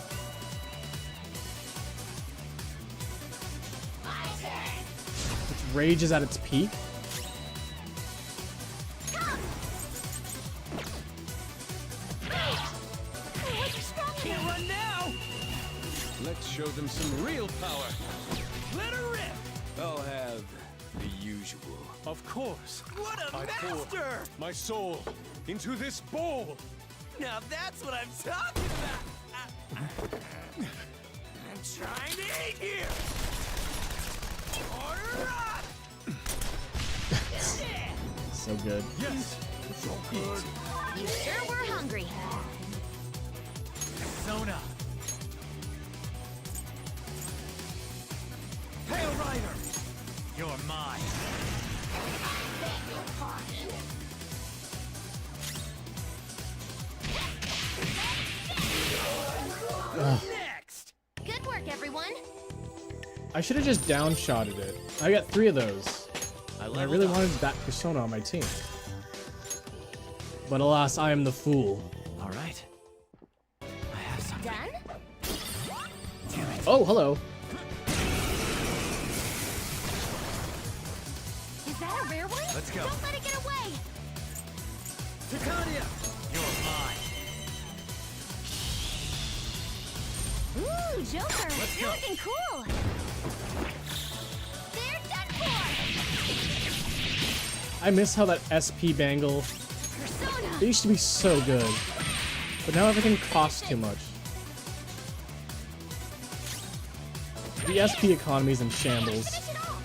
Speaker 1: Its rage is at its peak.
Speaker 5: Can't run now!
Speaker 2: Let's show them some real power.
Speaker 5: Let her rip!
Speaker 2: I'll have the usual.
Speaker 5: Of course. What a
Speaker 2: I pour
Speaker 5: master!
Speaker 2: my soul into this bowl.
Speaker 5: Now that's what I'm talking about! I'm trying to eat here! Alright!
Speaker 1: So good.
Speaker 2: Yes.
Speaker 5: So good!
Speaker 4: You sure were hungry.
Speaker 5: Persona! Hail Rider! You're mine! Next!
Speaker 4: Good work, everyone.
Speaker 1: I should have just downshotted it. I got 3 of those. And I really wanted that Persona on my team. But alas, I am the fool.
Speaker 5: Alright. I have something.
Speaker 4: Done?
Speaker 1: Oh, hello.
Speaker 4: Is that a rare one?
Speaker 5: Let's go.
Speaker 4: Don't let it get away.
Speaker 5: Titania! You're mine!
Speaker 4: Ooh, Joker,
Speaker 5: Let's
Speaker 4: you're
Speaker 5: go.
Speaker 4: looking cool. They're done for.
Speaker 1: I miss how that SP bangle,
Speaker 4: Persona.
Speaker 1: it used to be so good. But now everything costs too much. The SP economy is in shambles.
Speaker 4: Finish it all.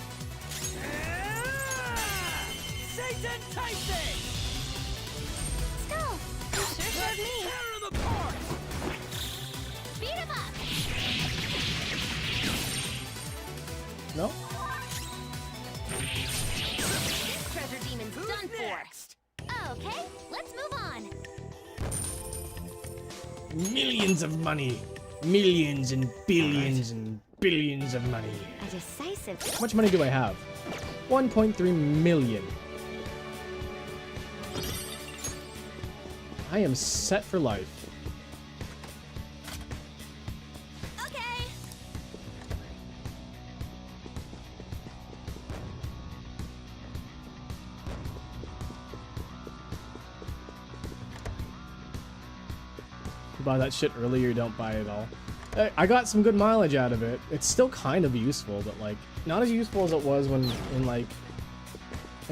Speaker 5: Satan Tyson!
Speaker 4: Still, you sure showed me.
Speaker 5: Tear him apart!
Speaker 4: Beat him up.
Speaker 1: No? Millions of money. Millions and billions and billions of money.
Speaker 4: A decisive.
Speaker 1: How much money do I have? 1.3 million. I am set for life.
Speaker 7: Okay.
Speaker 1: You buy that shit early or you don't buy it at all. I got some good mileage out of it. It's still kind of useful, but like not as useful as it was when in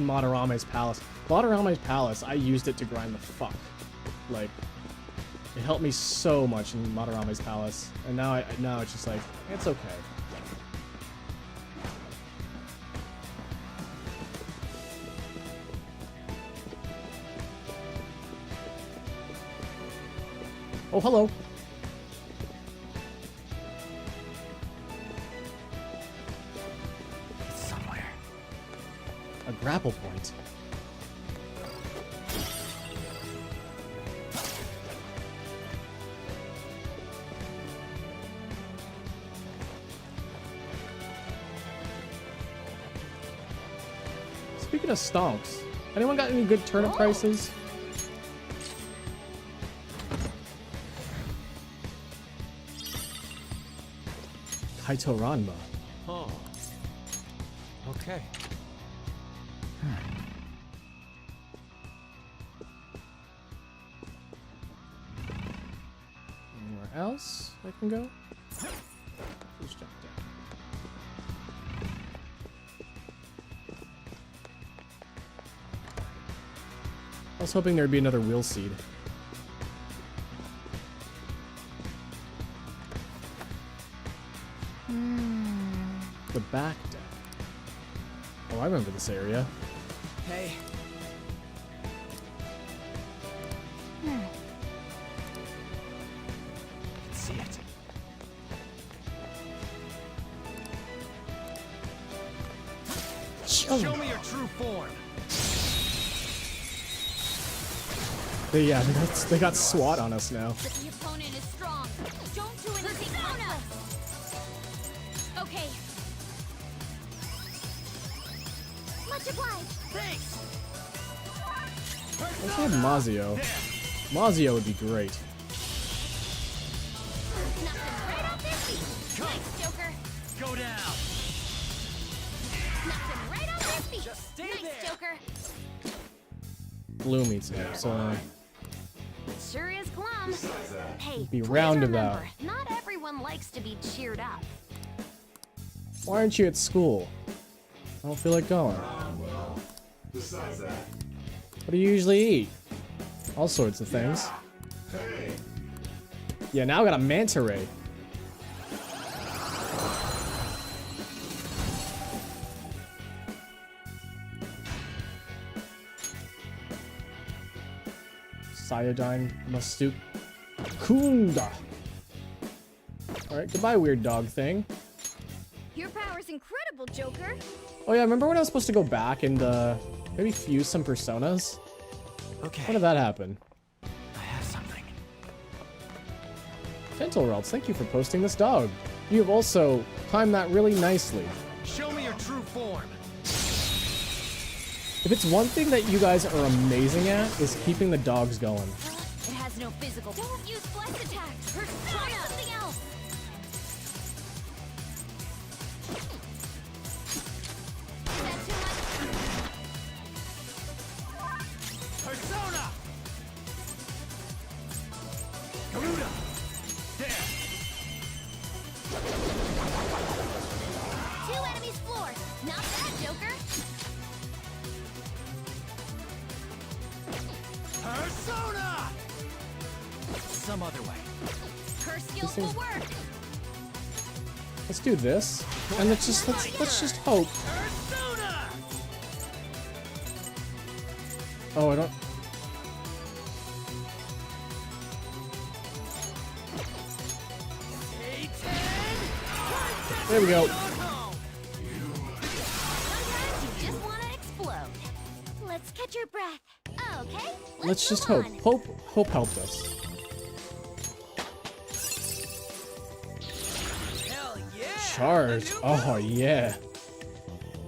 Speaker 1: Madarame's Palace. Madarame's Palace, I used it to grind the fuck. Like it helped me so much in Madarame's Palace, and now it's just like it's okay. Oh, hello.
Speaker 5: Somewhere.
Speaker 1: A grapple point. Speaking of stonks, anyone got any good turnip prices? Kaito Ranma.
Speaker 2: Oh. Okay.
Speaker 1: Anywhere else I can go? Please jump down. I was hoping there'd be another wheel seed. The back deck. Oh, I remember this area.
Speaker 5: Hey. See it. Show me your true form.
Speaker 1: They got SWAT on us now.
Speaker 4: The opponent is strong. Don't do anything reckless. Okay. Much obliged.
Speaker 5: Thanks.
Speaker 1: Let's have Mazio. Mazio would be great.
Speaker 4: Knock them right off their feet. Nice, Joker.
Speaker 5: Go down.
Speaker 4: Knock them right off their feet.
Speaker 5: Just stay
Speaker 4: nice,
Speaker 5: there.
Speaker 4: Joker.
Speaker 1: Blue meets him, so
Speaker 4: Sure is glum. Hey,
Speaker 1: Be
Speaker 4: please
Speaker 1: roundabout.
Speaker 4: remember, not everyone likes to be cheered up.
Speaker 1: why aren't you at school? I don't feel like going.
Speaker 10: Besides that,
Speaker 1: What do you usually eat? All sorts of things.
Speaker 10: hey,
Speaker 1: Yeah, now I got a manta ray. Cyodine Mastuk Kunda. Alright, goodbye, weird dog thing.
Speaker 4: Your power's incredible, Joker.
Speaker 1: Oh yeah, remember when I was supposed to go back and maybe fuse some personas?
Speaker 5: Okay.
Speaker 1: When did that happen?
Speaker 5: I have something.
Speaker 1: Gentle Relts, thank you for posting this dog. You have also timed that really nicely.
Speaker 5: Show me your true form.
Speaker 1: If it's one thing that you guys are amazing at, is keeping the dogs going.
Speaker 4: It has no physical. Don't use flex attacks. Try something else. Is that too much?
Speaker 5: Persona. Garuda. There.
Speaker 4: 2 enemies floor. Not bad, Joker.
Speaker 5: Persona. Some other way.
Speaker 4: Her skills
Speaker 1: thing's-
Speaker 4: will work.
Speaker 1: Let's do this, and let's just hope.
Speaker 5: Persona.
Speaker 1: Oh, I don't. There we go.
Speaker 4: Sometimes you just want to explode. Let's catch your breath. Okay.
Speaker 1: Let's just
Speaker 4: move
Speaker 1: hope.
Speaker 4: on.
Speaker 1: Hope helped us. Charge. Oh, yeah.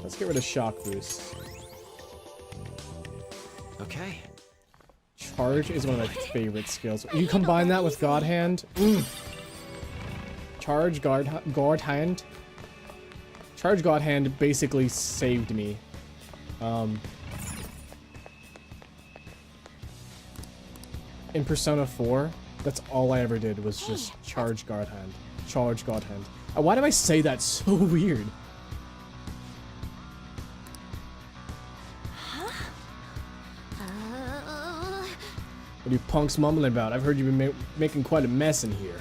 Speaker 1: Let's get rid of shock boost.
Speaker 2: Okay.
Speaker 1: Charge is one of my favorite skills. You combine that with God Hand. Charge, God Hand. Charge, God Hand basically saved me. In Persona 4, that's all I ever did was just charge God Hand. Charge God Hand. Why do I say that so weird? What are you punks mumbling about? I've heard you've been making quite a mess in here.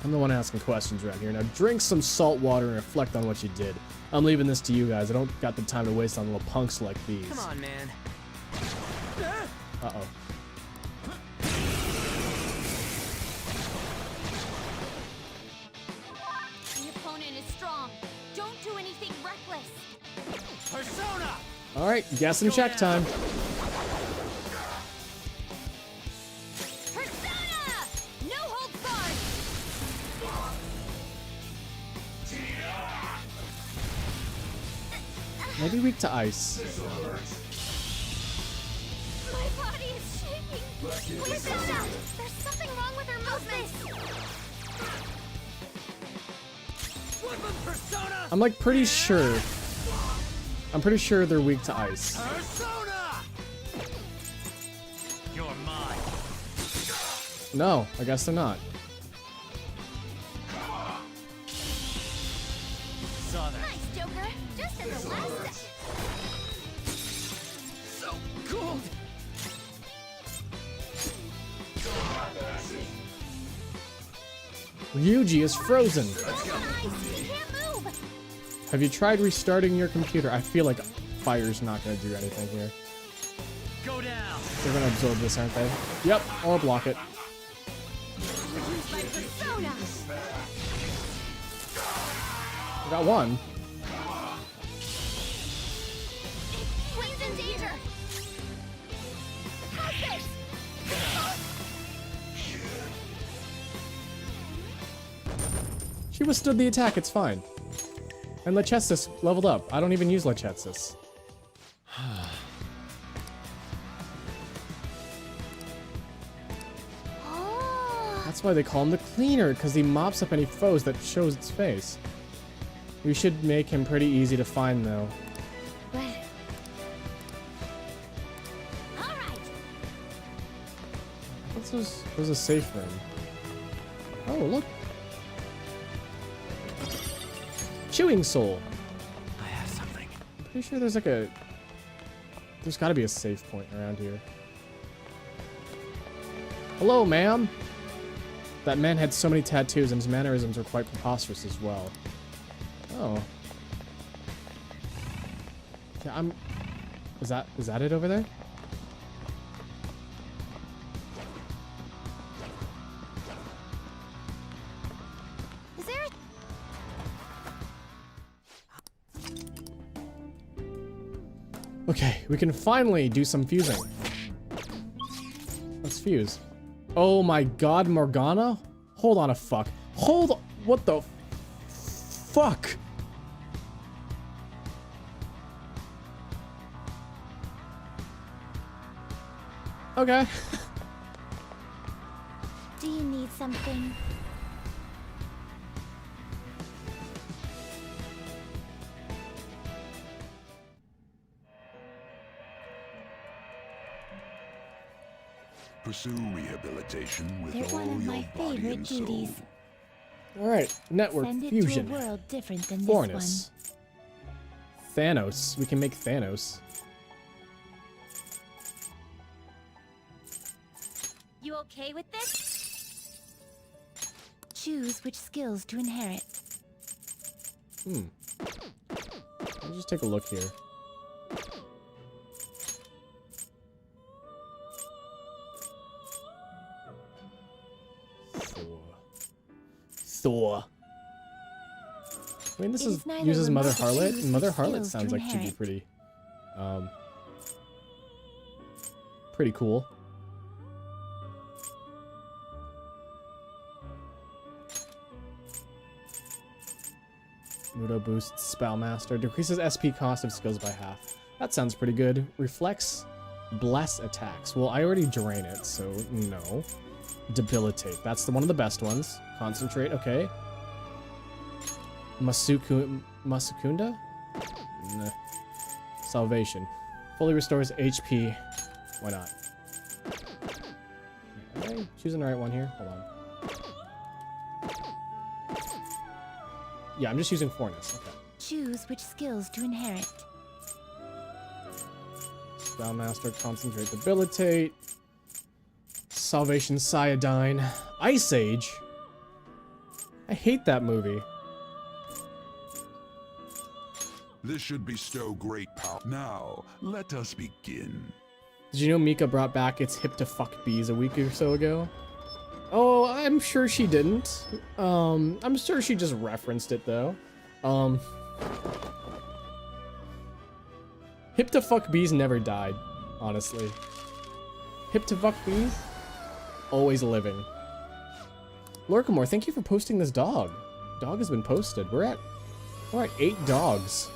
Speaker 1: I'm the one asking questions around here. Now drink some salt water and reflect on what you did. I'm leaving this to you guys. I don't got the time to waste on little punks like these.
Speaker 5: Come on, man.
Speaker 1: Uh-oh.
Speaker 4: The opponent is strong. Don't do anything reckless.
Speaker 5: Persona!
Speaker 1: Alright, guess and check time.
Speaker 4: Persona! No holds barred!
Speaker 1: Maybe weak to ice.
Speaker 4: My body is shaking. Persona! There's something wrong with her movements.
Speaker 5: Woodland Persona!
Speaker 1: I'm like pretty sure. I'm pretty sure they're weak to ice.
Speaker 5: Persona! You're mine.
Speaker 1: No, I guess they're not.
Speaker 5: Southern.
Speaker 4: Nice, Joker. Just at the last second.
Speaker 5: So cold.
Speaker 1: Ryuji is frozen.
Speaker 4: Nice. He can't move.
Speaker 1: Have you tried restarting your computer? I feel like fire's not gonna do anything here.
Speaker 5: Go down.
Speaker 1: They're gonna absorb this, aren't they? Yep, or block it.
Speaker 4: Use my persona.
Speaker 1: We got one.
Speaker 4: Quinn's in danger. How's this?
Speaker 1: She withstood the attack, it's fine. And Lechestis leveled up. I don't even use Lechestis.
Speaker 4: Oh.
Speaker 1: That's why they call him the Cleaner, because he mops up any foes that shows its face. We should make him pretty easy to find, though.
Speaker 4: But... All right.
Speaker 1: There's a safe room. Oh, look. Chewing Soul.
Speaker 5: I have something.
Speaker 1: I'm pretty sure there's like a... There's gotta be a safe point around here. Hello, ma'am. That man had so many tattoos and his mannerisms were quite preposterous as well. Oh. Yeah, I'm... Is that it over there?
Speaker 4: Is there a...
Speaker 1: Okay, we can finally do some fusing. Let's fuse. Oh my god, Morgana? Hold on a fuck. Hold on. What the fuck? Okay.
Speaker 4: Do you need something?
Speaker 9: Pursue rehabilitation with
Speaker 4: They're
Speaker 9: all
Speaker 4: one of
Speaker 9: your
Speaker 4: my
Speaker 9: body
Speaker 4: favorite
Speaker 9: and soul.
Speaker 4: duties.
Speaker 1: Alright, network
Speaker 4: Send it
Speaker 1: fusion.
Speaker 4: to a world different than
Speaker 1: Fornus.
Speaker 4: this
Speaker 1: Thanos. We can make Thanos.
Speaker 4: one. You okay with this? Choose which skills to inherit.
Speaker 1: Let's just take a look here. Thor. I mean, this
Speaker 4: It
Speaker 1: is
Speaker 4: is neither
Speaker 1: uses Mother
Speaker 4: remote to
Speaker 1: Harlot,
Speaker 4: choose
Speaker 1: and Mother
Speaker 4: which
Speaker 1: Harlot
Speaker 4: skills to
Speaker 1: sounds like she'd be
Speaker 4: inherit.
Speaker 1: pretty cool. Mudo boosts Spellmaster. Decreases SP cost of skills by half. That sounds pretty good. Reflects bless attacks. Well, I already drain it, so no. Debilitate. That's one of the best ones. Concentrate. Okay. Masukunda? Nah. Salvation. Fully restores HP. Why not? Am I choosing the right one here? Hold on. Yeah, I'm just using Fornus. Okay.
Speaker 4: Choose which skills to inherit.
Speaker 1: Spellmaster, Concentrate, Debilitate. Salvation, Cyodyne. Ice Age? I hate that movie.
Speaker 9: This should bestow great power. Now, let us begin.
Speaker 1: Did you know Mika brought back its hip to fuck bees a week or so ago? Oh, I'm sure she didn't. I'm sure she just referenced it though. Hip to fuck bees never died, honestly. Hip to fuck bees? Always living. Lurkamore, thank you for posting this dog. Dog has been posted. We're at 8 dogs.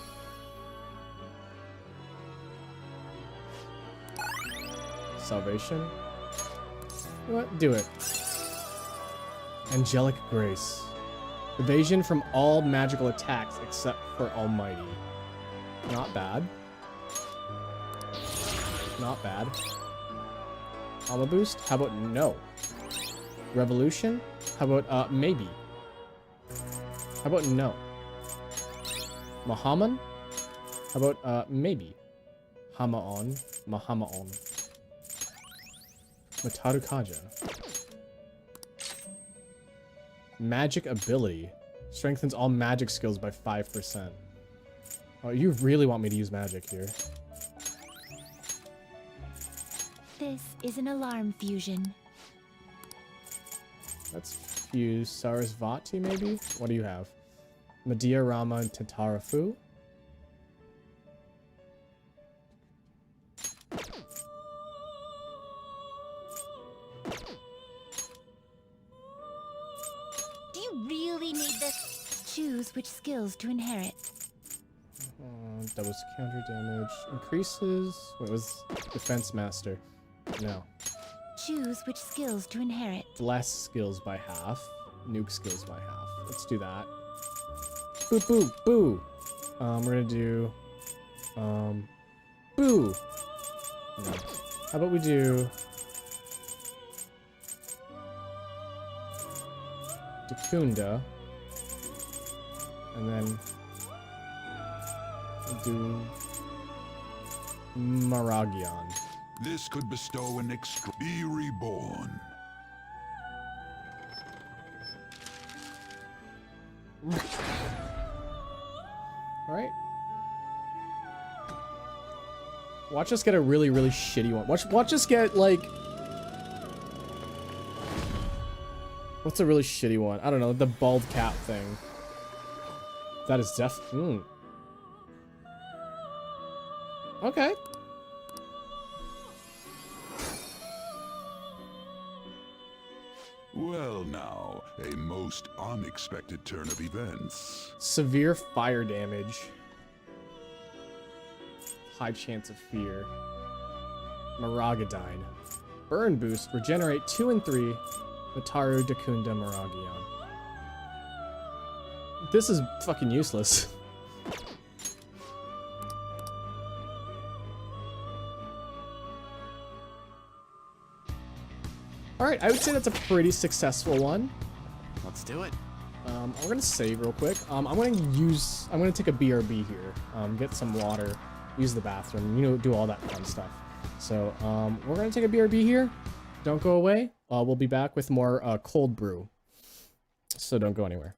Speaker 1: Salvation. You know what? Do it. Angelic Grace. Evasion from all magical attacks except for Almighty. Not bad. Not bad. Alma Boost? How about no? Revolution? How about, maybe? How about no? Mahaman? How about, maybe? Hama-on. Mahama-on. Mataru Kaja. Magic ability. Strengthens all magic skills by 5%. Oh, you really want me to use magic here.
Speaker 4: This is an alarm fusion.
Speaker 1: Let's fuse Sarasvati, maybe? What do you have? Medea, Rama, and Tatarafu?
Speaker 4: Do you really need this? Choose which skills to inherit.
Speaker 1: Doubles counter damage. Increases... What was Defense Master? No.
Speaker 4: Choose which skills to inherit.
Speaker 1: Bless skills by half. Nuke skills by half. Let's do that. Boo, boo, boo! We're gonna do... Boo! No. How about we do... Dakunda. And then... do... Maragion.
Speaker 9: This could bestow an extra... Be reborn.
Speaker 1: Alright. Watch us get a really, really shitty one. Watch us get, like... What's a really shitty one? I don't know, the bald cat thing. That is Okay.
Speaker 9: Well now, a most unexpected turn of events.
Speaker 1: Severe fire damage. High chance of fear. Maragadine. Burn boost. Regenerate 2 and 3. Mataru, Dakunda, Maragion. This is fucking useless. Alright, I would say that's a pretty successful one.
Speaker 5: Let's do it.
Speaker 1: We're gonna save real quick. I'm gonna take a BRB here. Get some water, use the bathroom, you know, do all that fun stuff. So, we're gonna take a BRB here. Don't go away. We'll be back with more cold brew. So don't go anywhere.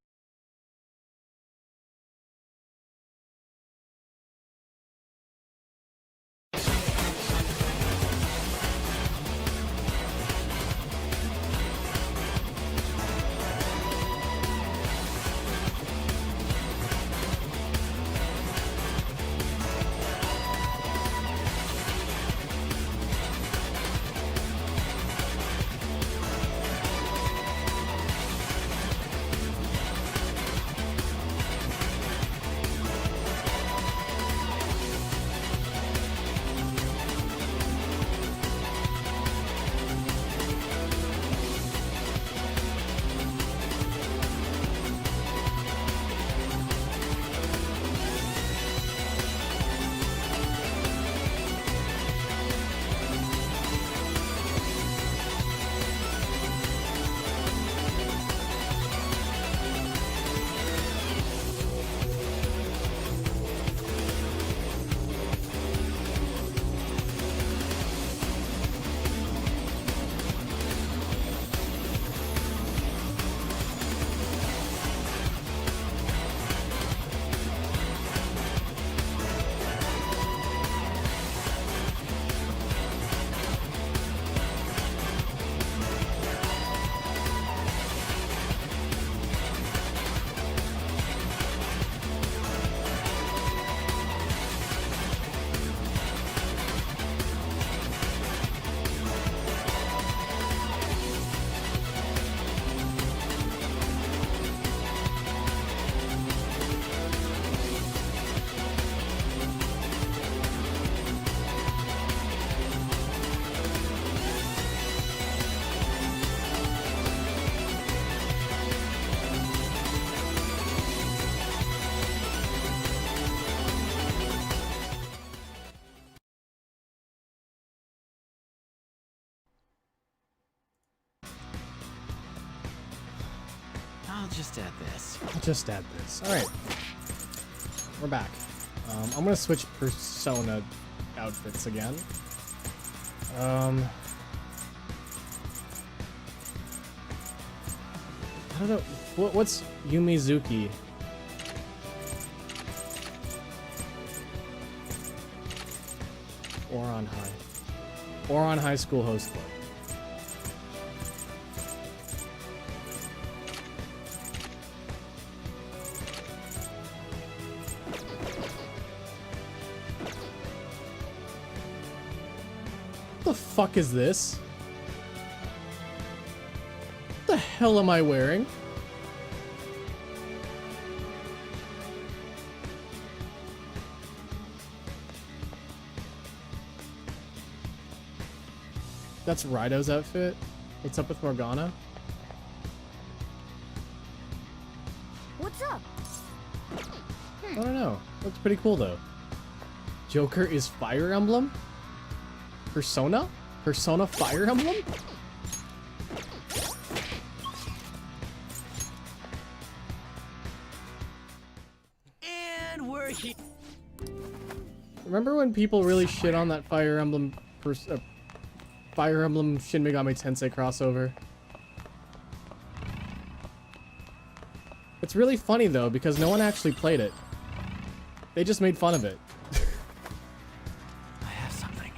Speaker 5: I'll just add this.
Speaker 1: I'll just add this. All right, we're back. I'm gonna switch persona outfits again. I don't know. What's Yumizuki? Oron High. Oron High School Host Club. What the fuck is this? What the hell am I wearing? That's Rido's outfit? What's up with Morgana?
Speaker 4: What's up?
Speaker 1: I don't know. Looks pretty cool though. Joker is Fire Emblem? Persona? Persona Fire Emblem?
Speaker 5: And we're here.
Speaker 1: Remember when people really shit on that Fire Emblem Fire Emblem Shin Megami Tensei crossover? It's really funny though because no one actually played it. They just made fun of it.
Speaker 5: I have something.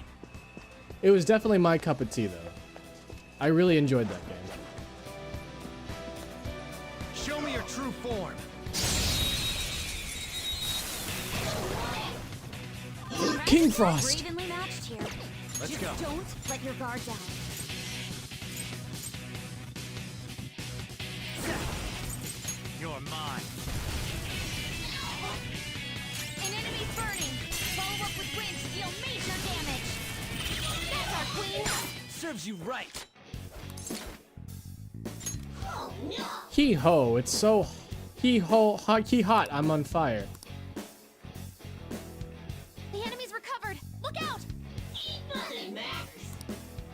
Speaker 1: It was definitely my cup of tea though. I really enjoyed that game.
Speaker 5: Show me your true form.
Speaker 1: King Frost!
Speaker 4: We're evenly matched here.
Speaker 5: Let's
Speaker 4: Just
Speaker 5: go.
Speaker 4: don't let your guard down.
Speaker 5: You're mine.
Speaker 4: An enemy's burning. Follow up with wind to deal major damage. That's our queen.
Speaker 5: Serves you right.
Speaker 1: Hee ho, it's so hee ho, hee hot, I'm on fire.
Speaker 4: The enemy's recovered. Look out!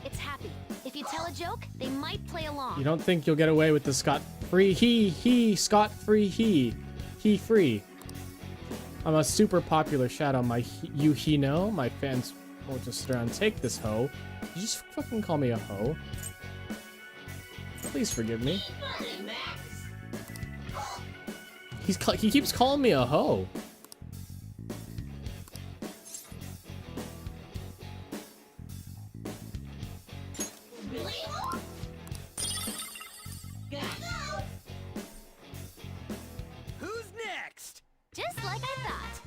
Speaker 4: It's happy. If you tell a joke, they might play along.
Speaker 1: You don't think you'll get away with the scot-free scot-free he free. I'm a super popular shadow, you know? My fans won't just sit around and take this hoe. You just fucking call me a hoe. Please forgive me. He keeps calling me a hoe.
Speaker 5: Who's next?
Speaker 4: Just like I thought.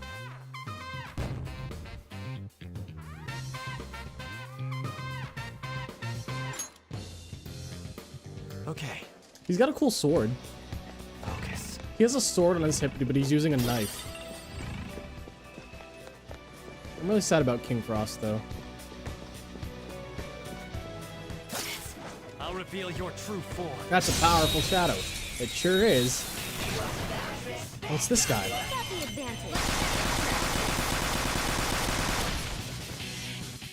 Speaker 5: Okay.
Speaker 1: He's got a cool sword.
Speaker 5: Focus.
Speaker 1: He has a sword on his hip, but he's using a knife. I'm really sad about King Frost, though.
Speaker 5: I'll reveal your true form.
Speaker 1: That's a powerful shadow. It sure is. What's this guy?
Speaker 4: Got the advantage.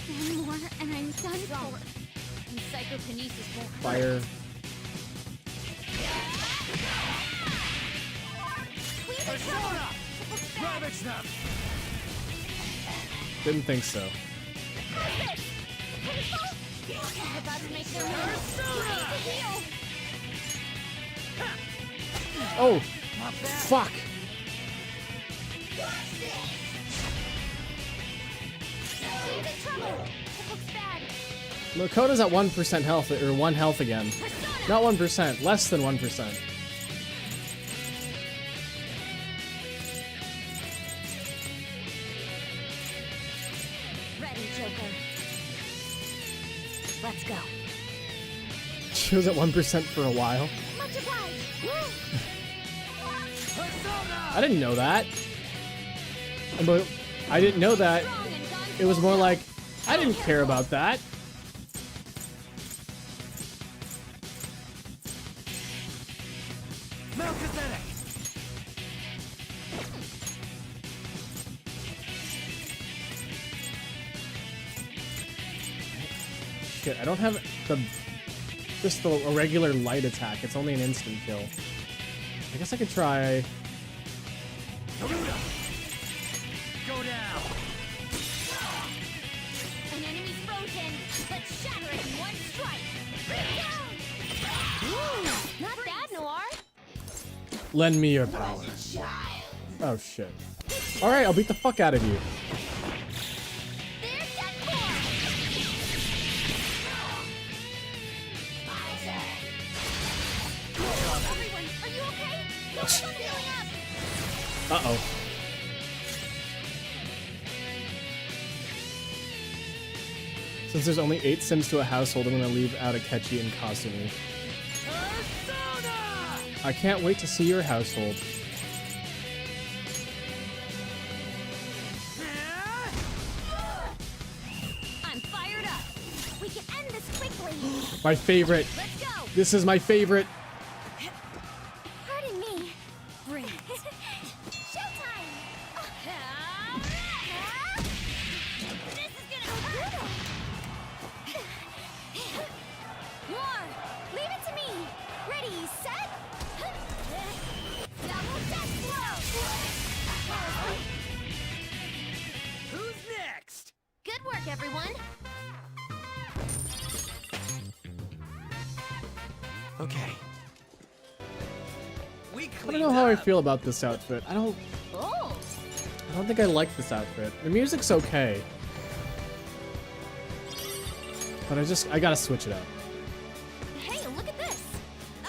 Speaker 4: One more, and I'm done for. And psychokinesis won't hurt.
Speaker 1: Fire.
Speaker 5: Persona! Ravage them!
Speaker 1: Didn't think so.
Speaker 4: About to make their move. Heal.
Speaker 1: Oh! Fuck!
Speaker 4: Big trouble. It looks bad.
Speaker 1: Makoto's at 1% health, or 1 health again. Not 1%, less than 1%.
Speaker 4: Ready, Joker. Let's go.
Speaker 1: She was at 1% for a while.
Speaker 4: Much obliged.
Speaker 1: I didn't know that. But I didn't know that.
Speaker 4: Strong and gun
Speaker 1: It was more like, I didn't care about that.
Speaker 5: Melchizedek!
Speaker 1: Shit, I don't have just a regular light attack. It's only an instant kill. I guess I could try.
Speaker 5: Go down.
Speaker 4: An enemy's frozen. Let's shatter it in one strike. Not bad, Noir.
Speaker 1: Lend me your power. Oh shit. All right, I'll beat the fuck out of you.
Speaker 4: There's that core. Everyone, are you okay? Focus on healing up.
Speaker 1: Uh-oh. Since there's only 8 Sims to a household, I'm gonna leave out Akechi and Kasumi. I can't wait to see your household.
Speaker 4: I'm fired up. We can end this quickly.
Speaker 1: My favorite.
Speaker 4: Let's go.
Speaker 1: This is my favorite.
Speaker 4: Pardon me. Bring it. Showtime. This is gonna hurt. War, leave it to me. Ready, set. Double death blow.
Speaker 5: Who's next?
Speaker 4: Good work, everyone.
Speaker 5: Okay. We
Speaker 1: I
Speaker 5: cleaned
Speaker 1: don't know how I
Speaker 5: up.
Speaker 1: feel about this outfit. I don't think I like this outfit. The music's okay. But I gotta switch it up.
Speaker 4: Hey, look at this.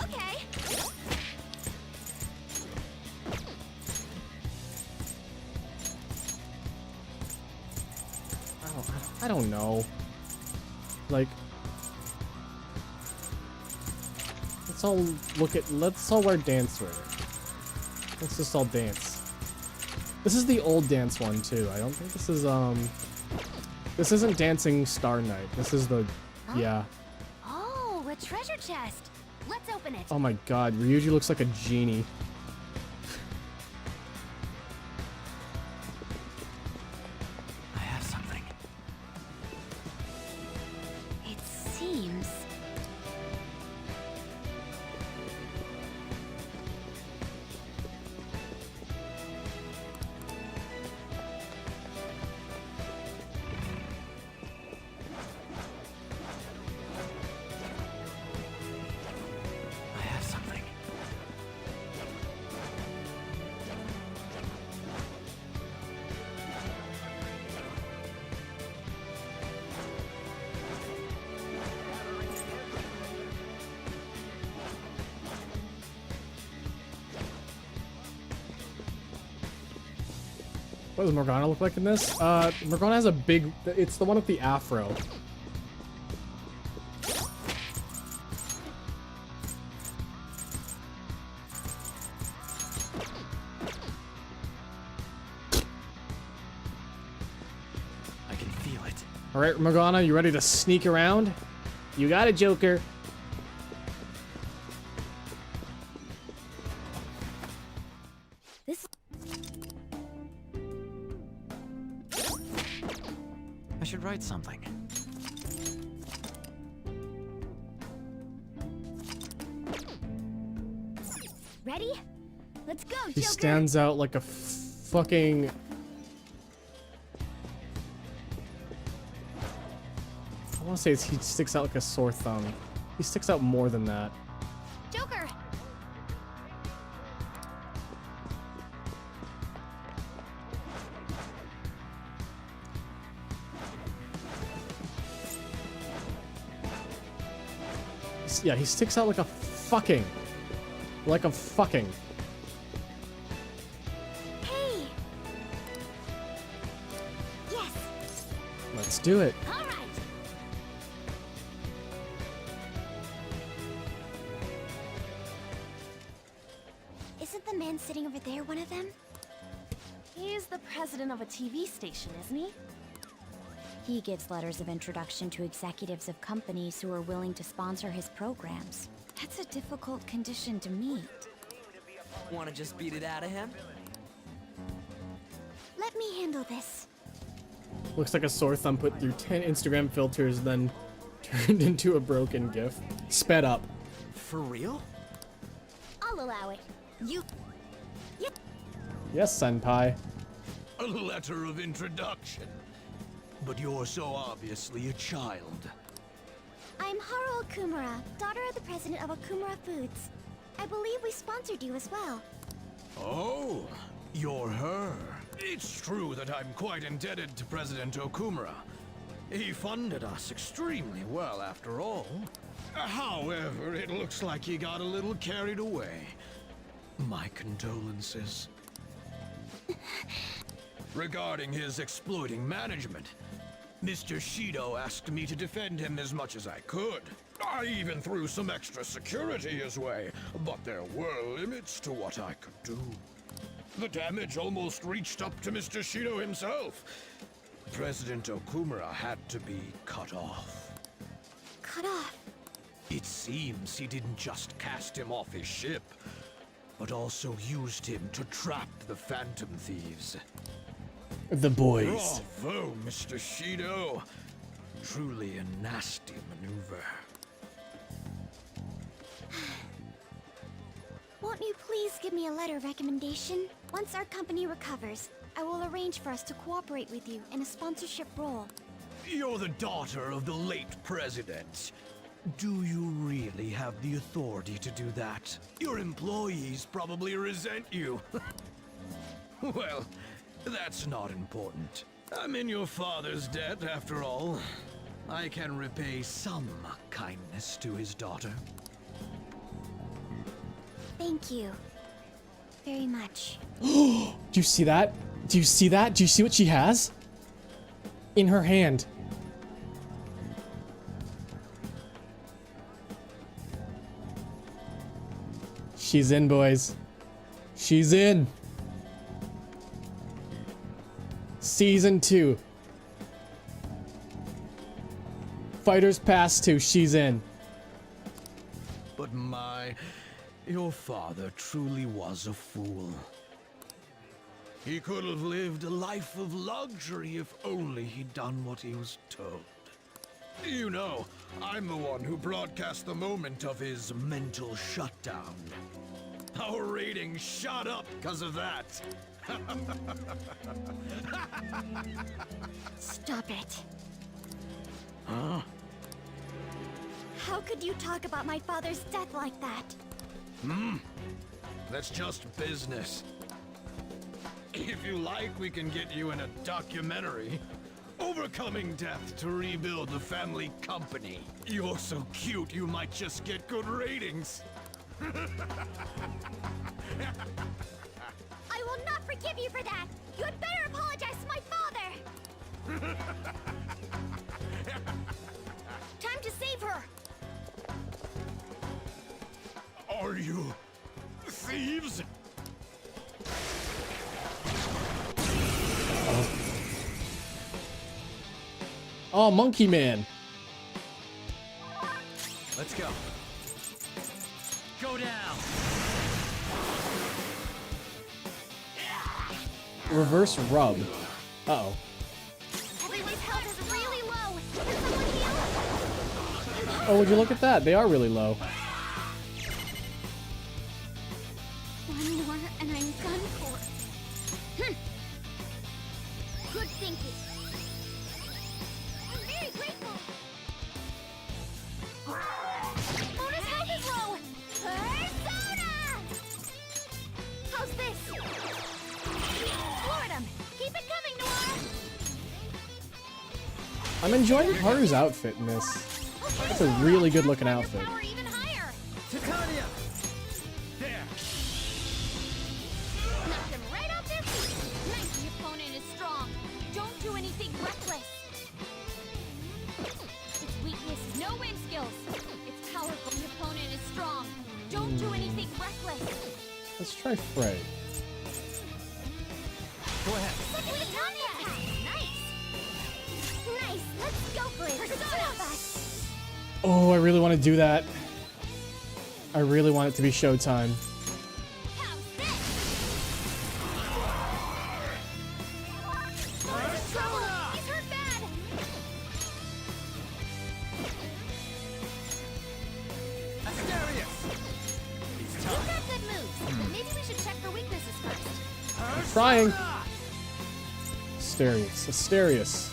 Speaker 4: Okay.
Speaker 1: I don't know. Like, let's all wear dance wear. Let's just all dance. This is the old dance one too. I don't think this isn't Dancing Star Night. This is the, yeah.
Speaker 4: Oh, a treasure chest. Let's open it.
Speaker 1: Oh my god, Ryuji looks like a genie.
Speaker 5: I have something.
Speaker 4: It seems.
Speaker 5: I have something.
Speaker 1: What does Morgana look like in this? Morgana has a big, it's the one with the afro.
Speaker 5: I can feel it.
Speaker 1: All right, Morgana, you ready to sneak around? You got it, Joker.
Speaker 4: This.
Speaker 5: I should write something.
Speaker 4: Ready? Let's go,
Speaker 1: He
Speaker 4: Joker.
Speaker 1: stands out like a fucking... I want to say he sticks out like a sore thumb. He sticks out more than that.
Speaker 4: Joker.
Speaker 1: Yeah, he sticks out like a fucking... Like a fucking...
Speaker 4: Hey. Yes.
Speaker 1: Let's do it.
Speaker 4: All right. Isn't the man sitting over there one of them?
Speaker 7: He's the president of a TV station, isn't he?
Speaker 4: He gives letters of introduction to executives of companies who are willing to sponsor his programs. That's a difficult condition to meet.
Speaker 5: Want to just beat it out of him?
Speaker 4: Let me handle this.
Speaker 1: Looks like a sore thumb put through 10 Instagram filters, then turned into a broken GIF. Sped up.
Speaker 5: For real?
Speaker 4: I'll allow it. You...
Speaker 1: Yes, senpai.
Speaker 5: A letter of introduction. But you're so obviously a child.
Speaker 4: I'm Haru Okumura, daughter of the president of Okumura Foods. I believe we sponsored you as well.
Speaker 5: Oh, you're her. It's true that I'm quite indebted to President Okumura. He funded us extremely well, after all. However, it looks like he got a little carried away. My condolences. Regarding his exploiting management, Mr. Shido asked me to defend him as much as I could. I even threw some extra security his way, but there were limits to what I could do. The damage almost reached up to Mr. Shido himself. President Okumura had to be cut off.
Speaker 4: Cut off?
Speaker 5: It seems he didn't just cast him off his ship, but also used him to trap the Phantom Thieves.
Speaker 1: The boys.
Speaker 5: Bravo, Mr. Shido. Truly a nasty maneuver.
Speaker 4: Won't you please give me a letter of recommendation? Once our company recovers, I will arrange for us to cooperate with you in a sponsorship role.
Speaker 5: You're the daughter of the late president. Do you really have the authority to do that? Your employees probably resent you. Well, that's not important. I'm in your father's debt, after all. I can repay some kindness to his daughter.
Speaker 4: Thank you. Very much.
Speaker 1: Do you see that? Do you see that? Do you see what she has? In her hand. She's in, boys. She's in. Season 2. Fighters Pass 2. She's in.
Speaker 5: But your father truly was a fool. He could have lived a life of luxury if only he'd done what he was told. You know, I'm the one who broadcast the moment of his mental shutdown. Our ratings shot up because of that.
Speaker 4: Stop it.
Speaker 5: Huh?
Speaker 4: How could you talk about my father's death like that?
Speaker 5: That's just business. If you like, we can get you in a documentary. Overcoming death to rebuild the family company. You're so cute, you might just get good ratings.
Speaker 4: I will not forgive you for that! You had better apologize to my father! Time to save her!
Speaker 5: Are you thieves?
Speaker 1: Oh, Monkey Man.
Speaker 2: Let's go. Go down.
Speaker 1: Reverse rub. Uh-oh.
Speaker 4: Everyone's health is really low! Can someone heal?
Speaker 1: Oh, would you look at that? They are really low.
Speaker 4: One more and I'm done for. Good thinking. I'm very grateful. Mona's health is low. Persona! How's this? Floored him. Keep it coming, Noir.
Speaker 1: I'm enjoying Haru's outfit in this. That's a really good looking outfit.
Speaker 4: Power even higher.
Speaker 5: Titania! There!
Speaker 4: Knocked him right off their feet. Nice, the opponent is strong. Don't do anything reckless. Its weakness is no wind skills. It's powerful. The opponent is strong. Don't do anything reckless.
Speaker 1: Let's try Frey.
Speaker 5: Go ahead.
Speaker 4: Second Titania attack. Nice. Nice. Let's go for it. Persona Bust.
Speaker 1: Oh, I really want to do that. I really want it to be showtime.
Speaker 4: How's this?
Speaker 5: Persona!
Speaker 4: He's hurt bad.
Speaker 5: Asterius!
Speaker 4: You've got good moves, but maybe
Speaker 1: trying. Asterius. Asterius.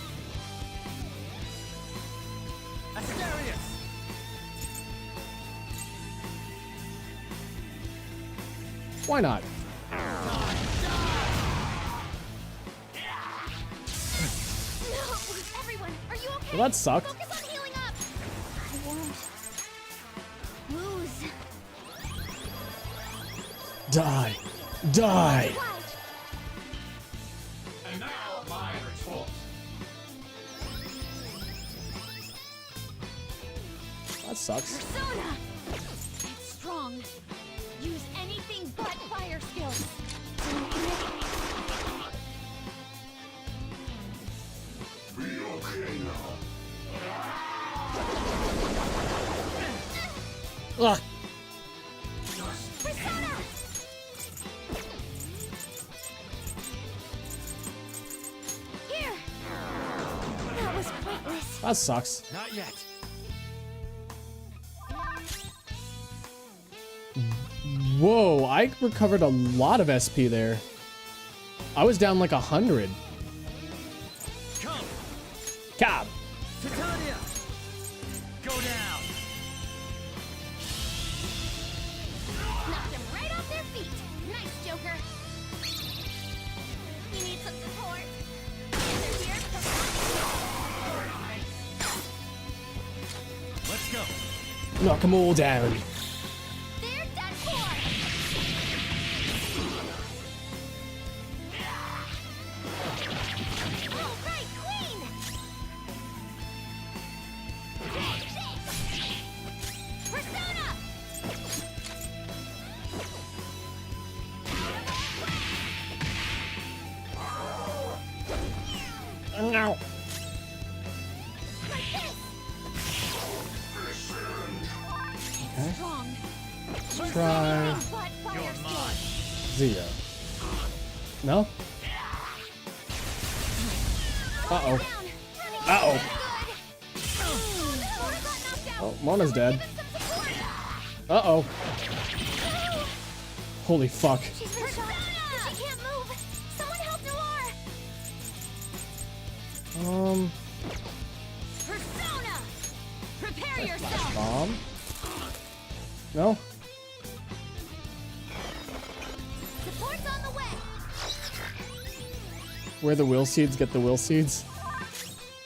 Speaker 1: Why not?
Speaker 7: No! Everyone, are you okay?
Speaker 1: Well, that sucked.
Speaker 7: Focus on healing up!
Speaker 4: I won't lose.
Speaker 1: Die. Die.
Speaker 10: And now my retort.
Speaker 1: That sucks.
Speaker 7: Persona! It's strong. Use anything but fire skills.
Speaker 10: Be okay now.
Speaker 1: Ugh.
Speaker 7: Persona! Here! That was pointless.
Speaker 1: That sucks.
Speaker 2: Not yet.
Speaker 1: Whoa, I recovered a lot of SP there. I was down like 100.
Speaker 2: Come,
Speaker 1: Cab.
Speaker 2: Titania. Go down.
Speaker 7: Knocked them right off their feet. Nice, Joker. You need some support. They're here.
Speaker 2: Let's go.
Speaker 1: Knock them all down.
Speaker 7: They're done for. All right, Queen. Persona.
Speaker 1: Ow.
Speaker 7: Like this. Strong.
Speaker 1: Try
Speaker 7: But fire skills.
Speaker 1: Zio. No? Uh-oh. Uh-oh. Oh, Mona's dead. Uh-oh. Holy fuck.
Speaker 7: She's been shot. She can't move. Someone help Noir. Persona. Prepare yourself.
Speaker 1: Bomb? No?
Speaker 7: Support's on the way.
Speaker 1: Where the will seeds get the will seeds?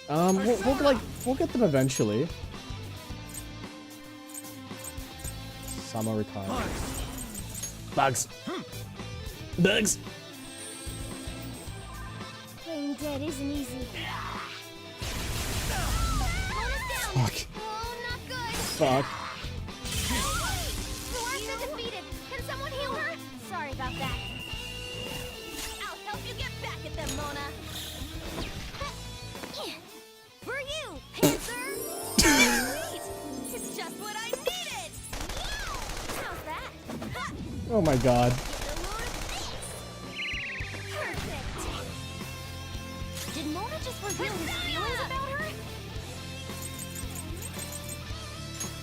Speaker 1: We'll get them eventually. Sama retired. Bugs. Bugs.
Speaker 4: Playing dead isn't easy.
Speaker 1: Fuck.
Speaker 7: Oh, not good.
Speaker 1: Fuck.
Speaker 7: Noir's been defeated. Can someone heal her? Sorry about that. I'll help you get back at them, Mona. For you, Panther. Sweet. It's just what I needed. How's that? Ha!
Speaker 1: Oh my god.
Speaker 7: Perfect. Did Mona just reveal his feelings about her?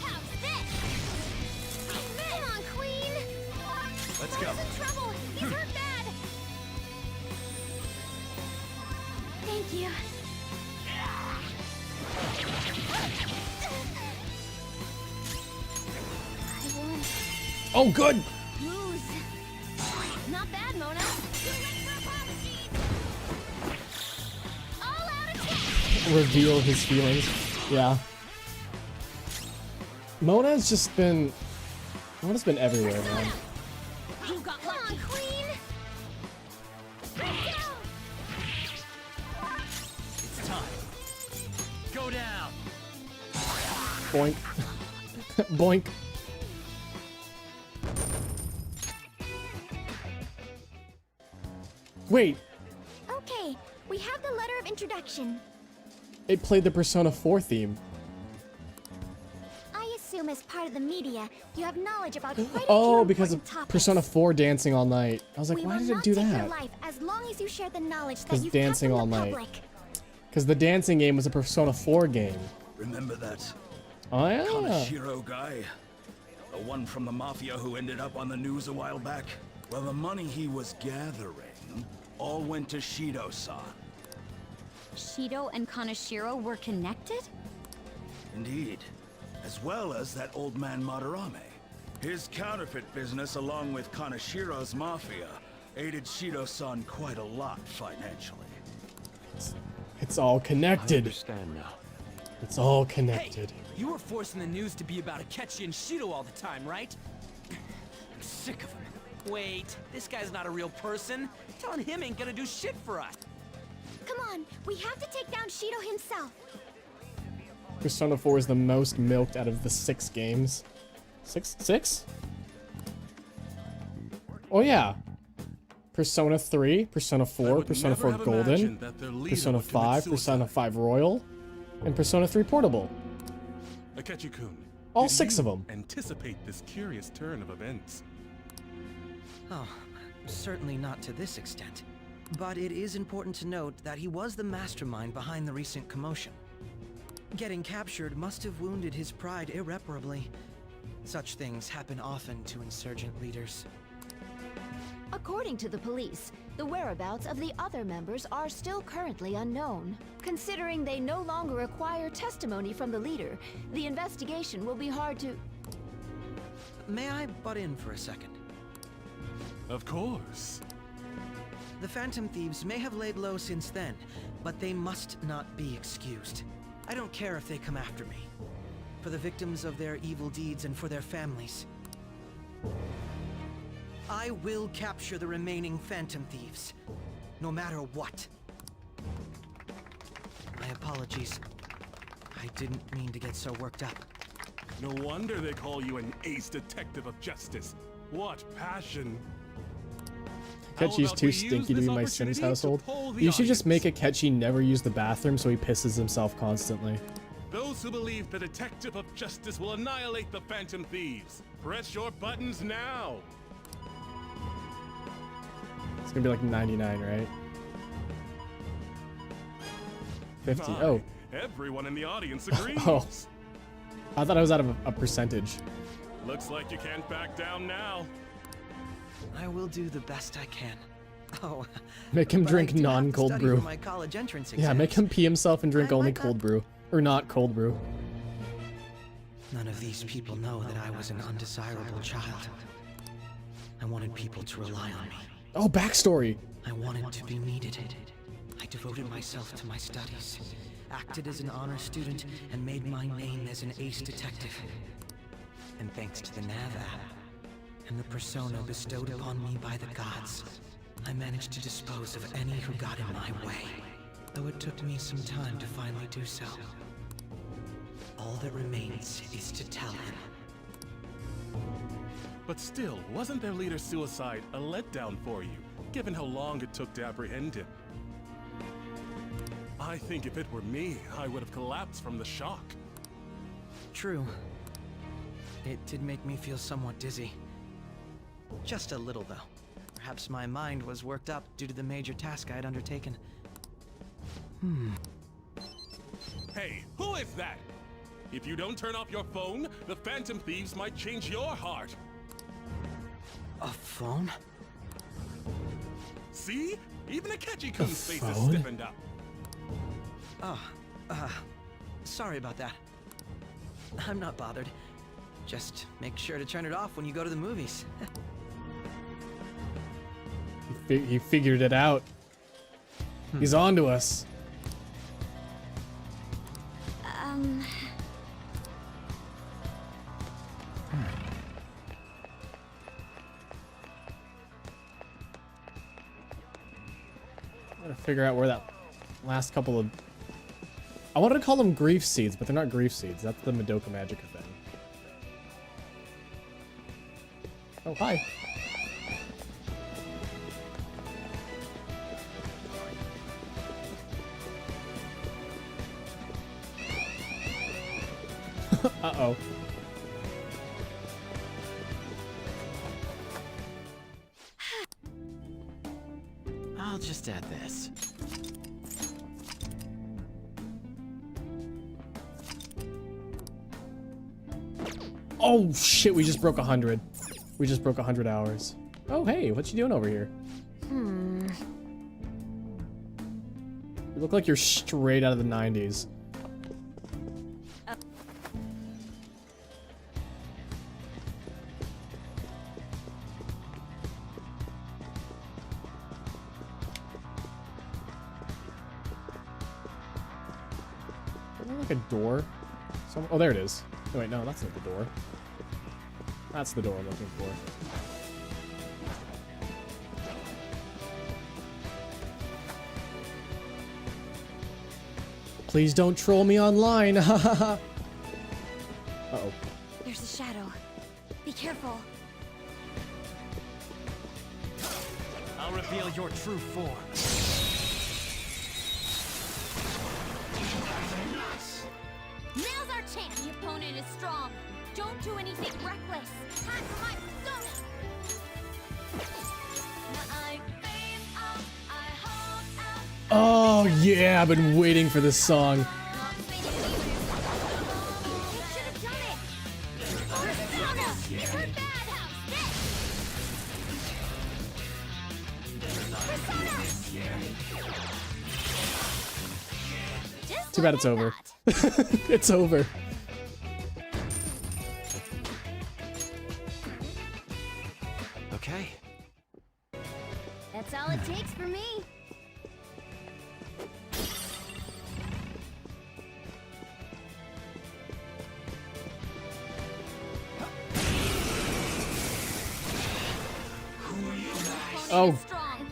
Speaker 7: How's this? Come on, Queen.
Speaker 2: Let's go.
Speaker 7: Mona's in trouble. He's hurt bad. Thank you. I won.
Speaker 1: Oh, good.
Speaker 7: Lose. Not bad, Mona. You're ready for apologies. All out attack.
Speaker 1: Reveal his feelings. Yeah. Mona's been everywhere, man.
Speaker 7: You got Come on, Queen. Down.
Speaker 2: It's time. Go down.
Speaker 1: Boink. Boink. Wait,
Speaker 4: Okay, we have the letter of introduction.
Speaker 1: it played the Persona 4 theme.
Speaker 4: I assume as part of the media, you have knowledge about quite a few
Speaker 1: Oh, because of
Speaker 4: important topics.
Speaker 1: Persona 4 dancing all night. I was like,
Speaker 4: We
Speaker 1: why
Speaker 4: will
Speaker 1: did it
Speaker 4: not
Speaker 1: do
Speaker 4: take your
Speaker 1: that?
Speaker 4: life as long as you share the knowledge that
Speaker 1: 'Cause
Speaker 4: you've
Speaker 1: dancing
Speaker 4: kept
Speaker 1: all
Speaker 4: from the
Speaker 1: night.
Speaker 4: public.
Speaker 1: Because the dancing game was a Persona 4 game.
Speaker 5: Remember that
Speaker 1: Oh, yeah.
Speaker 5: Kaneshiro guy? The one from the Mafia who ended up on the news a while back? Well, the money he was gathering
Speaker 11: all went to Shido-san.
Speaker 4: Shido and Kanashiro were connected?
Speaker 11: Indeed. As well as that old man Madarame. His counterfeit business, along with Kanashiro's mafia, aided Shido-san quite a lot financially.
Speaker 1: It's all
Speaker 2: I
Speaker 1: connected.
Speaker 2: understand now.
Speaker 1: It's all connected.
Speaker 12: You were forcing the news to be about Akechi and Shido all the time, right? I'm sick of him. Wait, this guy's not a real person. Telling him ain't gonna do shit for us.
Speaker 4: Come on, we have to take down Shido himself.
Speaker 1: Persona 4 is the most milked out of the 6 games. Six? Oh yeah. Persona 3, Persona 4, Persona 4 Golden, Persona 5, Persona 5 Royal, and Persona 3 Portable.
Speaker 13: Akechi-kun,
Speaker 1: All
Speaker 13: did
Speaker 1: 6 of
Speaker 13: you
Speaker 1: them.
Speaker 13: Anticipate this curious turn of events.
Speaker 14: Oh, certainly not to this extent. But it is important to note that he was the mastermind behind the recent commotion. Getting captured must have wounded his pride irreparably. Such things happen often to insurgent leaders.
Speaker 7: According to the police, the whereabouts of the other members are still currently unknown. Considering they no longer require testimony from the leader, the investigation will be hard to...
Speaker 14: May I butt in for a second?
Speaker 13: Of course.
Speaker 14: The Phantom Thieves may have laid low since then, but they must not be excused. I don't care if they come after me. For the victims of their evil deeds and for their families. I will capture the remaining Phantom Thieves, no matter what. My apologies. I didn't mean to get so worked up.
Speaker 13: No wonder they call you an ace detective of justice. What passion.
Speaker 1: Akechi's too stinky to be my Sims household. You should just make Akechi never use the bathroom so he pisses himself constantly.
Speaker 13: Those who believe the detective of justice will annihilate the Phantom Thieves. Press your buttons now.
Speaker 1: It's gonna be like 99, right? 50.
Speaker 13: My,
Speaker 1: Oh.
Speaker 13: Everyone in the audience agrees.
Speaker 1: Oh. I thought I was out of a percentage.
Speaker 13: Looks like you can't back down now.
Speaker 14: I will do the best I can. Oh.
Speaker 1: Make him
Speaker 14: but
Speaker 1: drink
Speaker 14: I do have to
Speaker 1: non-cold
Speaker 14: study
Speaker 1: brew.
Speaker 14: for my college entrance
Speaker 1: Yeah, make
Speaker 14: exams.
Speaker 1: him pee himself and drink
Speaker 14: I
Speaker 1: only
Speaker 14: might
Speaker 1: cold brew. Or not cold brew.
Speaker 14: None of these people know that I was an undesirable child. I wanted people to rely on me.
Speaker 1: Oh, backstory!
Speaker 14: I wanted to be needed. I devoted myself to my studies, acted as an honor student, and made my name as an ace detective. And thanks to the Nav app, and the persona bestowed upon me by the gods, I managed to dispose of any who got in my way. Though it took me some time to finally do so. All that remains is to tell him.
Speaker 13: But still, wasn't their leader's suicide a letdown for you, given how long it took to apprehend him? I think if it were me, I would have collapsed from the shock.
Speaker 14: True. It did make me feel somewhat dizzy. Just a little, though. Perhaps my mind was worked up due to the major task I had undertaken.
Speaker 13: Hey, who is that? If you don't turn off your phone, the Phantom Thieves might change your heart.
Speaker 14: A phone?
Speaker 13: See? Even Akechi-kun's face is
Speaker 1: phone?
Speaker 13: stiffened up.
Speaker 14: Oh, sorry about that. I'm not bothered. Just make sure to turn it off when you go to the movies.
Speaker 1: He figured it out. He's on to us. Gotta figure out where that last couple of... I wanted to call them grief seeds, but they're not grief seeds. That's the Madoka Magica thing. Oh, hi. Uh-oh.
Speaker 12: I'll just add this.
Speaker 1: Oh, shit, we just broke 100. We just broke 100 hours. Oh, hey, what you doing over here? look like you're straight out of the 90s. Like a door? Oh, there it is. Oh, wait, no, that's not the door. That's the door I'm looking for. Please don't troll me online. Uh-oh.
Speaker 4: There's a shadow. Be careful.
Speaker 12: I'll reveal your true form.
Speaker 4: Now's our chance. The opponent is strong. Don't do anything reckless. Time for my persona.
Speaker 1: Oh, yeah, I've been waiting for this song. Too bad it's over. It's over.
Speaker 2: Okay.
Speaker 4: That's all it takes for me.
Speaker 1: Oh,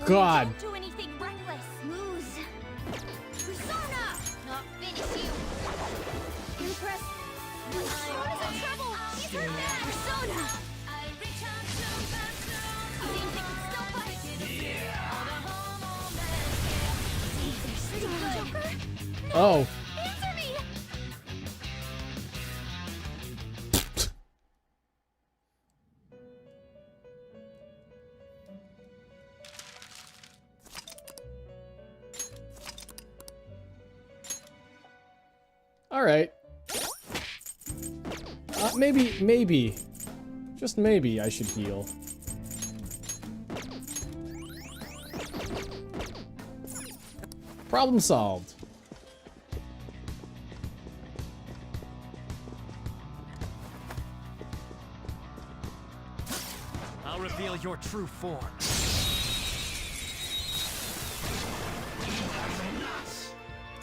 Speaker 1: God.
Speaker 4: Don't do anything reckless. Lose. Persona! Not finish you. Impress. Persona's in trouble. He's hurt bad. Persona! You think they can stop us? Joker?
Speaker 1: Oh.
Speaker 4: Answer me!
Speaker 1: All right. Maybe, just maybe I should heal. Problem solved.
Speaker 12: I'll reveal your true form.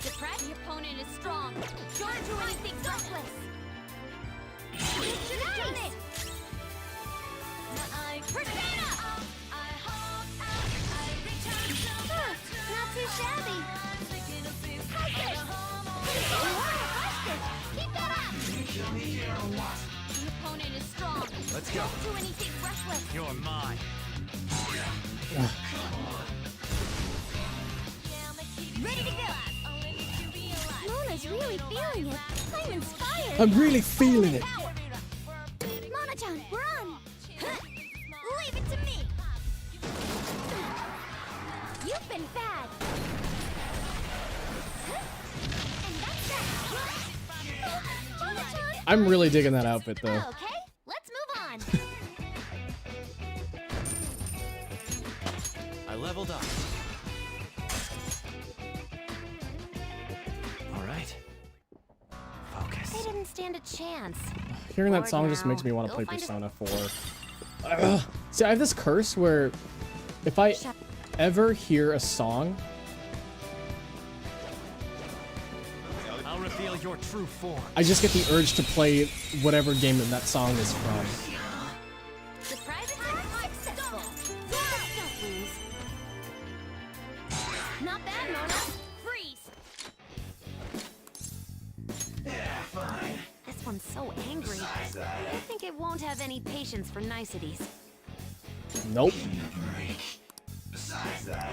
Speaker 4: Depressed, the opponent is strong. Don't do anything reckless. You should have done it. Persona! Not too shabby. Keep that up. The opponent is strong.
Speaker 12: Let's go.
Speaker 4: Don't do anything reckless.
Speaker 12: You're mine.
Speaker 4: Ready to go. Mona's really feeling it. I'm inspired.
Speaker 1: I'm really feeling it.
Speaker 4: Mona-chan, we're on. Leave it to me. You've been bad. And that's that. Mona-chan.
Speaker 1: I'm really digging that outfit, though.
Speaker 4: Okay, let's move on.
Speaker 2: I leveled up. All right. Focus.
Speaker 4: They didn't stand a chance.
Speaker 1: Hearing that song just makes me want to play Persona 4. Ugh. See, I have this curse where if I ever hear a song,
Speaker 12: I'll reveal your true form.
Speaker 1: I just get the urge to play whatever game that song is from.
Speaker 4: Surprise attack successful. Don't lose. Not bad, Mona. Freeze.
Speaker 10: Yeah, fine.
Speaker 4: This one's so angry. I think it won't have any patience for niceties.
Speaker 1: Nope.
Speaker 10: Besides that,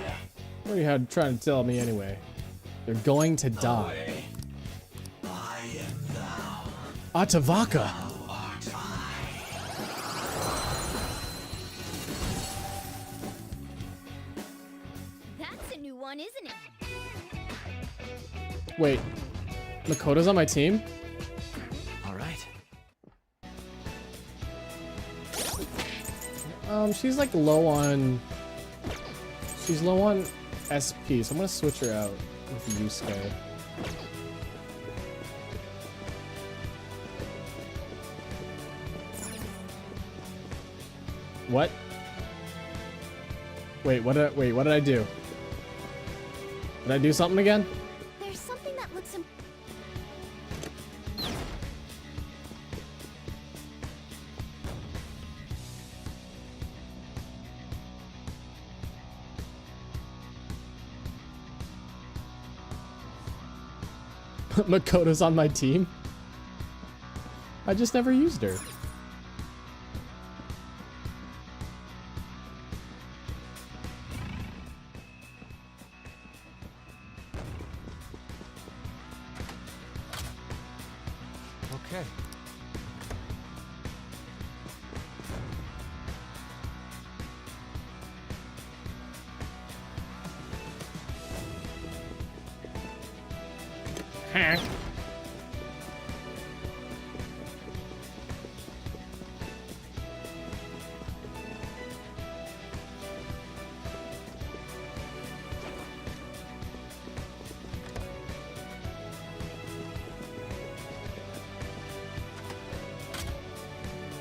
Speaker 1: What are you trying to tell me anyway? They're going to die.
Speaker 10: I am thou.
Speaker 1: Atavaka.
Speaker 4: That's a new one, isn't it?
Speaker 1: Wait, Makoto's on my team?
Speaker 2: All right.
Speaker 1: She's like low on... She's low on SP, so I'm gonna switch her out. with Yusuke. What? Wait, what did I do? Did I do something again?
Speaker 4: There's something that looks
Speaker 1: Makoto's on my team? I just never used her.
Speaker 2: Okay.
Speaker 1: Huh.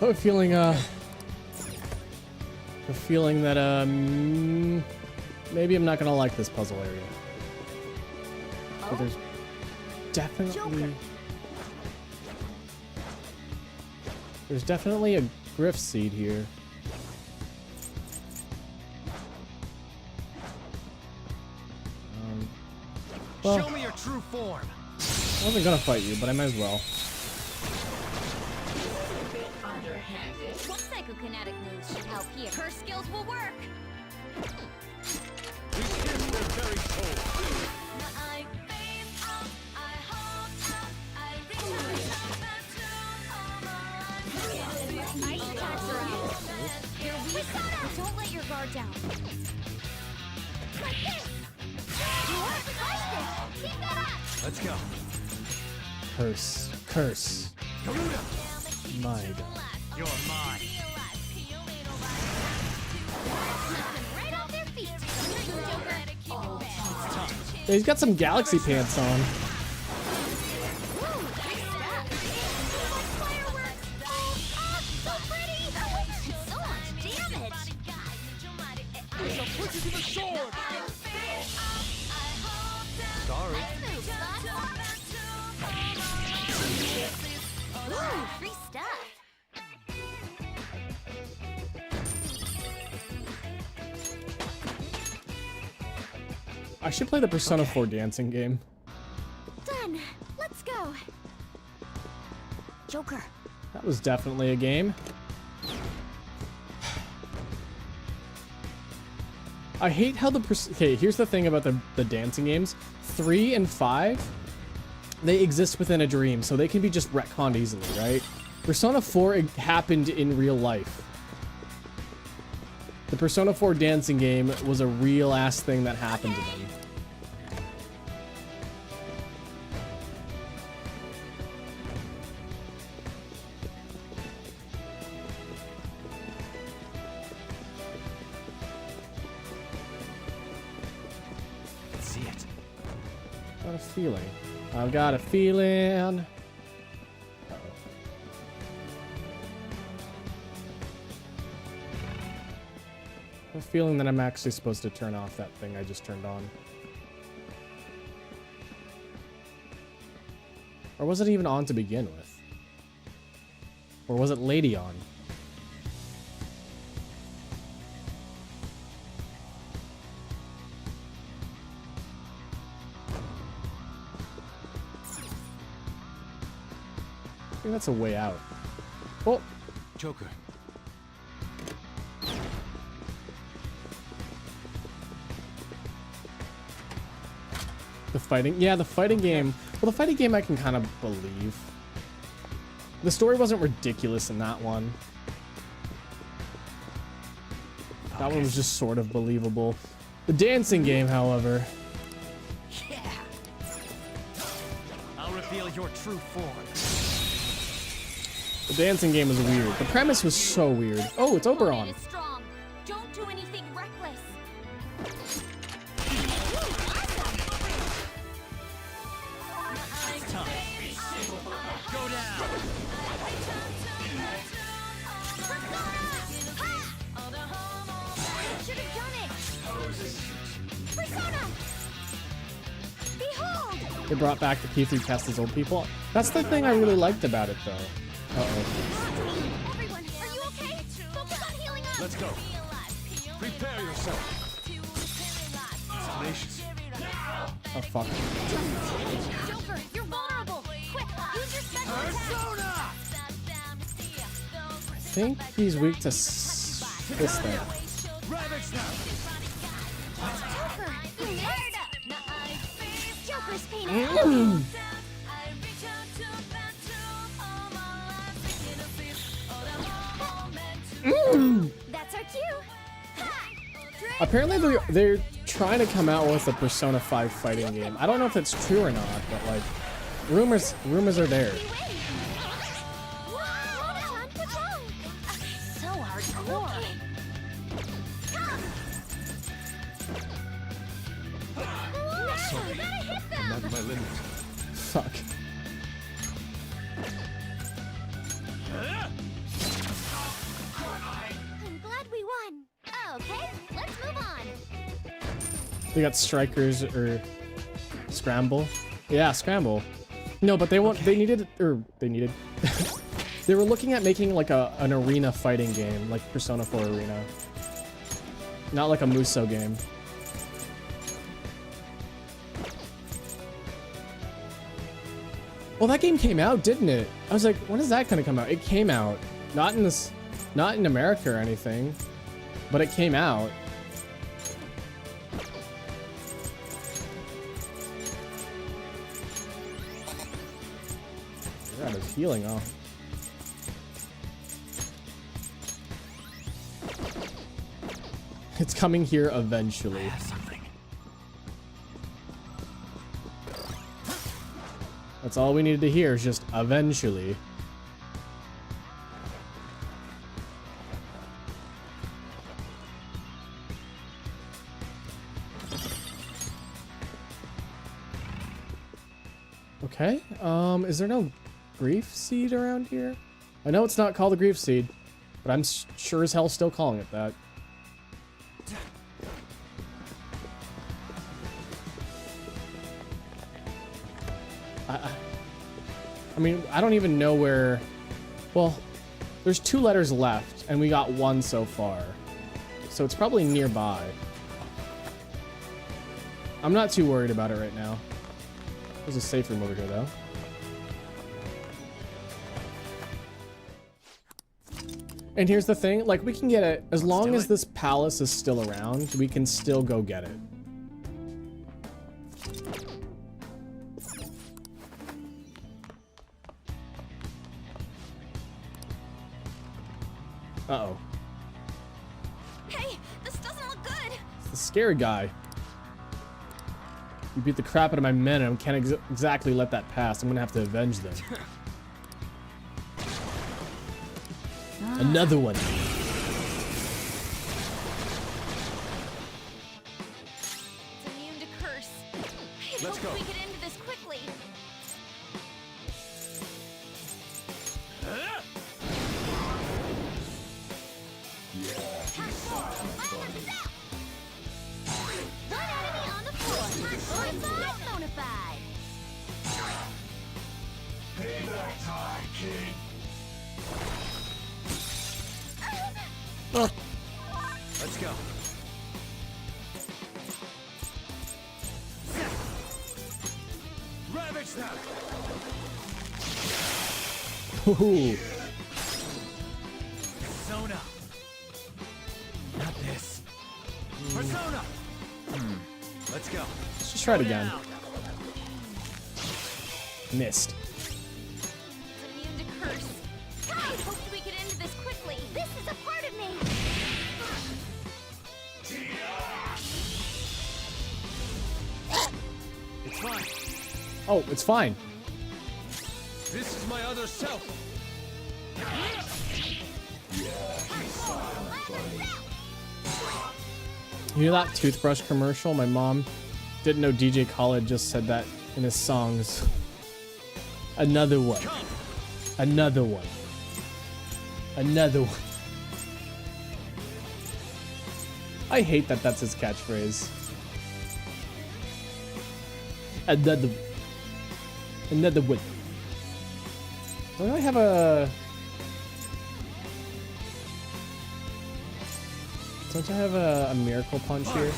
Speaker 1: I have a feeling that maybe I'm not gonna like this puzzle area. But there's definitely a Griff seed here. Well,
Speaker 12: Show me your true form.
Speaker 1: I wasn't gonna fight you, but I might as well.
Speaker 4: What psychokinetic moves should help here? Her skills will work. Don't let your guard down. Like this. You are fantastic. Keep that up.
Speaker 2: Let's go.
Speaker 1: Curse. Curse. My God.
Speaker 12: You're mine.
Speaker 4: Right off their feet.
Speaker 1: Yeah, he's got some galaxy pants on.
Speaker 2: Sorry.
Speaker 4: Ooh, free stuff.
Speaker 1: I should play the Persona 4 dancing game.
Speaker 4: Done. Let's go. Joker.
Speaker 1: That was definitely a game. I hate how okay, here's the thing about the dancing games. 3 and 5, they exist within a dream, so they can be just retconned easily, right? Persona 4 it happened in real life. The Persona 4 dancing game was a real-ass thing that happened to them.
Speaker 12: See it.
Speaker 1: Got a feeling. I've got a feeling. A feeling that I'm actually supposed to turn off that thing I just turned on. Or was it even on to begin with? Or was it Lady on? I think that's a way out. Oh!
Speaker 2: Joker.
Speaker 1: The fighting? Yeah, the fighting game. Well, the fighting game I can kind of believe. The story wasn't ridiculous in that one. That one was just sort of believable. The dancing game, however.
Speaker 12: Yeah. I'll reveal your true form.
Speaker 1: The dancing game was weird. The premise was so weird. Oh, it's Oberon.
Speaker 4: Is strong. Don't do anything reckless. Should have done it! Persona! Behold!
Speaker 1: They brought back the P3 test as old people. That's the thing I really liked about it, though. Uh-oh.
Speaker 4: Everyone, are you okay? Focus on healing up!
Speaker 2: Let's go. Prepare yourself. Tenacious.
Speaker 1: Oh, fuck.
Speaker 4: Joker, you're vulnerable! Quick, use your special attack!
Speaker 1: I think he's weak to this thing.
Speaker 4: Joker, you missed! Joker's pain. That's our cue!
Speaker 1: Apparently they're trying to come out with a Persona 5 fighting game. I don't know if it's true or not, but like rumors are there.
Speaker 4: So hardcore.
Speaker 2: Sorry, I'm at my limit.
Speaker 1: Fuck.
Speaker 4: I'm glad we won. Okay, let's move on.
Speaker 1: They got strikers or scramble. Yeah, scramble. No, but they want they needed. They were looking at making like an arena fighting game, like Persona 4 Arena. Not like a Musou game. Well, that game came out, didn't it? I was like, when is that gonna come out? It came out. Not in America or anything, but it came out. God, it's healing off. It's coming here eventually. That's all we needed to hear, is just eventually. Okay, is there no grief seed around here? I know it's not called a grief seed, but I'm sure as hell still calling it that. I mean, I don't even know where... Well, there's 2 letters left, and we got 1 so far. So it's probably nearby. I'm not too worried about it right now. There's a safe room over here, though. And here's the thing, like, we can get it. As long as this palace is still around, we can still go get it. Uh-oh.
Speaker 4: Hey, this doesn't look good.
Speaker 1: It's the scary guy. You beat the crap out of my men, and I can't exactly let that pass. I'm gonna have to avenge them. Another one.
Speaker 4: It's immune to curse.
Speaker 2: Let's go.
Speaker 4: We get into this quickly. One enemy on the floor. Bonafide.
Speaker 10: Payback time, kid.
Speaker 2: Let's go.
Speaker 11: Ravage them!
Speaker 1: Ooh.
Speaker 11: Persona! Not this. Persona!
Speaker 2: Let's go.
Speaker 1: Let's just try it again. Missed.
Speaker 4: It's immune to curse. I hoped we get into this quickly. This is a part of me.
Speaker 2: It's fine.
Speaker 1: Oh, it's fine.
Speaker 2: This is my other self.
Speaker 1: You hear that toothbrush commercial? My mom didn't know DJ Khaled just said that in his songs. Another one. Another one. Another one. I hate that that's his catchphrase. Another one. Don't I have a... Don't I have a miracle punch here?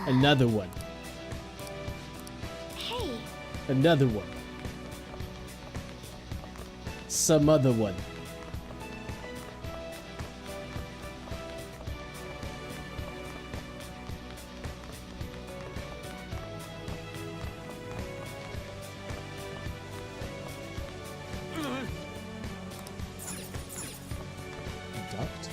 Speaker 1: Another one.
Speaker 4: Hey.
Speaker 1: Another one. Some other one. Ducked.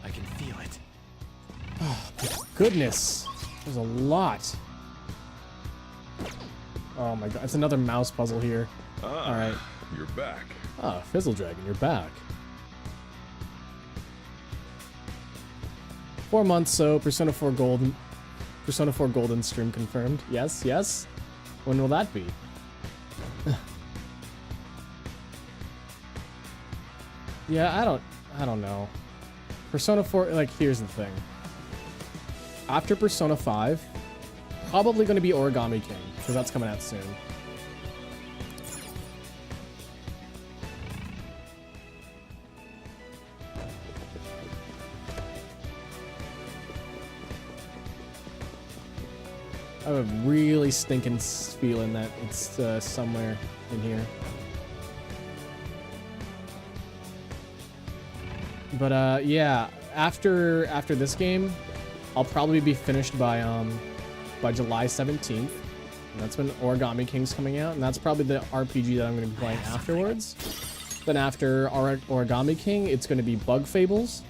Speaker 12: I can feel it.
Speaker 1: Goodness. There's a lot. Oh my god. It's another mouse puzzle here. Alright.
Speaker 6: You're back.
Speaker 1: Ah, Fizzle Dragon, you're back. 4 months, so Persona 4 Golden stream confirmed. Yes, yes. When will that be? Yeah, I don't know. Persona 4, like, here's the thing. After Persona 5, probably going to be Origami King, because that's coming out soon. I have a really stinking feeling that it's somewhere in here. But yeah, after this game, I'll probably be finished by July 17th. And that's when Origami King's coming out, and that's probably the RPG that I'm going to be playing afterwards. Then after Origami King, it's going to be Bug Fables,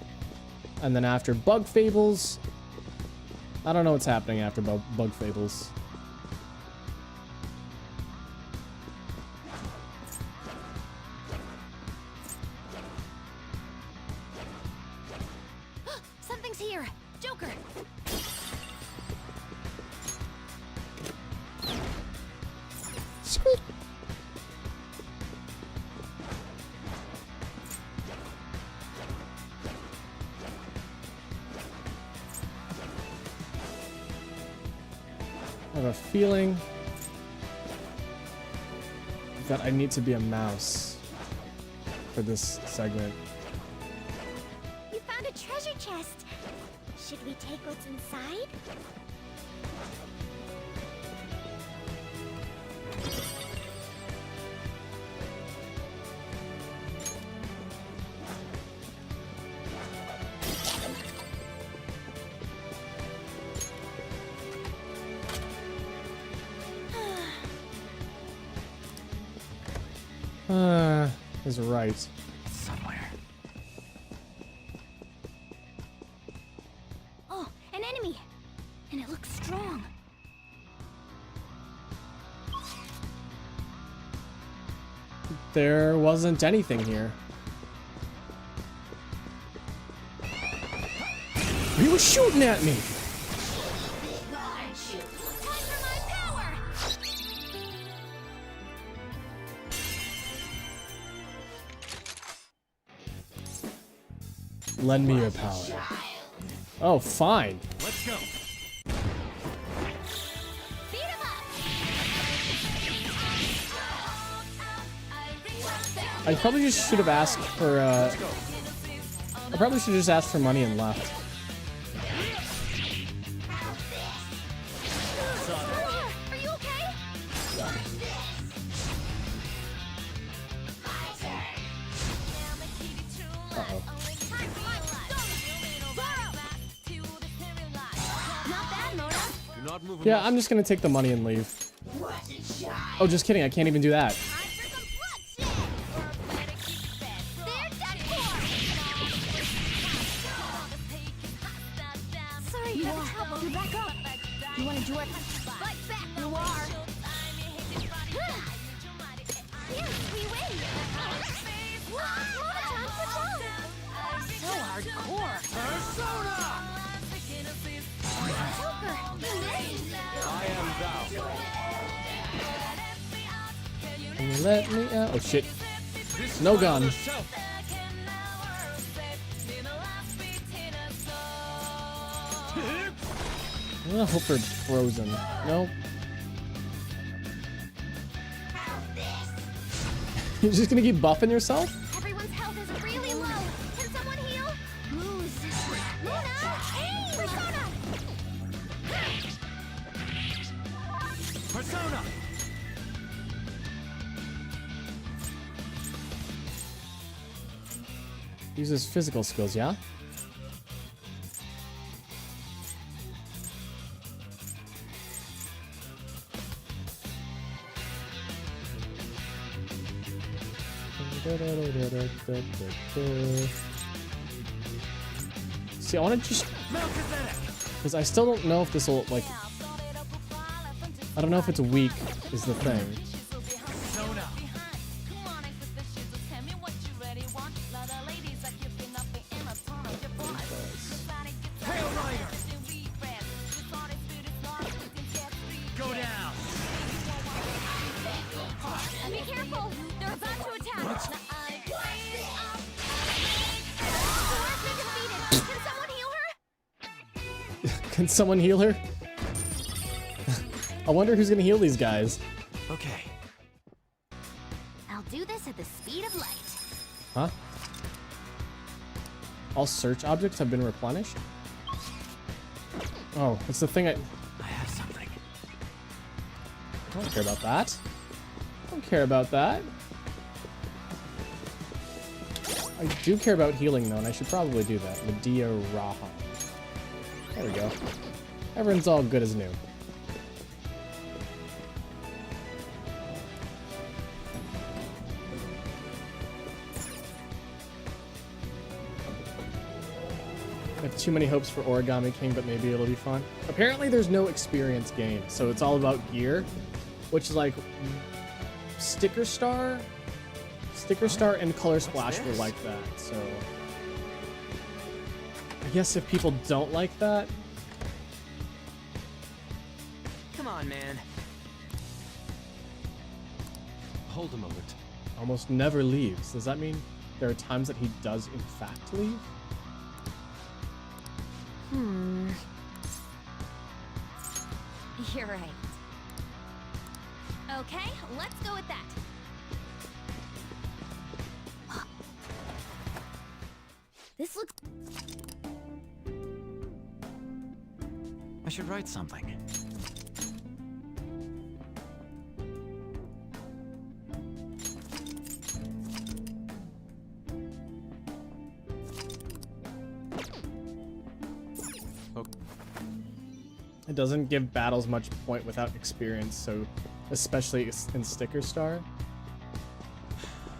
Speaker 1: and then after Bug Fables, I don't know what's happening after Bug Fables.
Speaker 4: Something's here. Joker.
Speaker 1: Sweet. I have a feeling that I need to be a mouse for this segment.
Speaker 4: You found a treasure chest. Should we take what's inside?
Speaker 1: Is right.
Speaker 12: Somewhere.
Speaker 4: Oh, an enemy. And it looks strong.
Speaker 1: There wasn't anything here. He was shooting at me. Lend me your power. Oh, fine.
Speaker 13: Let's go.
Speaker 1: I probably just should have asked for, I probably should have just asked for money and left.
Speaker 4: Are you okay?
Speaker 1: Uh-oh.
Speaker 4: Not bad, Mona.
Speaker 2: Do not move.
Speaker 1: Yeah, I'm just gonna take the money and leave. Oh, just kidding. I can't even do that.
Speaker 4: enjoy. Fight back, you are. Yes, we win. So hardcore.
Speaker 12: Persona!
Speaker 4: Joker, you missed.
Speaker 2: I am thou.
Speaker 1: Can you let me out? Oh shit. No gun. I'm gonna hope for frozen. Nope. You're just gonna keep buffing yourself?
Speaker 4: Everyone's health is really low. Can someone heal? Lose. Luna! Hey! Persona!
Speaker 12: Persona!
Speaker 1: Uses physical skills, yeah? See, I want to just... Because I still don't know if this will, like... I don't know if it's weak, is the thing.
Speaker 12: Go down!
Speaker 4: Be careful! They're about to attack! What?
Speaker 1: Can someone heal her? I wonder who's gonna heal these guys.
Speaker 12: Okay.
Speaker 4: I'll do this at the speed of light.
Speaker 1: Huh? All search objects have been replenished? Oh, it's the thing I
Speaker 12: have something.
Speaker 1: I don't care about that. I don't care about that. I do care about healing though, and I should probably do that. Medea Raha. There we go. Everyone's all good as new. I have too many hopes for Origami King, but maybe it'll be fun. Apparently there's no experience gained, so it's all about gear, which is like Sticker Star and Color Splash were like that, so I guess if people don't like that,
Speaker 12: Come on, man.
Speaker 2: Hold a moment.
Speaker 1: almost never leaves. Does that mean there are times that he does in fact leave?
Speaker 4: You're right. Okay, let's go with that. This looks...
Speaker 12: I should write something.
Speaker 1: It doesn't give battles much point without experience, so especially in Sticker Star.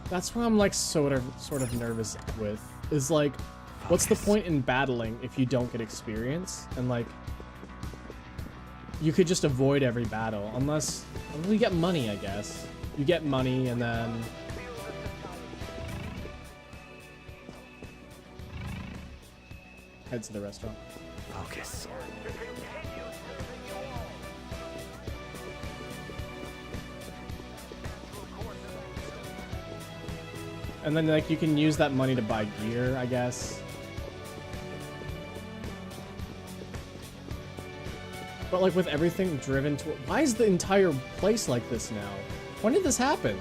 Speaker 1: That's what I'm like sort of nervous with. Is like, what's the point in battling if you don't get experience? And like, you could just avoid every battle unless you get money, I guess. You get money and then head to the restaurant.
Speaker 12: Focus.
Speaker 1: And then like you can use that money to buy gear, I guess. But like with everything driven to... Why is the entire place like this now? When did this happen?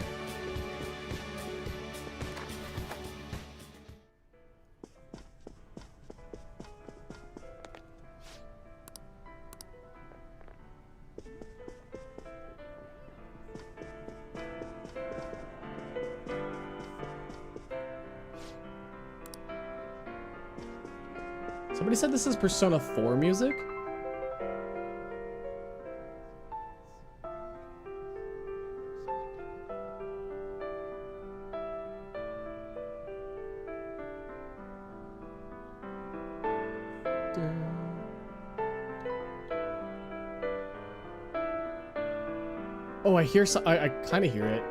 Speaker 1: Somebody said this is Persona 4 music? Oh, I hear I kind of hear it.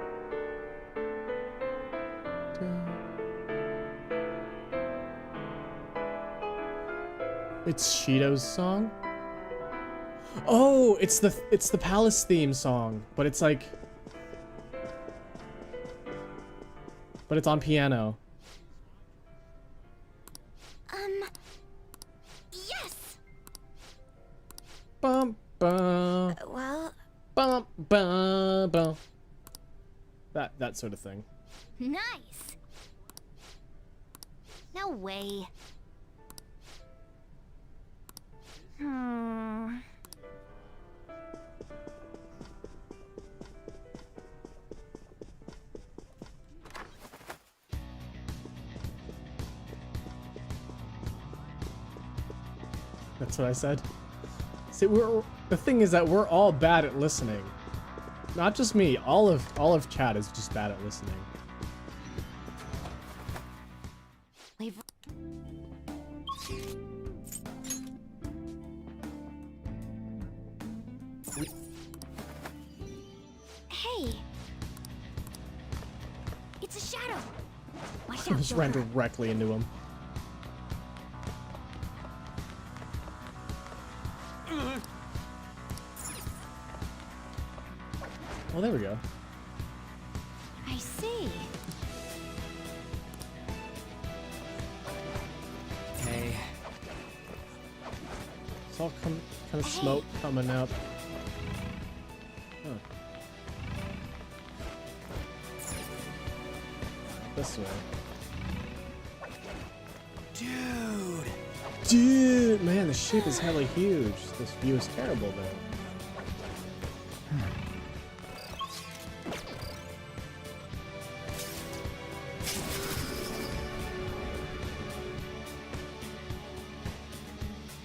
Speaker 1: It's Shido's song? Oh, it's the palace theme song, but it's like, but it's on piano.
Speaker 4: Yes.
Speaker 1: Bum bum.
Speaker 4: Well,
Speaker 1: Bum bum bum. That sort of thing.
Speaker 4: nice. No way.
Speaker 1: That's what I said. See, the thing is that we're all bad at listening. Not just me. All of chat is just bad at listening.
Speaker 4: Leave. Hey. It's a shadow. Watch
Speaker 1: I
Speaker 4: out,
Speaker 1: just ran
Speaker 4: Joker.
Speaker 1: directly into him. Oh, there we go.
Speaker 4: I see.
Speaker 12: Hey.
Speaker 1: It's all kind of smoke coming up. Huh. This way. Dude, man, the ship is hella huge. This view is terrible, though.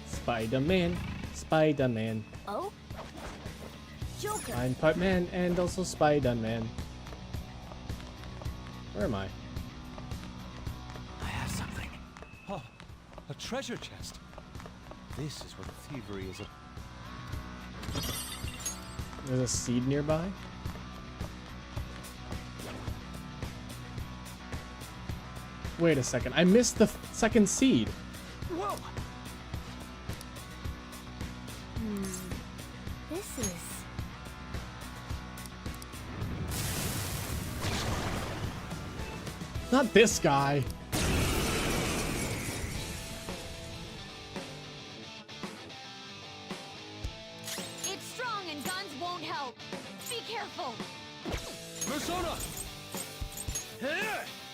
Speaker 1: Spider-Man, Spider-Man.
Speaker 4: Oh? Joker.
Speaker 1: I'm part man and also Spider-Man. Where am I?
Speaker 2: I have something. Oh, a treasure chest. This is where the thievery is.
Speaker 1: There's a seed nearby. Wait a second. I missed the second seed.
Speaker 12: Whoa!
Speaker 4: This is...
Speaker 1: Not this guy.
Speaker 7: It's strong and guns won't help. Be careful.
Speaker 5: Persona!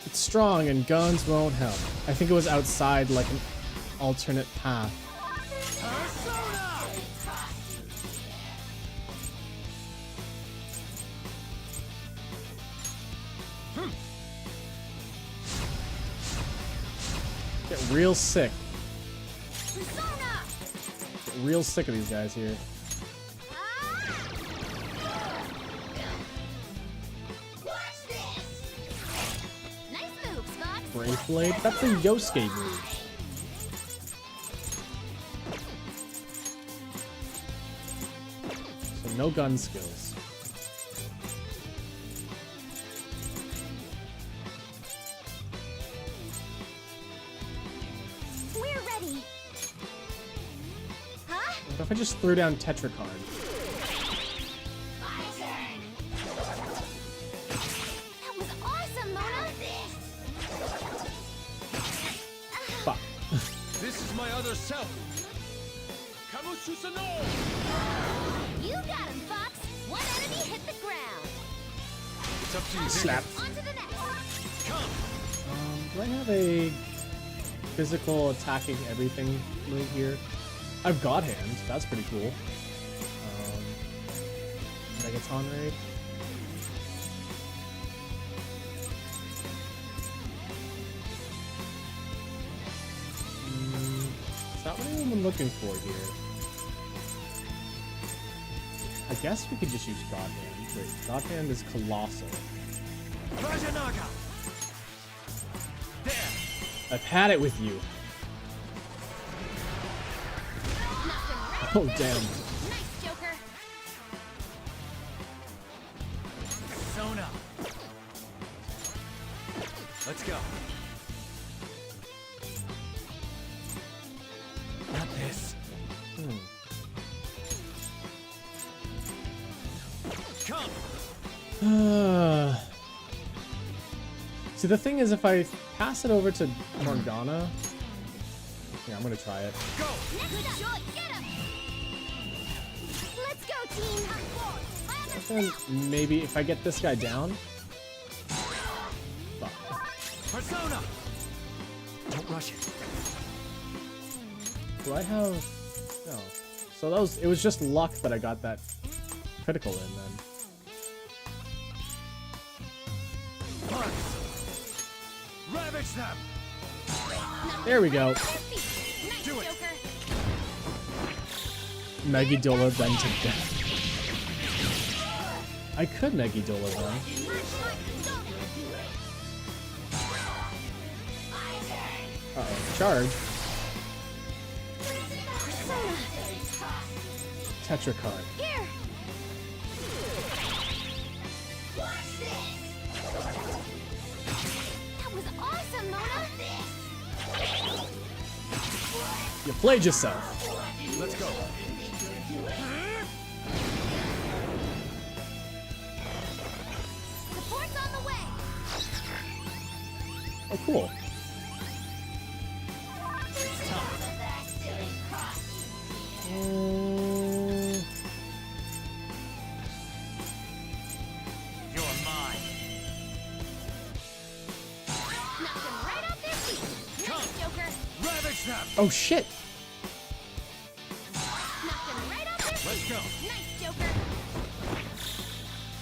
Speaker 1: It's strong and guns won't help. I think it was outside like an alternate path. Get real sick. Get real sick of these guys here.
Speaker 4: Nice move, Fox.
Speaker 1: Brave Blade? That's a Yosuke move. So no gun skills.
Speaker 4: We're ready. Huh?
Speaker 1: What if I just threw down Tetracard?
Speaker 4: That was awesome, Mona.
Speaker 1: Fuck.
Speaker 5: This is my other self. Kamususano!
Speaker 4: You got him, Fox. One enemy hit the ground.
Speaker 5: It's up to you.
Speaker 1: Slap.
Speaker 4: On to the next.
Speaker 1: Do I have a physical attacking everything move here? I've got hands. That's pretty cool. Megaton raid. Is that what I'm looking for here? I guess we could just use God Hand. Wait, God Hand is colossal.
Speaker 12: Rajanaga!
Speaker 1: I've had it with you. Oh, damn.
Speaker 4: Nice, Joker.
Speaker 2: go. Not this. Come.
Speaker 1: See, the thing is, if I pass it over to Morgana, yeah, I'm gonna try it.
Speaker 2: Go.
Speaker 4: Next shot, get him! Let's go, team!
Speaker 1: Then maybe if I get this guy down. Fuck.
Speaker 2: Persona. Don't rush it.
Speaker 1: Do I have? No. So that was. It was just luck that I got that critical in then.
Speaker 2: Ravage them.
Speaker 1: There we go.
Speaker 2: Do it.
Speaker 1: Megidola then to death. I could Megidola then. Uh-oh. Charge. Tetra card.
Speaker 4: Here. That was awesome, Mona.
Speaker 1: You played yourself.
Speaker 2: Let's go.
Speaker 4: Support's on the way.
Speaker 1: Oh, cool.
Speaker 2: You're mine.
Speaker 4: Knocked him right off their feet. Nice, Joker.
Speaker 2: Ravage them.
Speaker 1: Oh shit.
Speaker 4: Knocked him right off their feet.
Speaker 2: Let's go.
Speaker 4: Nice, Joker.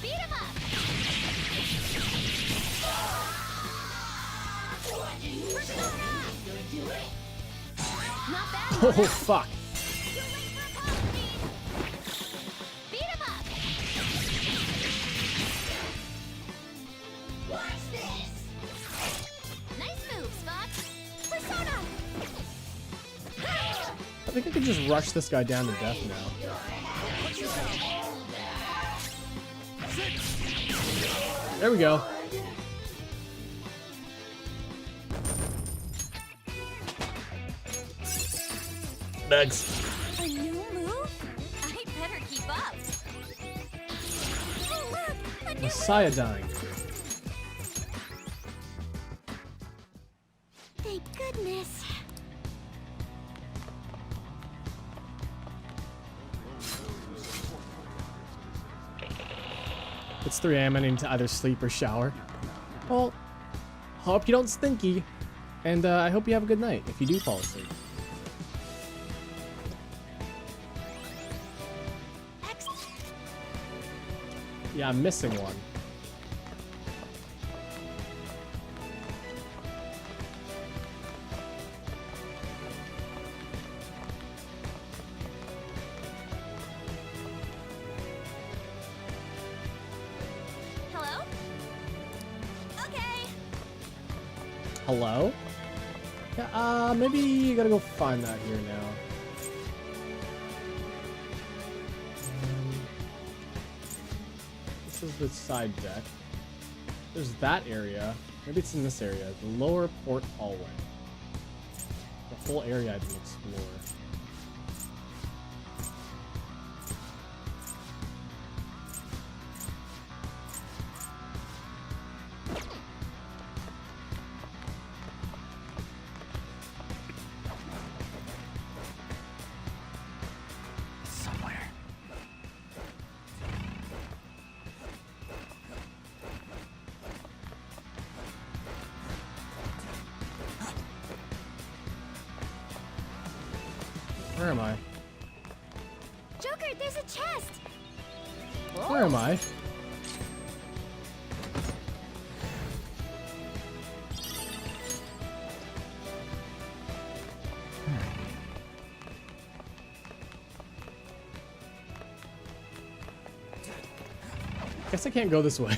Speaker 4: Beat him up. Persona. Not bad.
Speaker 1: Oh fuck.
Speaker 4: Beat him up. Watch this. Nice moves, Fox. Persona.
Speaker 1: I think I could just rush this guy down to death now. There we go. Next.
Speaker 4: A new move? I better keep up. Oh, look! A new
Speaker 1: Messiah dying.
Speaker 4: Thank goodness.
Speaker 1: It's 3 a.m. I need to either sleep or shower. Well, hope you don't stinky. And I hope you have a good night if you do fall asleep. Yeah, I'm missing one.
Speaker 4: Hello? Okay.
Speaker 1: Hello? Yeah, maybe you gotta go find that here now. This is the side deck. There's that area. Maybe it's in this area. The lower port hallway. The whole area I didn't explore.
Speaker 2: Somewhere.
Speaker 1: Where am I?
Speaker 4: Joker, there's a chest.
Speaker 1: Where am I? Guess I can't go this way.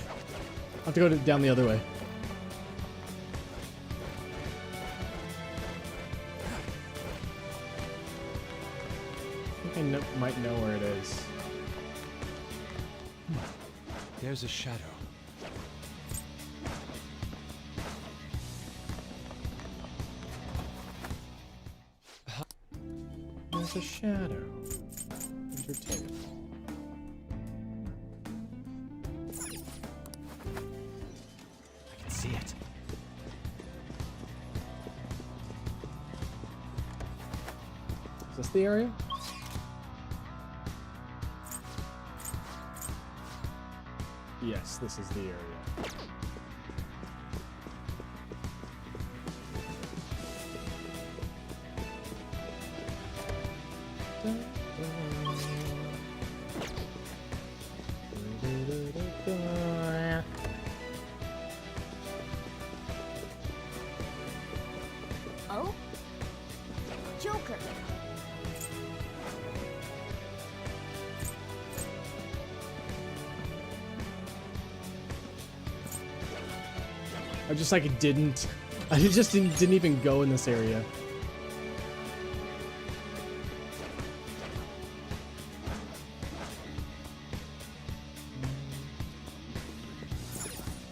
Speaker 1: I'll have to go down the other way. I think I might know where it is.
Speaker 2: There's a shadow.
Speaker 1: There's a shadow. Entertainment.
Speaker 12: I can see it.
Speaker 1: Is this the area? Yes, this is the area.
Speaker 4: Oh? Joker.
Speaker 1: I just like didn't. I just didn't even go in this area.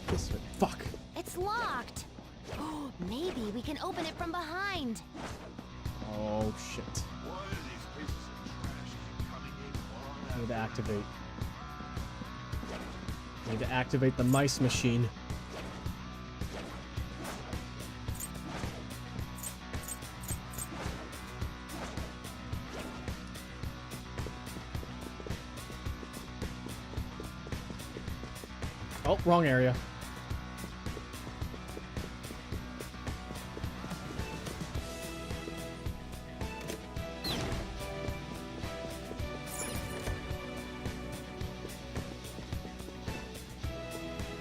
Speaker 1: This way. Fuck.
Speaker 4: It's locked. Oh, maybe we can open it from behind.
Speaker 1: Oh shit. I need to activate. I need to activate the mice machine. Oh, wrong area.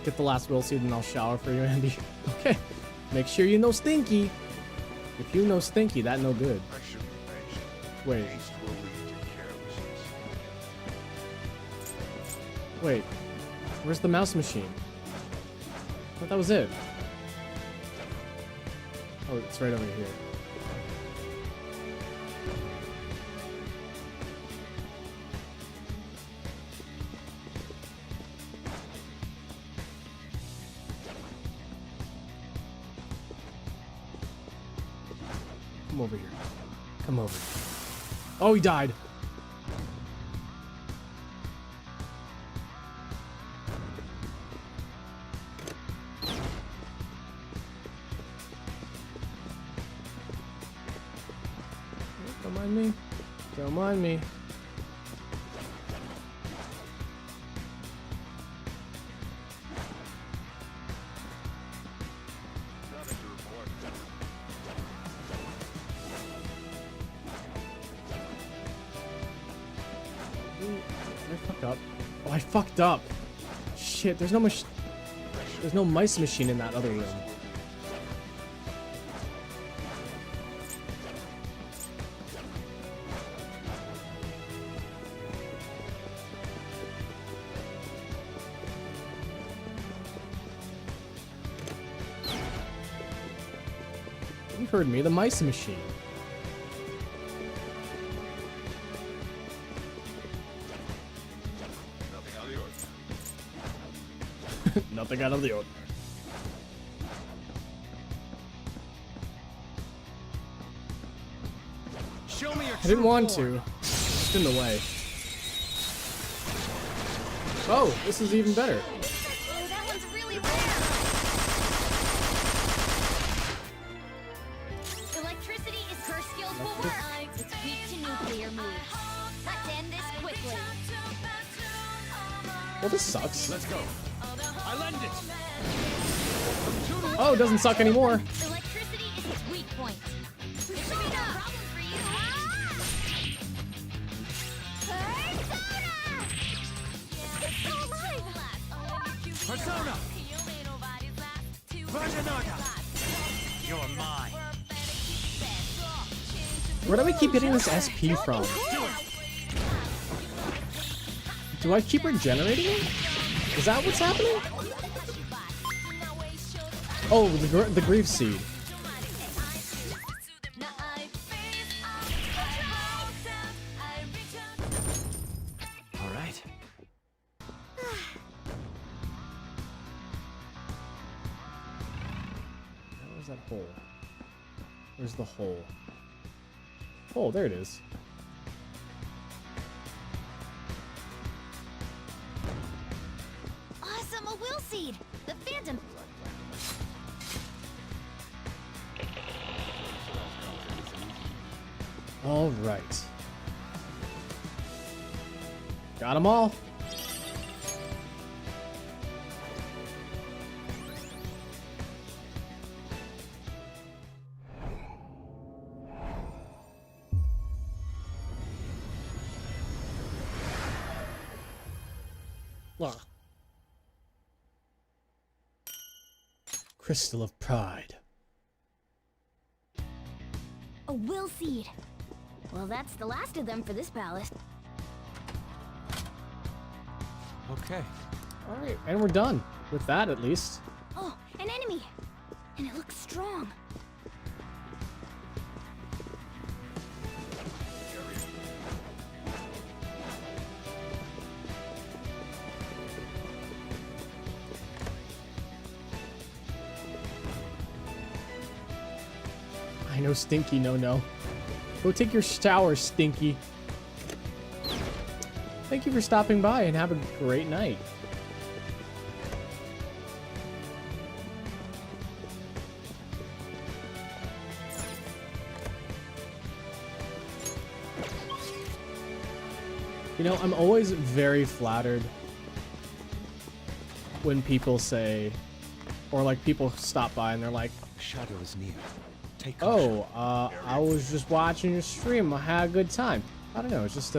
Speaker 1: Get the last will seed and I'll shower for you, Andy. Okay. Make sure you know Stinky. If you know Stinky, that no good. Wait. Wait. Where's the mouse machine? I thought that was it. Oh, it's right over here. Come over here. Come over. Oh, he died. Don't mind me. Don't mind me. I fucked up. Shit, there's no mice machine in that other room. You heard me, the mice machine. Nothing out of the ordinary.
Speaker 12: Show me your
Speaker 1: I didn't want to. Just in the way. Oh, this is even better.
Speaker 4: Oh, that one's really rare. Electricity is her skills will work. It's weak to nuclear moves. Let's end this quickly.
Speaker 1: Well, this sucks.
Speaker 2: Let's go. I lend it.
Speaker 1: Oh, it doesn't suck anymore.
Speaker 4: Electricity is its weak point. It should be no problem for you.
Speaker 12: Persona! Virginota! You're mine.
Speaker 1: Where do I keep getting this SP from? Do I keep regenerating it? Is that what's happening? Oh, the grief seed.
Speaker 12: All right.
Speaker 1: Where's that hole? Where's the hole? Oh, there it is.
Speaker 4: Seed! The Phantom...
Speaker 1: All right. Got them all. Ugh. Crystal of Pride.
Speaker 4: A Will Seed. Well, that's the last of them for this palace.
Speaker 2: Okay.
Speaker 1: Alright, and we're done. With that, at least.
Speaker 4: Oh, an enemy! And it looks strong.
Speaker 1: I know, Stinky, no. Go take your shower, Stinky. Thank you for stopping by and have a great night. You know, I'm always very flattered when people say, or like people stop by and they're like,
Speaker 2: Shadow is near. Take caution.
Speaker 1: oh, I was just watching your stream. I had a good time. I don't know. It's just,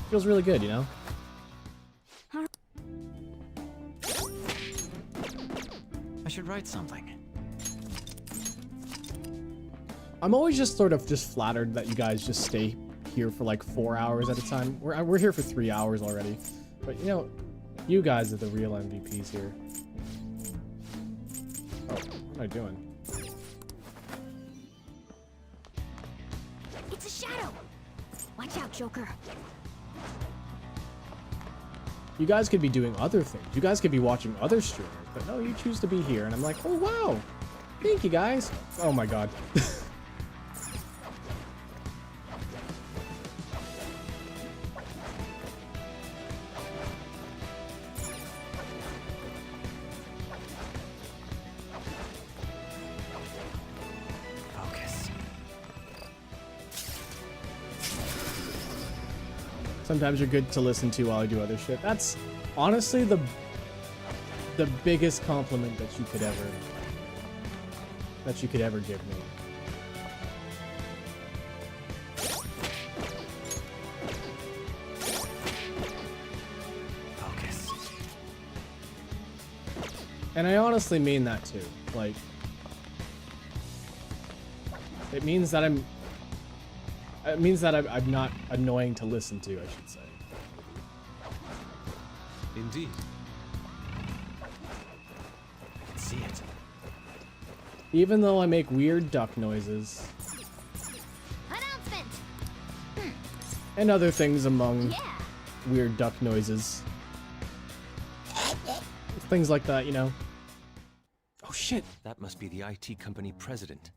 Speaker 1: feels really good, you know?
Speaker 14: I should write something.
Speaker 1: I'm always just sort of just flattered that you guys just stay here for like 4 hours at a time. We're here for 3 hours already. But, you know, you guys are the real MVPs here. Oh, what am I doing?
Speaker 4: It's a shadow! Watch out, Joker.
Speaker 1: You guys could be doing other things. You guys could be watching other streamers. But no, you choose to be here. And I'm like, oh, wow. Thank you, guys. Oh, my God. Sometimes you're good to listen to while I do other shit. That's honestly the biggest compliment that you could ever give me.
Speaker 14: Focus.
Speaker 1: And I honestly mean that too. Like, it means that I'm not annoying to listen to, I should say.
Speaker 2: Indeed. I can see it.
Speaker 1: Even though I make weird duck noises.
Speaker 4: Announcement!
Speaker 1: And other things among weird duck noises. Things like that, you know. Oh shit.
Speaker 2: That must be the IT company president.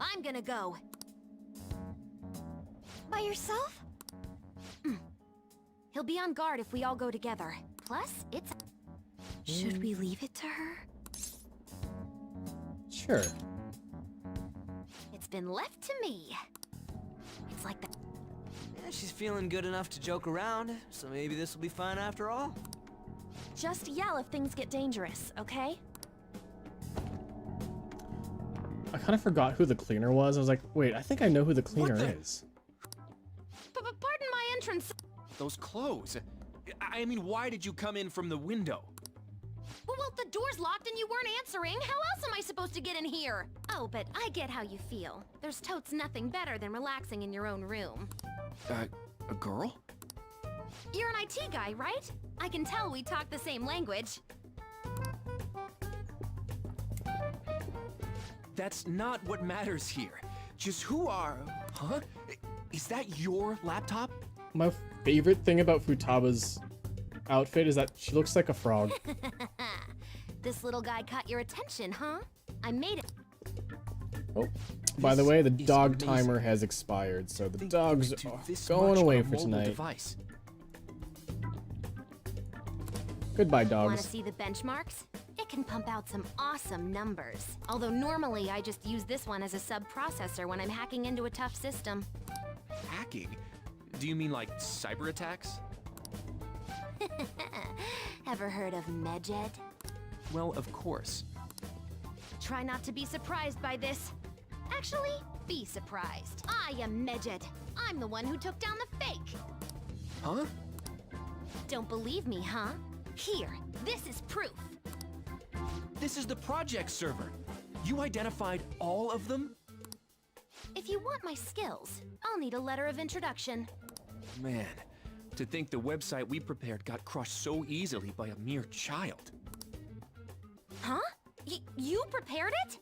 Speaker 4: I'm gonna go. By yourself? He'll be on guard if we all go together. Plus, it's... Should we leave it to her?
Speaker 1: Sure.
Speaker 4: It's been left to me. It's like that.
Speaker 12: Yeah, she's feeling good enough to joke around, so maybe this will be fun after all.
Speaker 4: Just yell if things get dangerous, okay?
Speaker 1: I kind of forgot who the cleaner was. I was like, wait, I think I know who the cleaner is.
Speaker 4: Pardon my entrance.
Speaker 12: Those clothes. I mean, why did you come in from the window?
Speaker 4: Well, the door's locked and you weren't answering. How else am I supposed to get in here? Oh, but I get how you feel. There's totes nothing better than relaxing in your own room.
Speaker 12: A girl?
Speaker 4: You're an IT guy, right? I can tell we talk the same language.
Speaker 12: That's not what matters here. Just who are... Huh? Is that your laptop?
Speaker 1: My favorite thing about Futaba's outfit is that she looks like a frog.
Speaker 4: This little guy caught your attention, huh? I made it.
Speaker 1: Oh, by the way, the dog timer has expired, so the dogs are going away for tonight. Goodbye,
Speaker 4: Want to
Speaker 1: dogs.
Speaker 4: see the benchmarks? It can pump out some awesome numbers. Although normally I just use this one as a sub-processor when I'm hacking into a tough system.
Speaker 12: Hacking? Do you mean like cyber attacks?
Speaker 4: Ever heard of Medjed?
Speaker 12: Well, of course.
Speaker 4: Try not to be surprised by this. Actually, be surprised. I am Medjed. I'm the one who took down the fake.
Speaker 12: Huh?
Speaker 4: Don't believe me, huh? Here, this is proof.
Speaker 12: This is the project server. You identified all of them?
Speaker 4: If you want my skills, I'll need a letter of introduction.
Speaker 12: Man, to think the website we prepared got crushed so easily by a mere child.
Speaker 4: Huh? You prepared it?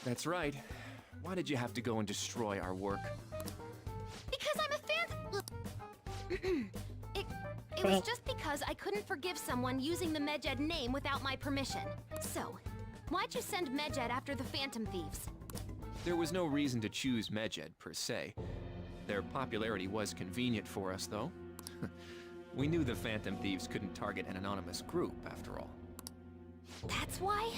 Speaker 12: That's right. Why did you have to go and destroy our work?
Speaker 4: Because I'm a fan. It was just because I couldn't forgive someone using the Medjed name without my permission. So, why'd you send Medjed after the Phantom Thieves?
Speaker 12: There was no reason to choose Medjed, per se. Their popularity was convenient for us, though. We knew the Phantom Thieves couldn't target an anonymous group, after all.
Speaker 4: That's why?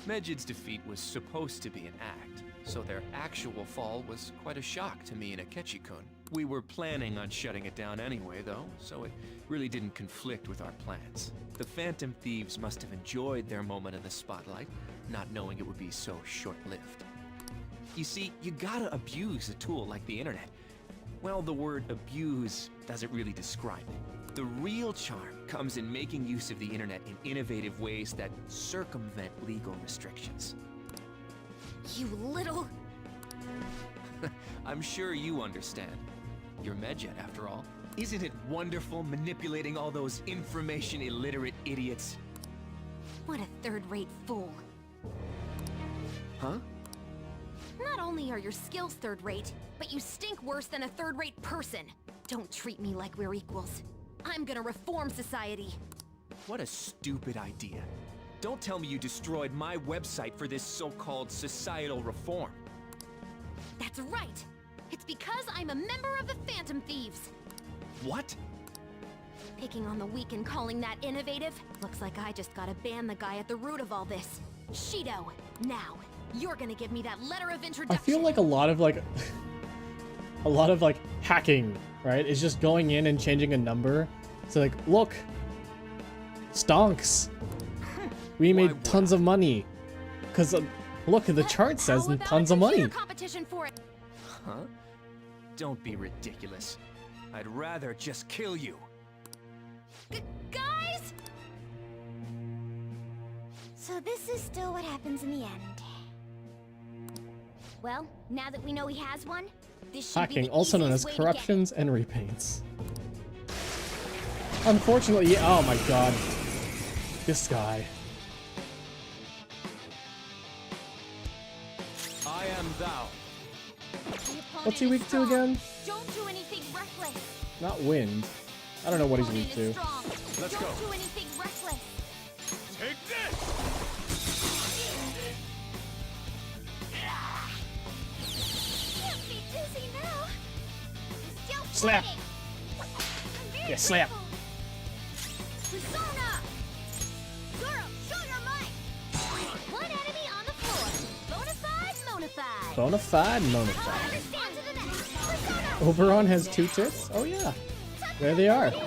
Speaker 12: Medjed's defeat was supposed to be an act, so their actual fall was quite a shock to me and Akechi-kun. We were planning on shutting it down anyway, though, so it really didn't conflict with our plans. The Phantom Thieves must have enjoyed their moment in the spotlight, not knowing it would be so short-lived. You see, you gotta abuse a tool like the internet. Well, the word abuse doesn't really describe it. The real charm comes in making use of the internet in innovative ways that circumvent legal restrictions.
Speaker 4: You little...
Speaker 12: I'm sure you understand. You're Medjed, after all. Isn't it wonderful manipulating all those information-illiterate idiots?
Speaker 4: What a third-rate fool.
Speaker 12: Huh?
Speaker 4: Not only are your skills third-rate, but you stink worse than a third-rate person. Don't treat me like we're equals. I'm gonna reform society.
Speaker 12: What a stupid idea. Don't tell me you destroyed my website for this so-called societal reform.
Speaker 4: That's right! It's because I'm a member of the Phantom Thieves!
Speaker 12: What?
Speaker 4: Picking on the weak and calling that innovative? Looks like I just gotta ban the guy at the root of all this. Shido, now, you're gonna give me that letter of
Speaker 1: I
Speaker 4: introduction!
Speaker 1: feel like a lot of hacking, right? Is just going in and changing a number. So like, look, stonks. We made tons of money. Cause look, the chart says tons of money.
Speaker 4: Competition for it.
Speaker 12: Huh? Don't be ridiculous. I'd rather just kill you.
Speaker 4: Guys?
Speaker 15: So this is still what happens in the end.
Speaker 4: Well, now that we know he has one, this should be
Speaker 1: Hacking,
Speaker 4: the
Speaker 1: also known as
Speaker 4: easiest way to get it.
Speaker 1: corruptions and repaints. Unfortunately, yeah, oh my god. This guy.
Speaker 12: I am thou.
Speaker 1: What's he weak to again?
Speaker 4: Don't do anything reckless.
Speaker 1: Not wind. I don't know what he's weak to.
Speaker 12: Let's go.
Speaker 4: Don't do anything reckless.
Speaker 2: Take this!
Speaker 15: Can't be dizzy now.
Speaker 4: Still
Speaker 1: Slap.
Speaker 4: fighting.
Speaker 1: Yeah, slap.
Speaker 4: Persona! Zoro, show your might! One enemy on the floor. Bonafide, monafide.
Speaker 1: Bonafide, monafide.
Speaker 4: Understand to the next. Persona!
Speaker 1: Oberon has two tits? Oh yeah. There they are.
Speaker 4: Two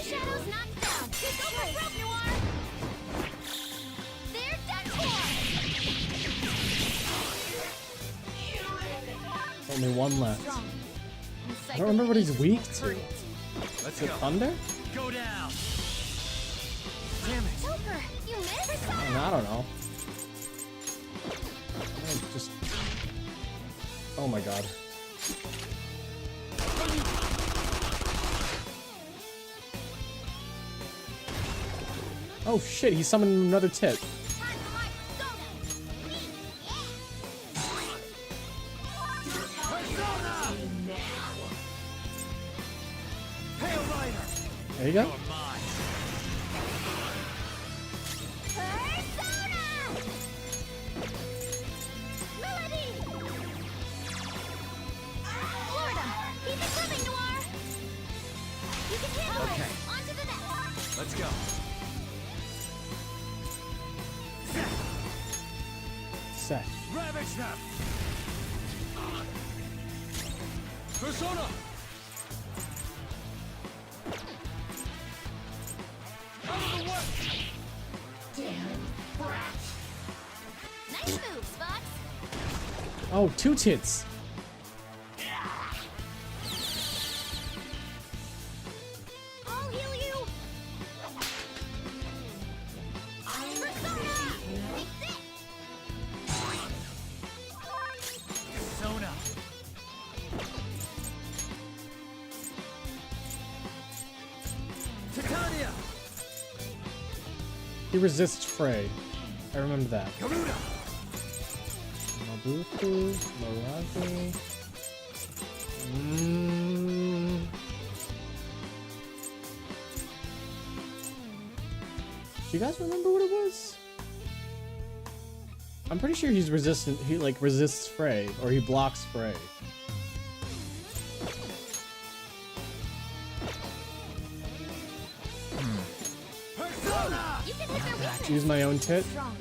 Speaker 4: shadows knocked down. Kick over, rope noir! They're done for!
Speaker 1: Only one left. I don't remember what he's weak to.
Speaker 12: Let's
Speaker 1: Is it thunder?
Speaker 2: Go down!
Speaker 12: Damn it!
Speaker 4: Joker, you missed?
Speaker 1: I don't know. Just... Oh my god. Oh shit, he summoned another tit. There you go.
Speaker 4: Florida, keep it coming, Noir! You can handle it!
Speaker 1: set.
Speaker 11: Ravage them!
Speaker 2: Persona!
Speaker 3: Out of the way! Damn brat! Nice move, Fox!
Speaker 1: Oh, two tits.
Speaker 3: I'll heal you!
Speaker 11: Persona! Titania!
Speaker 1: He resists Frey. I remember that.
Speaker 11: Garuda!
Speaker 1: Mabuku, Mirage. Do you guys remember what it was? I'm pretty sure he's resistant. He like resists Frey, or he blocks Frey.
Speaker 3: You can hit their weakness!
Speaker 1: Use my own tit.
Speaker 3: Strong.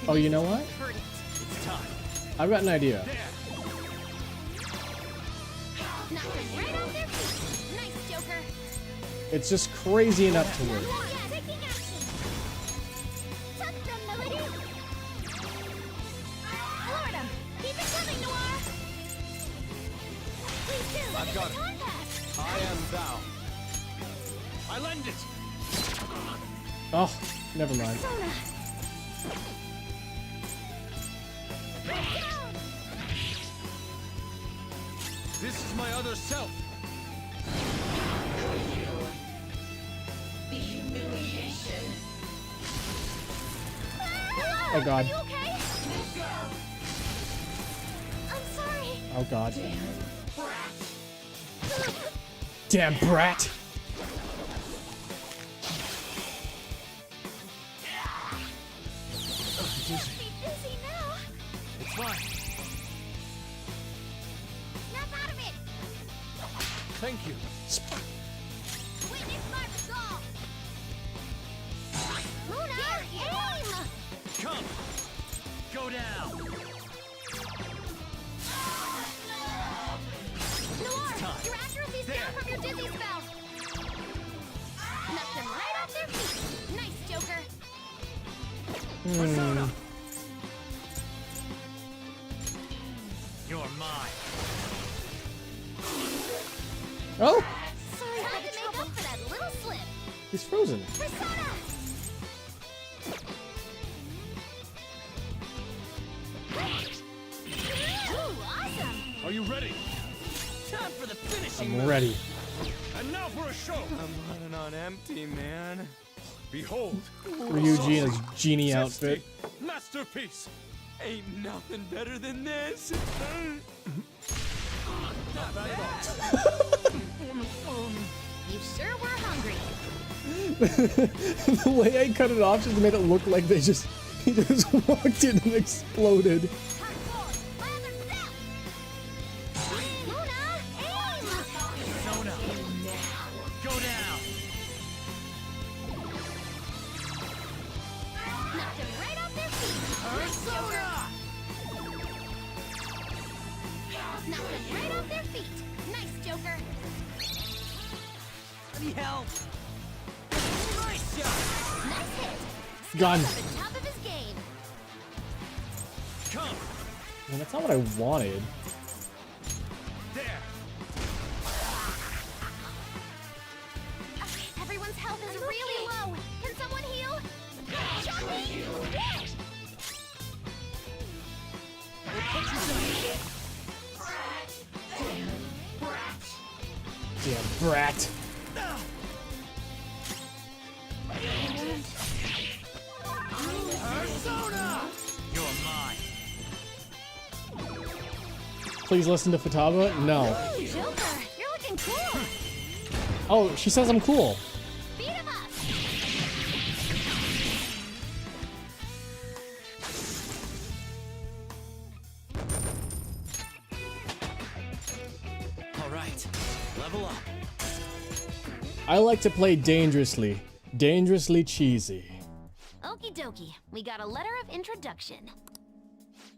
Speaker 1: Oh, you know what?
Speaker 3: Heard it.
Speaker 11: It's time.
Speaker 1: I've got an idea.
Speaker 3: Knock them right off their feet. Nice, Joker.
Speaker 1: It's just crazy enough to work.
Speaker 3: Yeah, taking action. Touch them, Melody. Lord 'em. Keep it coming, Noir. Please do.
Speaker 2: I've got it.
Speaker 3: Pass.
Speaker 2: I am thou. I lend it.
Speaker 1: Oh, never mind.
Speaker 3: Persona.
Speaker 2: This is my other self.
Speaker 3: The humiliation.
Speaker 1: Oh God.
Speaker 3: Are you okay? I'm sorry.
Speaker 1: Oh God.
Speaker 3: Brat.
Speaker 1: Damn brat.
Speaker 3: Can't be dizzy now.
Speaker 2: It's fine.
Speaker 3: Snap out of it.
Speaker 2: Thank you.
Speaker 3: Witness my resolve. Luna, aim.
Speaker 11: Come! Go down!
Speaker 3: Noir, your accuracy's down from your dizzy spell. Knock them right off their feet. Nice, Joker.
Speaker 11: Persona! You're mine.
Speaker 1: Oh,
Speaker 3: Sorry for the trouble. Make up for that little slip.
Speaker 1: he's frozen.
Speaker 3: Persona. Ooh, awesome.
Speaker 2: Are you ready?
Speaker 11: Time for the finishing
Speaker 1: I'm
Speaker 11: move.
Speaker 1: ready.
Speaker 2: And now for a show.
Speaker 12: I'm running on empty, man.
Speaker 2: Behold.
Speaker 1: Ryuji in his genie outfit.
Speaker 2: Masterpiece.
Speaker 12: Ain't nothing better than this.
Speaker 2: Not bad at all.
Speaker 3: You sure were hungry.
Speaker 1: The way I cut it off just made it look like he just walked in and exploded.
Speaker 3: Luna, aim.
Speaker 11: Persona! Go down!
Speaker 3: Knock them right off their feet.
Speaker 11: Persona!
Speaker 3: Knock them right off their feet. Nice, Joker.
Speaker 11: Bloody hell! Nice shot!
Speaker 3: Nice hit.
Speaker 1: Gun.
Speaker 3: At the top of his game.
Speaker 11: Come!
Speaker 1: Man, that's not what I wanted.
Speaker 11: There!
Speaker 3: Everyone's health is really low. Can someone heal? Chucky!
Speaker 1: Damn brat.
Speaker 11: Persona! You're mine.
Speaker 1: Please listen to Futaba? No.
Speaker 3: Ooh, Joker, you're looking cool.
Speaker 1: Oh, she says I'm cool.
Speaker 3: Beat him up.
Speaker 11: All right, level up.
Speaker 1: I like to play dangerously. Dangerously cheesy.
Speaker 3: Okie dokie, we got a letter of introduction.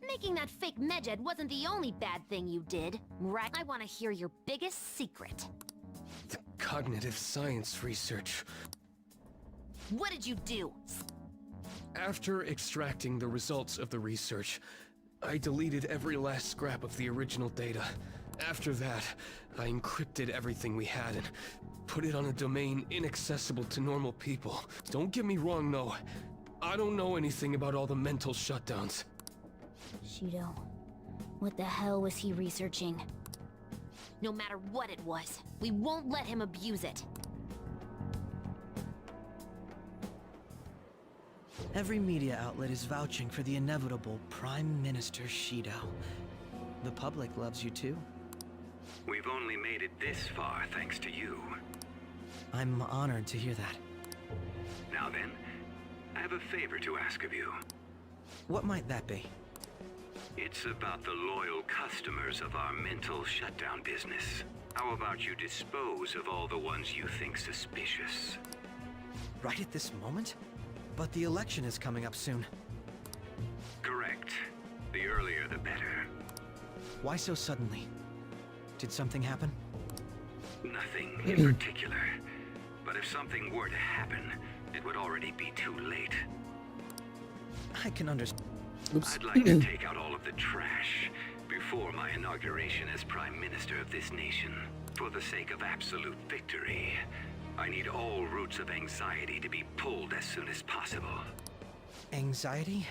Speaker 3: Making that fake Medjed wasn't the only bad thing you did, right? I want to hear your biggest secret.
Speaker 16: The cognitive science research.
Speaker 3: What did you do?
Speaker 16: After extracting the results of the research, I deleted every last scrap of the original data. After that, I encrypted everything we had and put it on a domain inaccessible to normal people. Don't get me wrong, though. I don't know anything about all the mental shutdowns.
Speaker 4: Shido, what the hell was he researching?
Speaker 3: No matter what it was, we won't let him abuse it.
Speaker 14: Every media outlet is vouching for the inevitable Prime Minister Shido. The public loves you too.
Speaker 8: We've only made it this far thanks to you.
Speaker 14: I'm honored to hear that.
Speaker 8: Now then, I have a favor to ask of you.
Speaker 14: What might that be?
Speaker 8: It's about the loyal customers of our mental shutdown business. How about you dispose of all the ones you think suspicious?
Speaker 14: Right at this moment? But the election is coming up soon.
Speaker 8: Correct. The earlier the better.
Speaker 14: Why so suddenly? Did something happen?
Speaker 8: Nothing in particular. But if something were to happen, it would already be too late.
Speaker 14: I can understand.
Speaker 8: I'd like to take out all of the trash before my inauguration as Prime Minister of this nation. For the sake of absolute victory, I need all roots of anxiety to be pulled as soon as possible.
Speaker 14: Anxiety?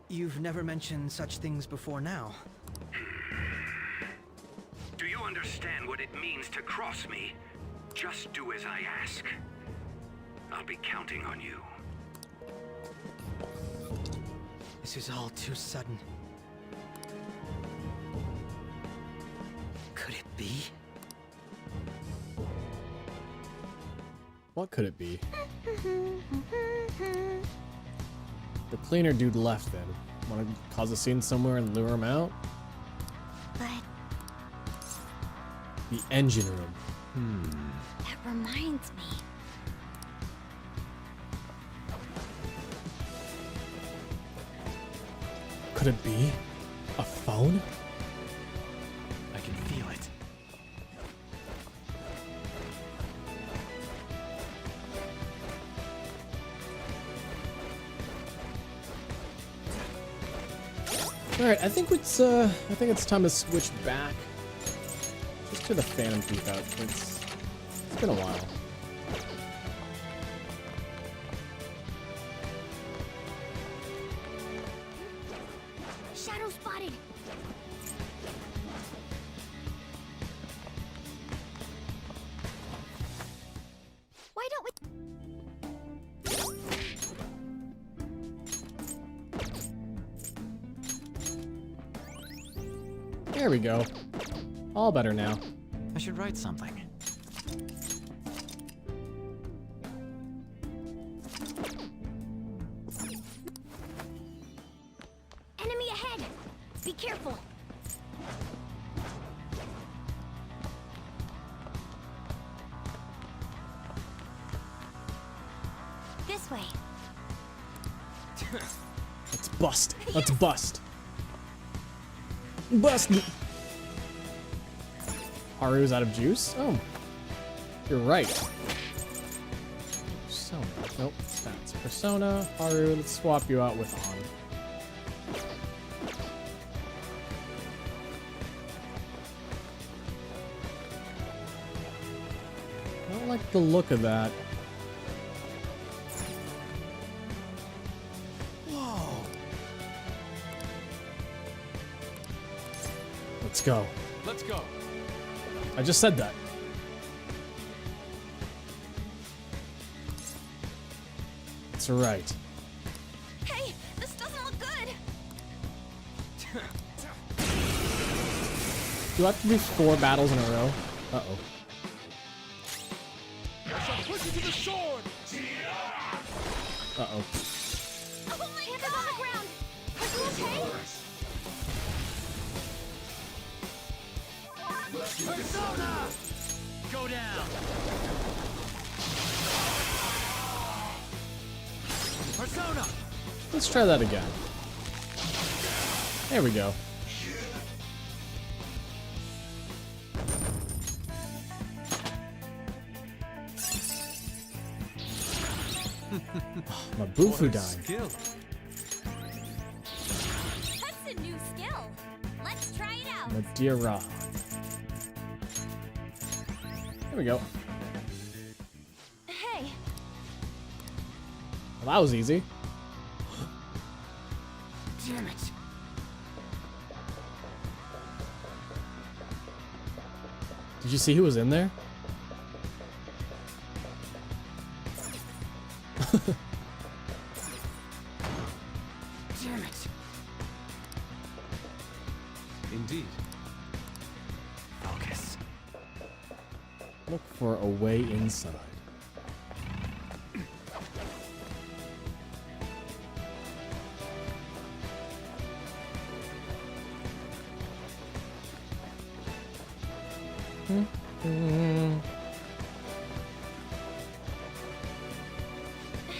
Speaker 14: You've never mentioned such things before now.
Speaker 8: Do you understand what it means to cross me? Just do as I ask. I'll be counting on you.
Speaker 14: This is all too sudden. Could it be?
Speaker 1: What could it be? The cleaner dude left then. Want to cause a scene somewhere and lure him out?
Speaker 4: But
Speaker 1: the engine room.
Speaker 4: that reminds me.
Speaker 1: Could it be a phone?
Speaker 2: I can feel it.
Speaker 1: All right, I think it's time to switch back just to the Phantom Thief outfits. It's been a while.
Speaker 4: Shadow spotted. Why don't we?
Speaker 1: There we go. All better now.
Speaker 17: I should write something.
Speaker 4: Enemy ahead! Be careful! This way.
Speaker 1: Let's bust. Let's bust. Bust me. Haru's out of juice? Oh. You're right. Persona. Nope, that's Persona. Haru, let's swap you out with On. I don't like the look of that.
Speaker 14: Whoa!
Speaker 1: Let's go.
Speaker 2: Let's go.
Speaker 1: I just said that. That's right.
Speaker 15: Hey, this doesn't look good.
Speaker 1: Do I have to do 4 battles in a row? Uh-oh.
Speaker 13: I shall push you to the sword.
Speaker 1: Uh-oh.
Speaker 15: Oh my God! On the ground. Are you okay?
Speaker 14: Persona! Go down! Persona!
Speaker 1: Let's try that again. There we go. My Bufu died.
Speaker 12: Skill.
Speaker 15: That's a new skill. Let's try it out.
Speaker 1: Madeira. There we go.
Speaker 7: Hey,
Speaker 1: Well, that was easy.
Speaker 7: damn it.
Speaker 1: Did you see who was in there?
Speaker 7: Damn it.
Speaker 12: Indeed.
Speaker 7: Focus.
Speaker 1: Look for a way inside.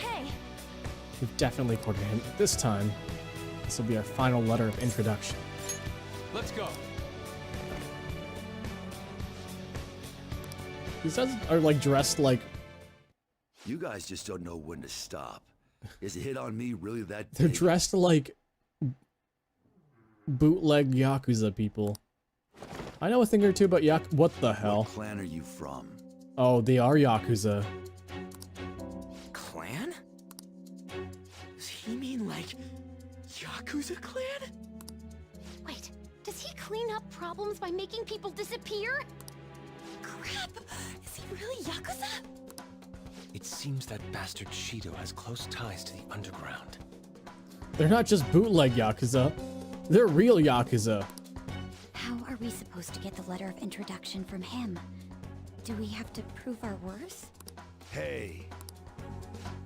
Speaker 7: Hey,
Speaker 1: We've definitely cornered him. This time, this will be our final letter of introduction.
Speaker 12: Let's go.
Speaker 1: These guys are like dressed like
Speaker 17: You guys just don't know when to stop. Is a hit on me really that
Speaker 1: they're
Speaker 17: big?
Speaker 1: dressed like bootleg Yakuza people. I know a thing or two about What the hell?
Speaker 17: What clan are you from?
Speaker 1: Oh, they are Yakuza.
Speaker 14: Clan? Does he mean like Yakuza clan?
Speaker 15: Wait, does he clean up problems by making people disappear? Crap! Is he really Yakuza?
Speaker 16: It seems that bastard Shido has close ties to the underground.
Speaker 1: They're not just bootleg Yakuza. They're real Yakuza.
Speaker 4: How are we supposed to get the letter of introduction from him? Do we have to prove our worth?
Speaker 17: Hey,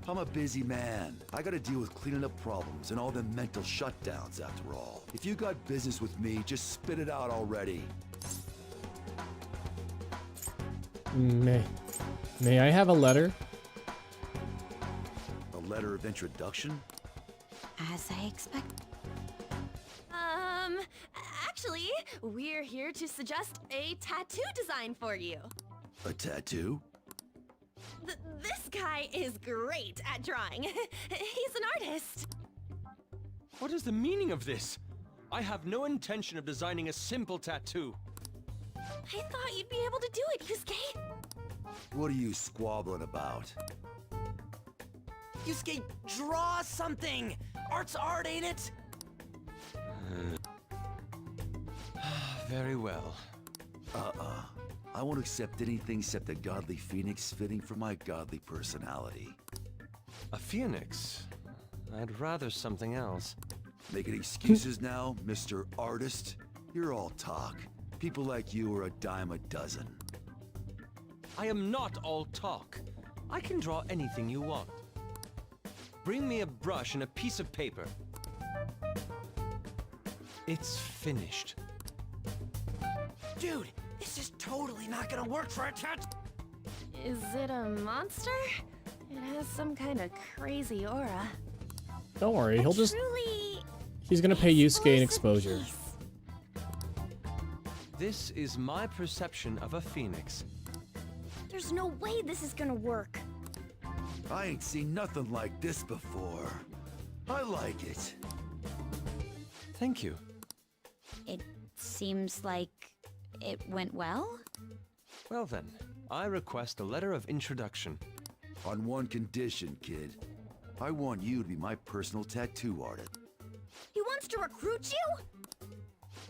Speaker 17: I'm a busy man. I gotta deal with cleaning up problems and all the mental shutdowns after all. If you got business with me, just spit it out already.
Speaker 1: May I have a letter?
Speaker 17: A letter of introduction?
Speaker 4: As I expect.
Speaker 15: Actually, we're here to suggest a tattoo design for you.
Speaker 17: A tattoo?
Speaker 15: This guy is great at drawing. He's an artist.
Speaker 12: What is the meaning of this? I have no intention of designing a simple tattoo.
Speaker 15: I thought you'd be able to do it, Yusuke.
Speaker 17: What are you squabbling about?
Speaker 14: Yusuke, draw something! Art's art, ain't it?
Speaker 12: Very well.
Speaker 17: I won't accept anything except a godly phoenix fitting for my godly personality.
Speaker 12: A phoenix? I'd rather something else.
Speaker 17: Making excuses now, Mr. Artist? You're all talk. People like you are a dime a dozen.
Speaker 12: I am not all talk. I can draw anything you want. Bring me a brush and a piece of paper. It's finished.
Speaker 14: Dude, this is totally not gonna work for a tattoo.
Speaker 15: Is it a monster? It has some kind of crazy aura.
Speaker 1: Don't worry, he'll just...
Speaker 15: Truly
Speaker 1: He's gonna pay Yusuke an exposure.
Speaker 12: This is my perception of a phoenix.
Speaker 15: There's no way this is gonna work.
Speaker 17: I ain't seen nothing like this before. I like it.
Speaker 12: Thank you.
Speaker 4: It seems like it went well?
Speaker 12: Well then, I request a letter of introduction.
Speaker 17: On one condition, kid. I want you to be my personal tattoo artist.
Speaker 15: He wants to recruit you?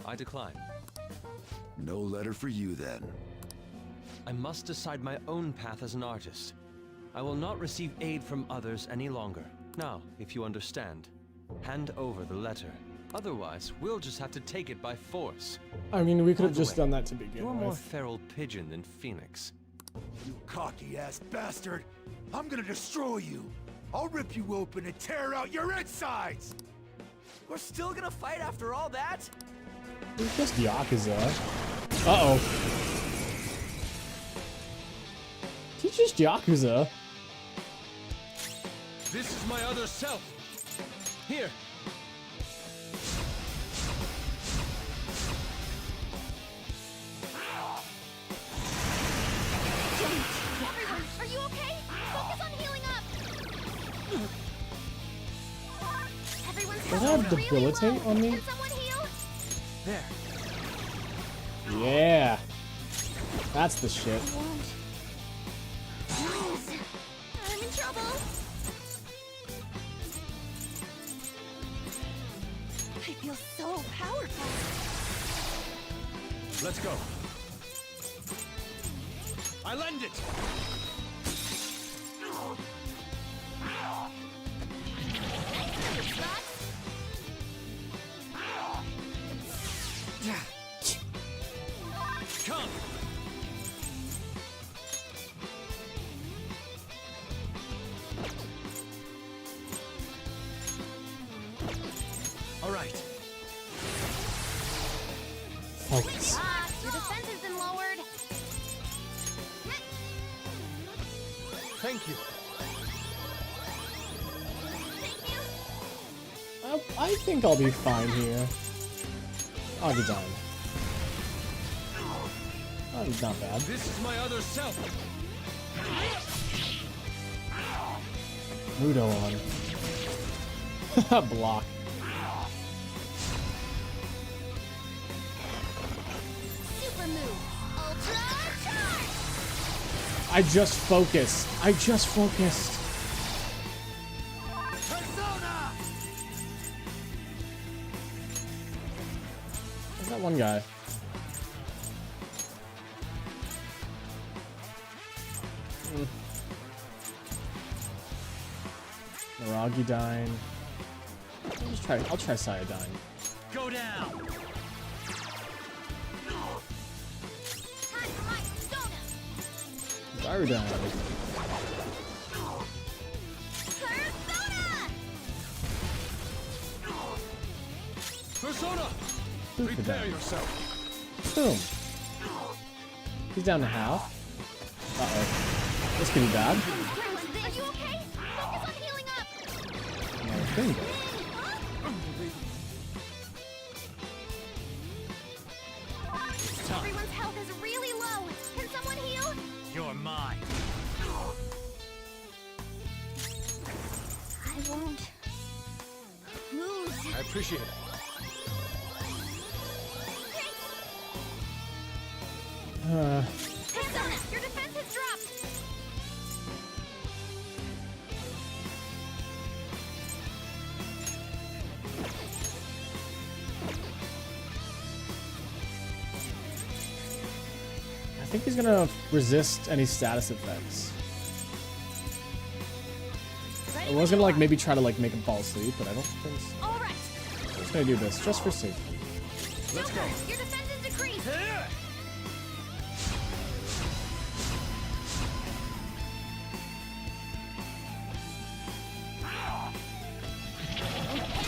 Speaker 12: I decline.
Speaker 17: No letter for you then.
Speaker 12: I must decide my own path as an artist. I will not receive aid from others any longer. Now, if you understand, hand over the letter. Otherwise, we'll just have to take it by force.
Speaker 1: I mean, we could have
Speaker 12: By the
Speaker 1: just
Speaker 12: way,
Speaker 1: done that to begin
Speaker 12: You're more
Speaker 1: with.
Speaker 12: feral pigeon than phoenix.
Speaker 17: You cocky-ass bastard! I'm gonna destroy you! I'll rip you open and tear out your insides!
Speaker 14: We're still gonna fight after all that?
Speaker 1: It's just Yakuza. Uh-oh. He's just Yakuza.
Speaker 12: This is my other self. Here.
Speaker 1: Does that have debilitate on me?
Speaker 2: There.
Speaker 1: Yeah. That's the shit.
Speaker 15: I'm in trouble. I feel so powerful.
Speaker 2: Let's go. I lend it. Come. All right.
Speaker 1: Focus.
Speaker 15: Your defense has been lowered.
Speaker 2: Thank you.
Speaker 1: I think I'll be fine here. I'll be done. Oh, he's not bad.
Speaker 2: This is my other self.
Speaker 1: Mudo on. Block.
Speaker 15: Super move. Ultra charge.
Speaker 1: I just focused. I just focused.
Speaker 2: Persona.
Speaker 1: There's that one guy. Naragidine. I'll try Cyanide.
Speaker 2: Go down.
Speaker 1: Gyrodine.
Speaker 2: Persona. Prepare yourself.
Speaker 1: Boom. He's down to half. Uh-oh. This could be bad.
Speaker 15: Are you okay? Focus on healing up.
Speaker 1: My finger.
Speaker 15: Everyone's health is really low. Can someone heal?
Speaker 2: You're mine.
Speaker 15: I won't lose.
Speaker 2: I appreciate it.
Speaker 15: Persona, your defense has dropped.
Speaker 1: I think he's gonna resist any status effects. I was gonna like maybe try to like make him fall asleep, but I don't think so.
Speaker 15: All right.
Speaker 1: I'm just gonna do this just for safety.
Speaker 2: Let's go.
Speaker 15: Your defense is decreased.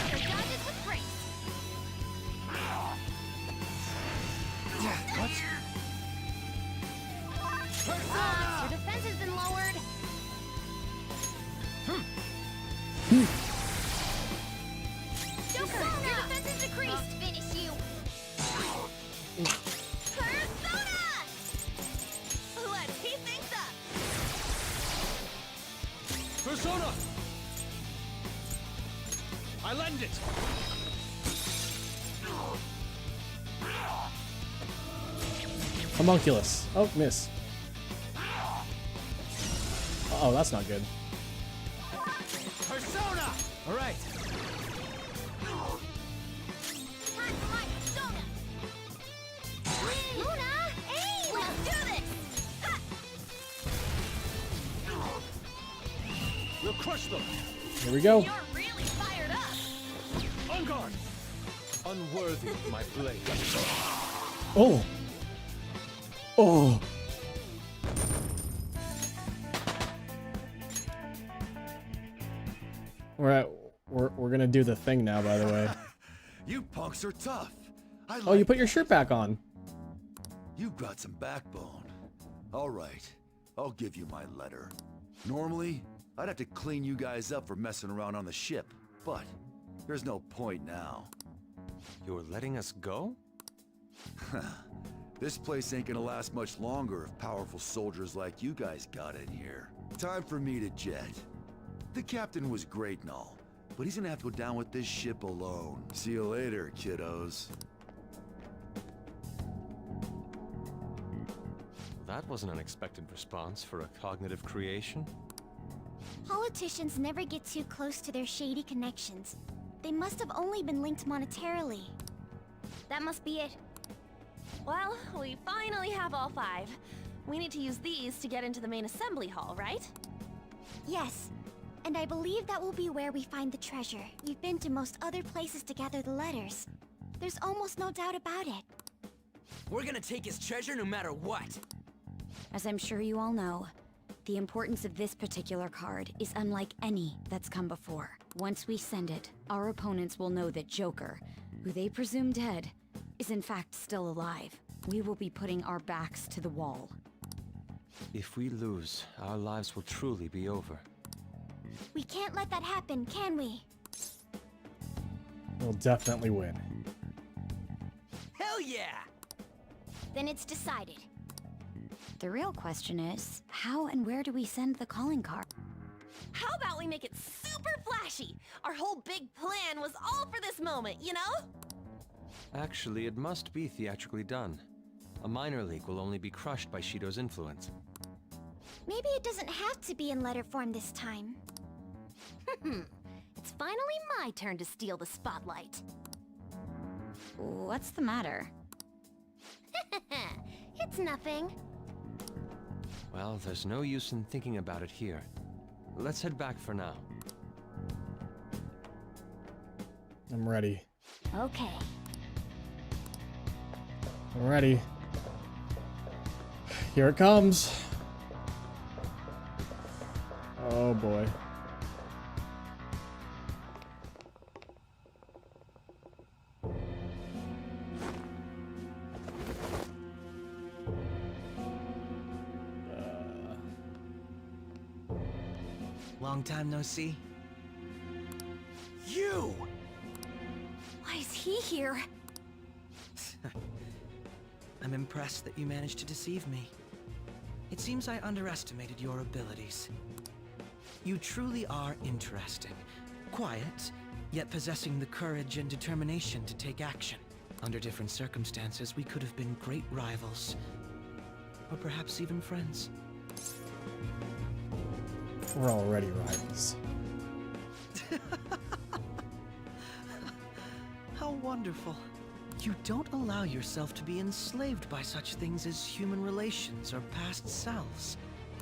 Speaker 15: Your dodges with grace.
Speaker 2: What?
Speaker 15: Your defense has been lowered. Joker, your defense is decreased. Must finish you. Persona! Let's heat things up.
Speaker 2: Persona. I lend it.
Speaker 1: Homunculus. Oh, miss. Uh-oh, that's not good.
Speaker 2: Persona. All right.
Speaker 15: Time for my persona. Luna, aim! Let's do this. Ha!
Speaker 2: We'll crush them.
Speaker 1: Here we go.
Speaker 15: You're really fired up.
Speaker 2: On guard. Unworthy of my blade.
Speaker 1: Oh. Oh. We're gonna do the thing now, by the way.
Speaker 17: You punks are tough.
Speaker 1: Oh, you put your shirt back on.
Speaker 17: You've got some backbone. All right, I'll give you my letter. Normally, I'd have to clean you guys up for messing around on the ship, but there's no point now.
Speaker 2: You're letting us go?
Speaker 17: This place ain't gonna last much longer if powerful soldiers like you guys got in here. Time for me to jet. The captain was great and all, but he's gonna have to go down with this ship alone. See you later, kiddos.
Speaker 18: That was an unexpected response for a cognitive creation.
Speaker 4: Politicians never get too close to their shady connections. They must have only been linked monetarily.
Speaker 15: That must be it. Well, we finally have all 5. We need to use these to get into the main assembly hall, right?
Speaker 4: Yes. And I believe that will be where we find the treasure. We've been to most other places to gather the letters. There's almost no doubt about it.
Speaker 14: We're gonna take his treasure no matter what.
Speaker 4: As I'm sure you all know, the importance of this particular card is unlike any that's come before. Once we send it, our opponents will know that Joker, who they presume dead, is in fact still alive. We will be putting our backs to the wall.
Speaker 18: If we lose, our lives will truly be over.
Speaker 4: We can't let that happen, can we?
Speaker 1: We'll definitely win.
Speaker 14: Hell yeah!
Speaker 4: Then it's decided. The real question is, how and where do we send the calling card?
Speaker 15: How about we make it super flashy? Our whole big plan was all for this moment, you know?
Speaker 18: Actually, it must be theatrically done. A minor league will only be crushed by Shido's influence.
Speaker 4: Maybe it doesn't have to be in letter form this time.
Speaker 15: It's finally my turn to steal the spotlight.
Speaker 4: What's the matter?
Speaker 15: It's nothing.
Speaker 18: Well, there's no use in thinking about it here. Let's head back for now.
Speaker 1: I'm ready.
Speaker 4: Okay.
Speaker 1: I'm ready. Here it comes. Oh boy.
Speaker 14: Long time no see. You!
Speaker 15: Why is he here?
Speaker 14: I'm impressed that you managed to deceive me. It seems I underestimated your abilities. You truly are interesting. Quiet, yet possessing the courage and determination to take action. Under different circumstances, we could have been great rivals. Or perhaps even friends.
Speaker 1: We're already rivals.
Speaker 14: How wonderful. You don't allow yourself to be enslaved by such things as human relations or past selves.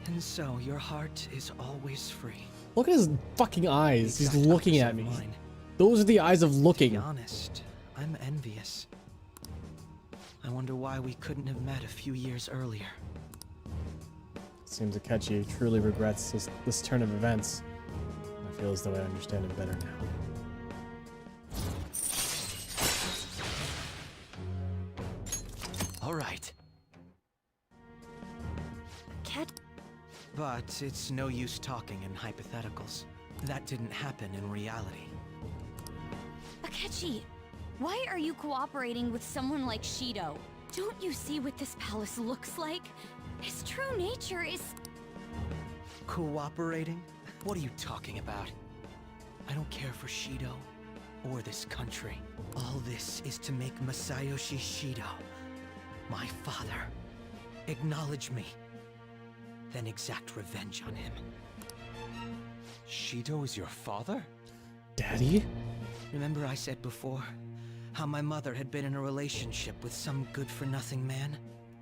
Speaker 14: And so your heart is always free.
Speaker 1: Look at his fucking eyes. He's
Speaker 14: Exact
Speaker 1: looking
Speaker 14: opposite
Speaker 1: at me.
Speaker 14: of mine.
Speaker 1: Those are the eyes of
Speaker 14: To
Speaker 1: looking.
Speaker 14: be honest, I'm envious. I wonder why we couldn't have met a few years earlier.
Speaker 1: Seems Akechi truly regrets this turn of events. I feel as though I understand it better now.
Speaker 14: All right. But it's no use talking in hypotheticals. That didn't happen in reality.
Speaker 4: Akechi, why are you cooperating with someone like Shido? Don't you see what this palace looks like? His true nature is...
Speaker 14: Cooperating? What are you talking about? I don't care for Shido or this country. All this is to make Masayoshi Shido, my father, acknowledge me, then exact revenge on him.
Speaker 18: Shido is your father?
Speaker 1: Daddy?
Speaker 14: Remember I said before, how my mother had been in a relationship with some good-for-nothing man?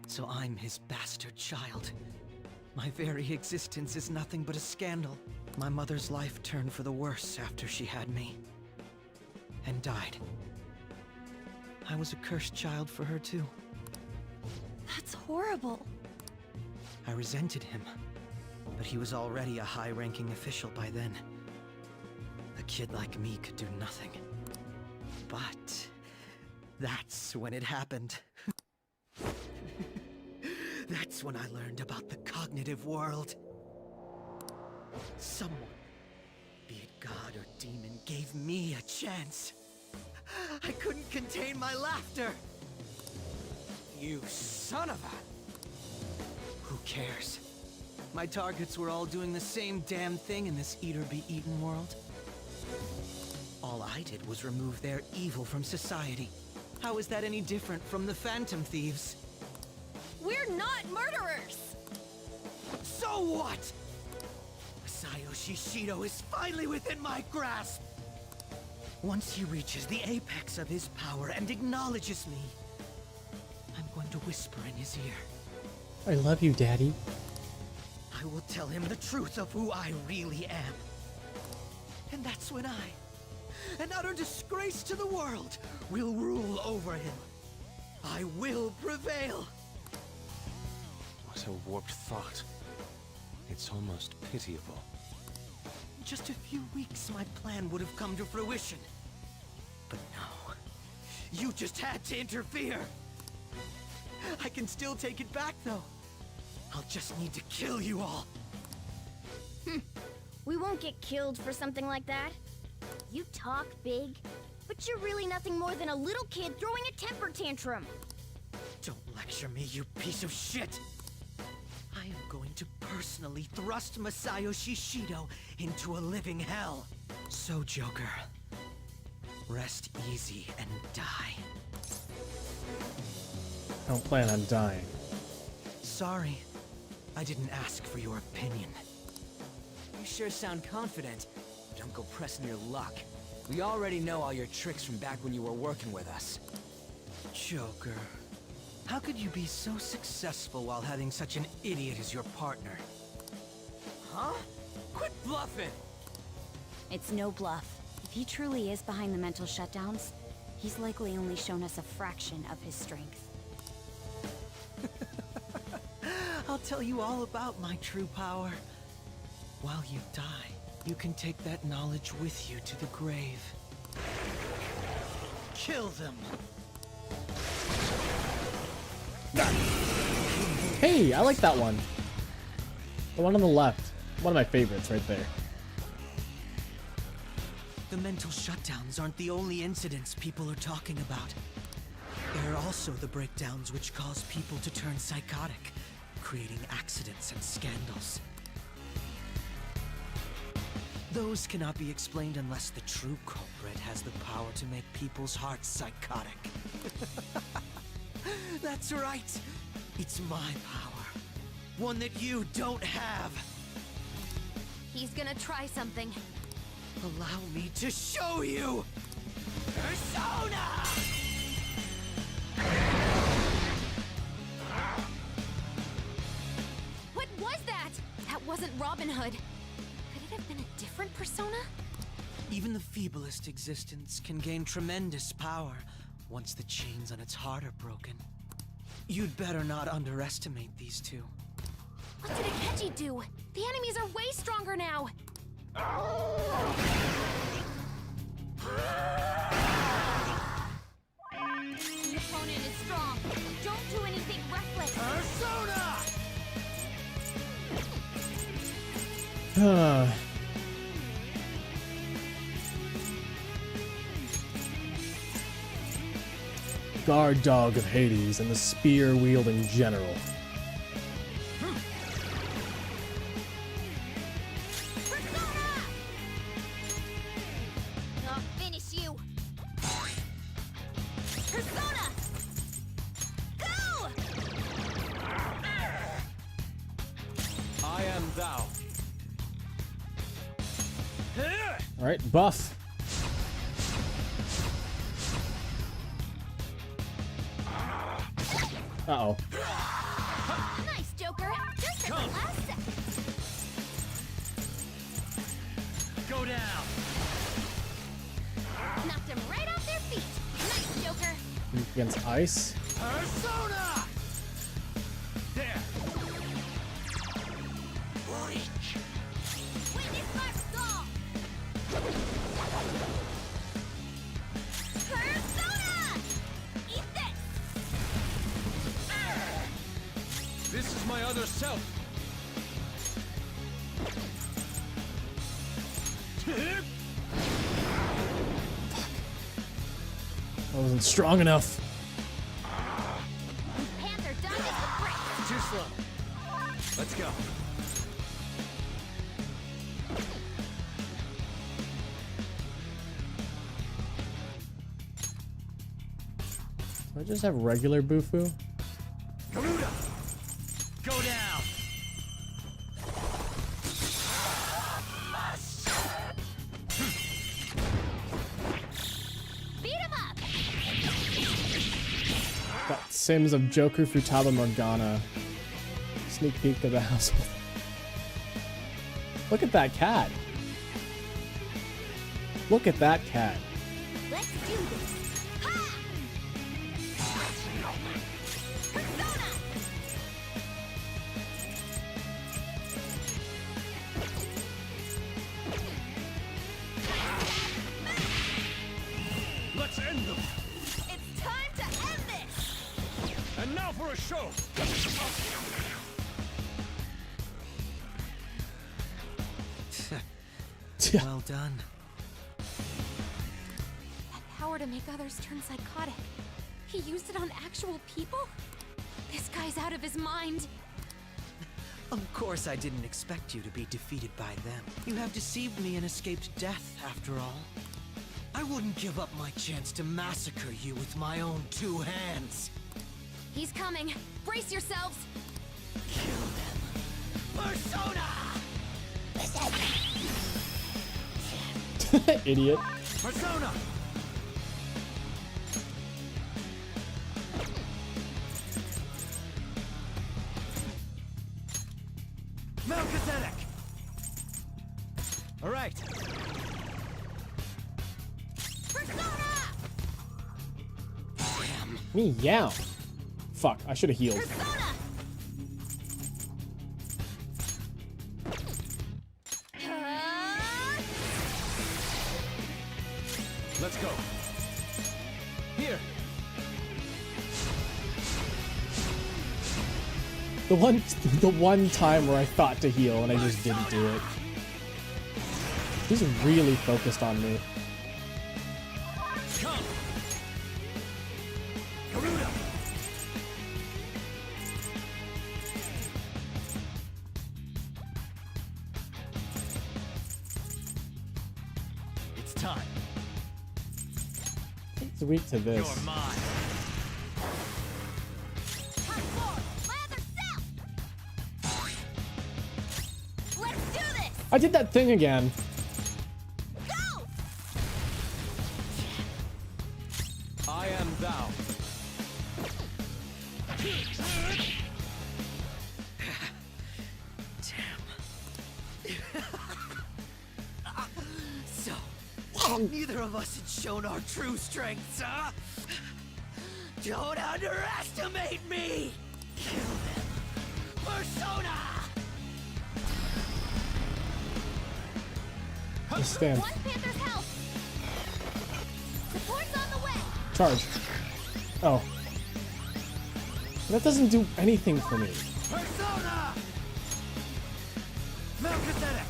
Speaker 14: So I'm his bastard child. My very existence is nothing but a scandal. My mother's life turned for the worse after she had me. And died. I was a cursed child for her too.
Speaker 4: That's horrible.
Speaker 14: I resented him, but he was already a high-ranking official by then. A kid like me could do nothing. But that's when it happened. That's when I learned about the cognitive world. Someone, be it God or demon, gave me a chance. I couldn't contain my laughter. You son of a... Who cares? My targets were all doing the same damn thing in this eat or be eaten world. All I did was remove their evil from society. How is that any different from the Phantom Thieves?
Speaker 15: We're not murderers!
Speaker 14: So what? Masayoshi Shido is finally within my grasp! Once he reaches the apex of his power and acknowledges me, I'm going to whisper in his ear.
Speaker 1: I love you, Daddy.
Speaker 14: I will tell him the truth of who I really am. And that's when I, an utter disgrace to the world, will rule over him. I will prevail.
Speaker 18: What a warped thought. It's almost pitiable.
Speaker 14: In just a few weeks, my plan would have come to fruition. But no, you just had to interfere. I can still take it back, though. I'll just need to kill you all.
Speaker 4: We won't get killed for something like that. You talk big, but you're really nothing more than a little kid throwing a temper tantrum.
Speaker 14: Don't lecture me, you piece of shit! I am going to personally thrust Masayoshi Shido into a living hell. So, Joker, rest easy and die.
Speaker 1: I don't plan on dying.
Speaker 14: Sorry, I didn't ask for your opinion.
Speaker 19: You sure sound confident. Don't go pressing your luck. We already know all your tricks from back when you were working with us.
Speaker 14: Joker, how could you be so successful while having such an idiot as your partner?
Speaker 19: Huh? Quit bluffing!
Speaker 4: It's no bluff. If he truly is behind the mental shutdowns, he's likely only shown us a fraction of his strength.
Speaker 14: I'll tell you all about my true power. While you die, you can take that knowledge with you to the grave. Kill them!
Speaker 1: Hey, I like that one. The one on the left. One of my favorites right there.
Speaker 14: The mental shutdowns aren't the only incidents people are talking about. There are also the breakdowns which cause people to turn psychotic, creating accidents and scandals. Those cannot be explained unless the true culprit has the power to make people's hearts psychotic. That's right. It's my power. One that you don't have.
Speaker 15: He's gonna try something.
Speaker 14: Allow me to show you! Persona!
Speaker 15: What was that? That wasn't Robin Hood. Could it have been a different persona?
Speaker 14: Even the feeblest existence can gain tremendous power once the chains on its heart are broken. You'd better not underestimate these two.
Speaker 15: What did Akechi do? The enemies are way stronger now. The opponent is strong. Don't do anything reckless.
Speaker 1: Persona! Guard dog of Hades and the spear-wielding general.
Speaker 15: I'll finish you. Persona! Go!
Speaker 18: I am thou.
Speaker 1: Alright, buff. Uh-oh.
Speaker 15: Nice, Joker. Just at the last second.
Speaker 14: Go down!
Speaker 15: Knocked him right off their feet. Nice, Joker.
Speaker 1: Against ice.
Speaker 14: Persona!
Speaker 15: There. Reach. Witness my soul. Persona! Eat this.
Speaker 18: This is my other self.
Speaker 1: I wasn't strong enough.
Speaker 15: Panther done this with bricks.
Speaker 18: Too slow. Let's go.
Speaker 1: Do I just have regular Bufu?
Speaker 11: Garuda! Go down!
Speaker 3: Beat him up!
Speaker 1: Got Sims of Joker, Futaba, Morgana. Sneak peek of the household. Look at that cat. Look at that cat.
Speaker 3: Let's do this. Ha! Persona!
Speaker 2: Let's end them.
Speaker 15: It's time to end this!
Speaker 2: And now for a show.
Speaker 14: Well done.
Speaker 15: That power to make others turn psychotic. He used it on actual people? This guy's out of his mind.
Speaker 14: Of course I didn't expect you to be defeated by them. You have deceived me and escaped death, after all. I wouldn't give up my chance to massacre you with my own 2 hands.
Speaker 15: He's coming. Brace yourselves.
Speaker 14: Kill them. Persona!
Speaker 1: Idiot.
Speaker 11: Persona! Melchizedek! All right.
Speaker 1: Me, yeah. Fuck, I should have healed.
Speaker 2: Let's go. Here.
Speaker 1: The one time where I thought to heal and I just didn't do it. He's really focused on me.
Speaker 11: Come. Garuda. It's time.
Speaker 1: It's weak to this.
Speaker 11: You're mine.
Speaker 1: I did that thing again.
Speaker 2: I am thou.
Speaker 14: So, neither of us had shown our true strengths, huh? Don't underestimate me! Kill them. Persona!
Speaker 1: Stand.
Speaker 15: One Panther's health. Support's on the way.
Speaker 1: Charge. Oh. That doesn't do anything for me.
Speaker 11: Persona! Melchizedek!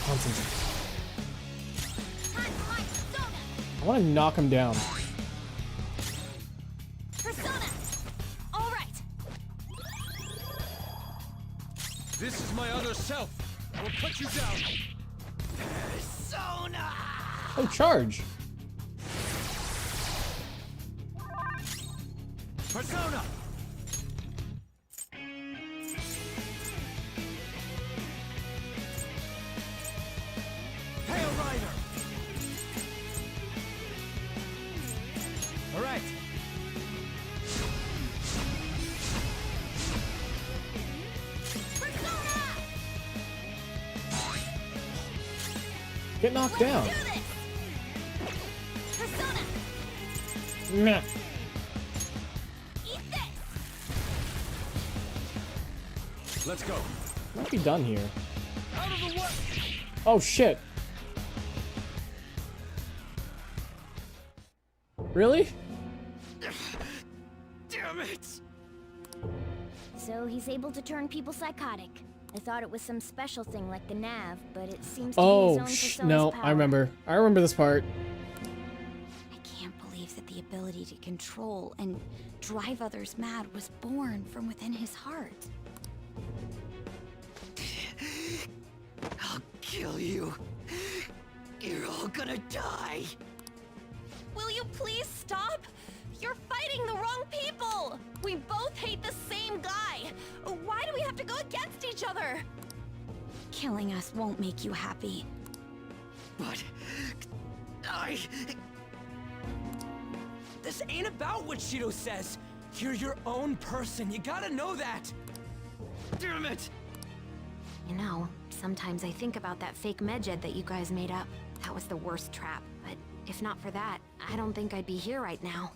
Speaker 1: Concentrate. I want to knock him down.
Speaker 2: This is my other self. I will cut you down.
Speaker 11: Persona!
Speaker 1: Oh, charge.
Speaker 11: Persona! Hail Rider! All right.
Speaker 1: Get knocked down. Nah.
Speaker 2: Let's go.
Speaker 1: Might be done here.
Speaker 2: Out of the way.
Speaker 1: Oh shit. Really?
Speaker 11: Damn it!
Speaker 4: So he's able to turn people psychotic. I thought it was some special thing like the nav, but it seems to be
Speaker 1: Oh,
Speaker 4: his own
Speaker 1: no,
Speaker 4: persona's
Speaker 1: I remember. I remember this part.
Speaker 4: I can't believe that the ability to control and drive others mad was born from within his heart.
Speaker 14: I'll kill you. You're all gonna die.
Speaker 15: Will you please stop? You're fighting the wrong people! We both hate the same guy! Why do we have to go against each other?
Speaker 4: Killing us won't make you happy.
Speaker 14: But... This ain't about what Shido says! You're your own person, you gotta know that! Damn it!
Speaker 4: You know, sometimes I think about that fake medjed that you guys made up. That was the worst trap, but if not for that, I don't think I'd be here right now.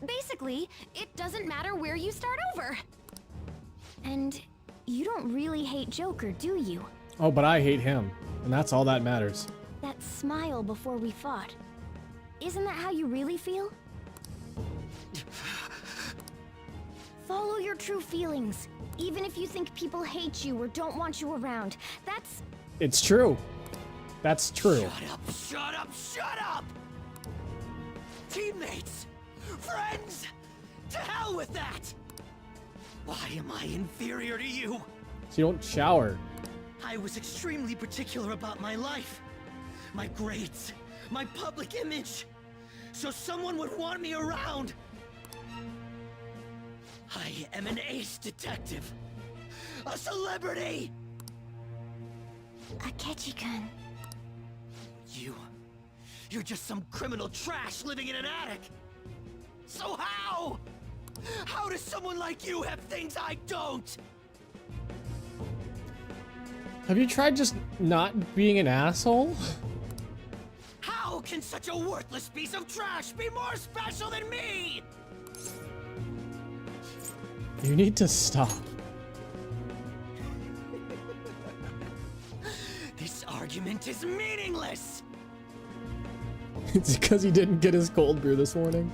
Speaker 15: Basically, it doesn't matter where you start over.
Speaker 4: And you don't really hate Joker, do you?
Speaker 1: Oh, but I hate him, and that's all that matters.
Speaker 4: That smile before we fought. Isn't that how you really feel? Follow your true feelings, even if you think people hate you or don't want you around. That's...
Speaker 1: It's true. That's true.
Speaker 14: Shut up, shut up, shut up! Teammates! Friends! To hell with that! Why am I inferior to you?
Speaker 1: So you don't shower.
Speaker 14: I was extremely particular about my life. My grades. My public image. So someone would want me around. I am an ace detective. A celebrity!
Speaker 4: Akechi-kun.
Speaker 14: You're just some criminal trash living in an attic. So how? How does someone like you have things I don't?
Speaker 1: Have you tried just not being an asshole?
Speaker 14: How can such a worthless piece of trash be more special than me?
Speaker 1: You need to stop.
Speaker 14: This argument is meaningless.
Speaker 1: It's because he didn't get his cold brew this morning.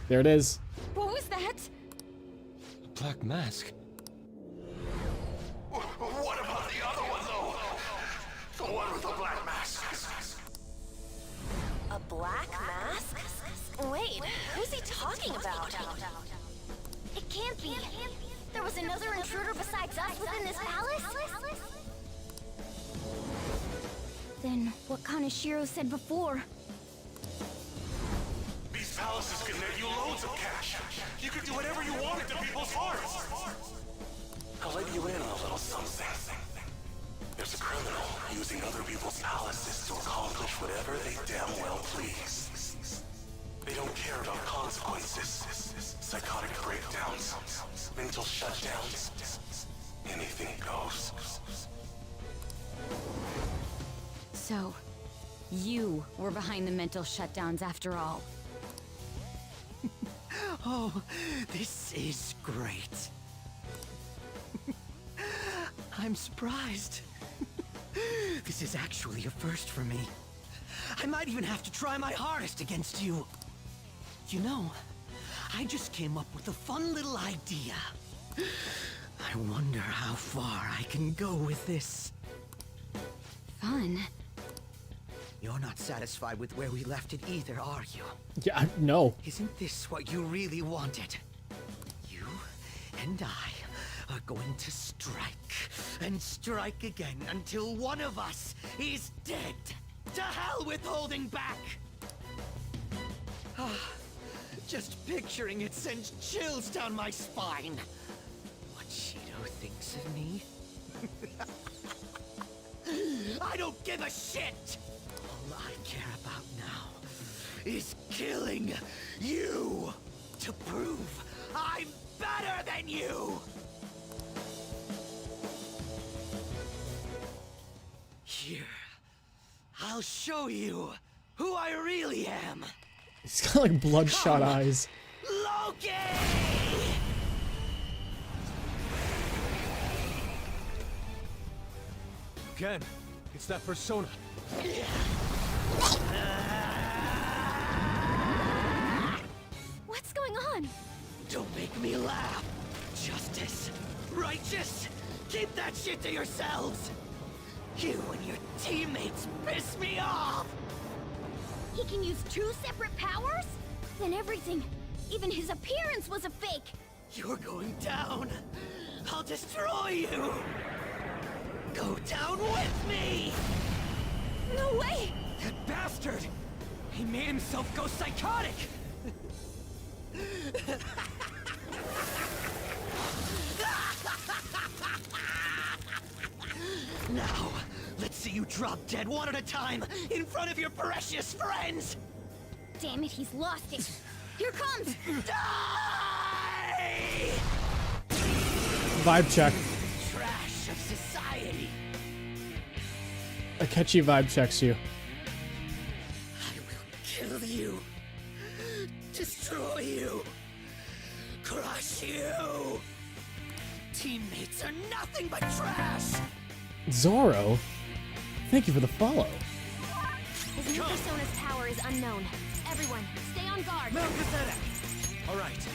Speaker 1: There it is.
Speaker 15: What was that?
Speaker 18: A black mask.
Speaker 10: What about the other one, though? The one with the black mask.
Speaker 15: A black mask? Wait, who's he talking about?
Speaker 4: It can't be. There was another intruder besides us within this palace? Then what Kaneshiro said before?
Speaker 10: These palaces can net you loads of cash. You could do whatever you wanted to people's hearts. I'll let you in on a little something. There's a criminal using other people's palaces to accomplish whatever they damn well please. They don't care about consequences, psychotic breakdowns, mental shutdowns. Anything goes.
Speaker 4: So, you were behind the mental shutdowns after all.
Speaker 14: Oh, this is great. I'm surprised. This is actually a first for me. I might even have to try my hardest against you. You know, I just came up with a fun little idea. I wonder how far I can go with this.
Speaker 4: Fun?
Speaker 14: You're not satisfied with where we left it either, are you?
Speaker 1: Yeah, no.
Speaker 14: Isn't this what you really wanted? You and I are going to strike and strike again until one of us is dead. To hell with holding back! Just picturing it sends chills down my spine. What Shido thinks of me? I don't give a shit! All I care about now is killing you to prove I'm better than you! Here, I'll show you who I really am!
Speaker 1: He's got like bloodshot eyes.
Speaker 14: Loki!
Speaker 2: Again, it's that persona.
Speaker 4: What's going on?
Speaker 14: Don't make me laugh! Justice! Righteous! Keep that shit to yourselves! You and your teammates piss me off!
Speaker 4: He can use two separate powers? Then everything, even his appearance was a fake!
Speaker 14: You're going down! I'll destroy you! Go down with bastard! He made himself go psychotic! Now, let's see you drop dead one at a time in front of your precious friends!
Speaker 4: Damn it, he's lost it. Here comes!
Speaker 14: Die!
Speaker 1: Vibe check.
Speaker 14: Trash of society!
Speaker 1: Akechi vibe checks you.
Speaker 14: Kill you! Destroy you! Crush you! Teammates are nothing but trash!
Speaker 1: Zoro, thank you for the follow.
Speaker 4: His new persona's power is unknown. Everyone, stay on guard.
Speaker 14: All right.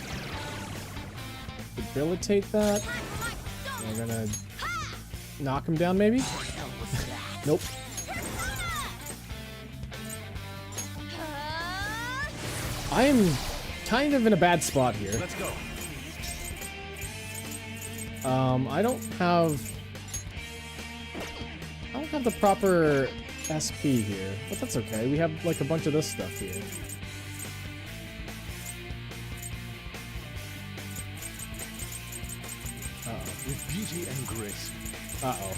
Speaker 1: Debilitate that. We're gonna knock him down, maybe? Nope. I am kind of in a bad spot here.
Speaker 2: Let's go.
Speaker 1: I don't have the proper SP here, but that's okay. We have like a bunch of this stuff here. Uh-oh.
Speaker 2: With beauty and grace.
Speaker 1: Uh-oh.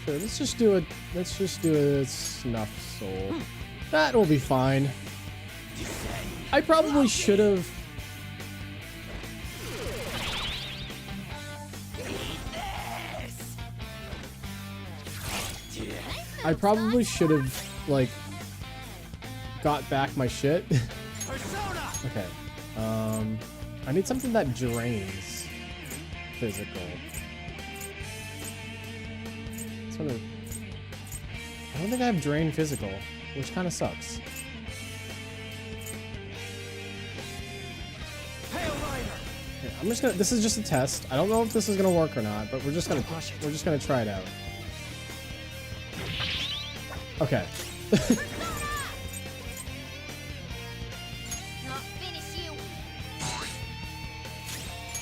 Speaker 1: Sure, let's just do a snuff soul. That will be fine. I probably should have. I probably should have, like, got back my shit. Okay. I need something that drains physical. Sort of. I don't think I have drain physical, which kind of sucks. Okay, I'm just gonna. This is just a test. I don't know if this is gonna work or not, but we're just gonna try it out. Okay.
Speaker 4: I'll finish you.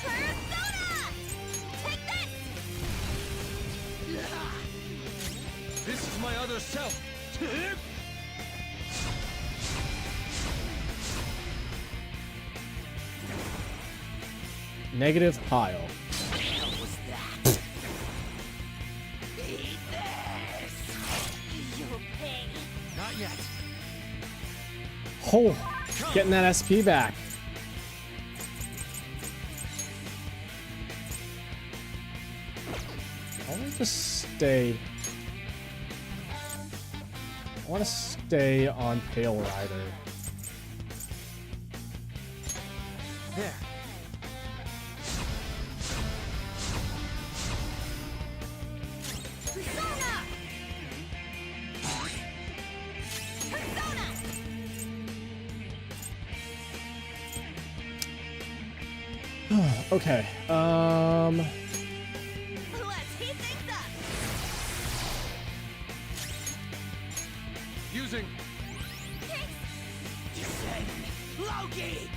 Speaker 4: Persona! Take this!
Speaker 2: This is my other self.
Speaker 1: Negative pile.
Speaker 14: Not yet.
Speaker 1: Oh, getting that SP back. I want to stay. I want to stay on Pale Rider.
Speaker 14: There.
Speaker 1: Okay.
Speaker 15: Let's heat things up.
Speaker 2: Using.
Speaker 14: Descend. Loki!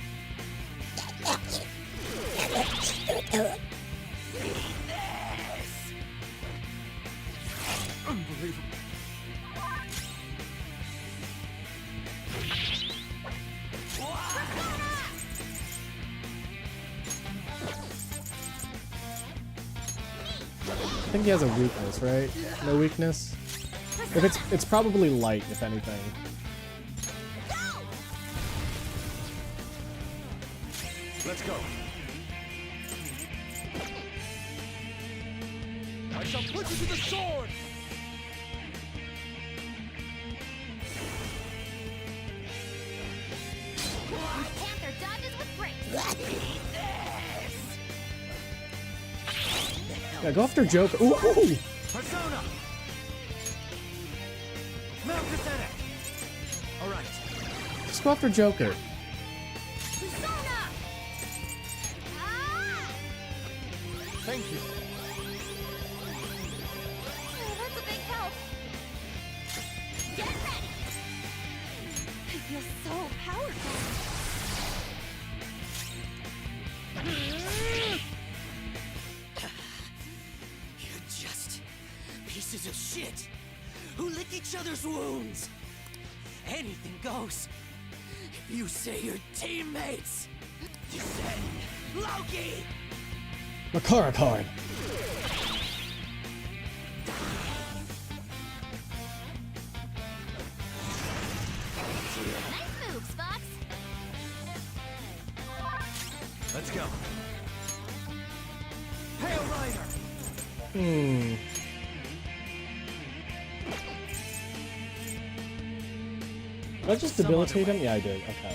Speaker 2: Unbelievable.
Speaker 1: I think he has a weakness, right? No weakness? If it's probably light, if anything.
Speaker 2: Let's go. I shall put you to the sword.
Speaker 4: Panther dodges with grace.
Speaker 1: Yeah, go after Joker. Ooh!
Speaker 14: Persona! Melchizedek! Alright.
Speaker 1: Just go after Joker.
Speaker 2: Thank you.
Speaker 4: Oh, that's a big help. Get ready.
Speaker 15: I feel so powerful.
Speaker 14: each other's wounds. Anything goes. If you say your teammates, you say Loki.
Speaker 1: Makara card.
Speaker 3: Nice moves, Fox.
Speaker 18: Let's go.
Speaker 14: Hail Rider.
Speaker 1: Hmm. Did I just debilitate him? Yeah, I did. Okay.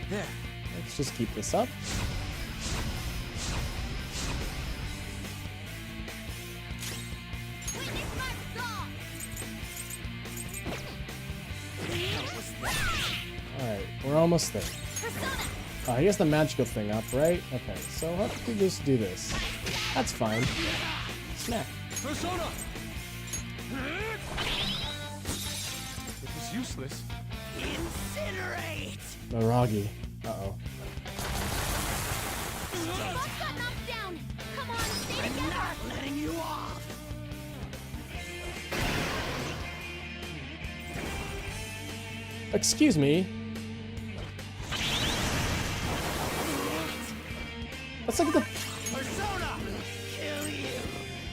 Speaker 14: There.
Speaker 1: Let's just keep this up. Alright, we're almost there. He has the magical thing up, right? Okay, so how about we just do this? That's fine. Smack.
Speaker 2: Persona! It was useless.
Speaker 14: Incinerate!
Speaker 1: Naragi. Uh-oh.
Speaker 3: Both got knocked down. Come on, stay
Speaker 14: I'm
Speaker 3: together.
Speaker 14: not letting you off.
Speaker 1: Excuse me. That's like the...
Speaker 14: Persona! Kill you!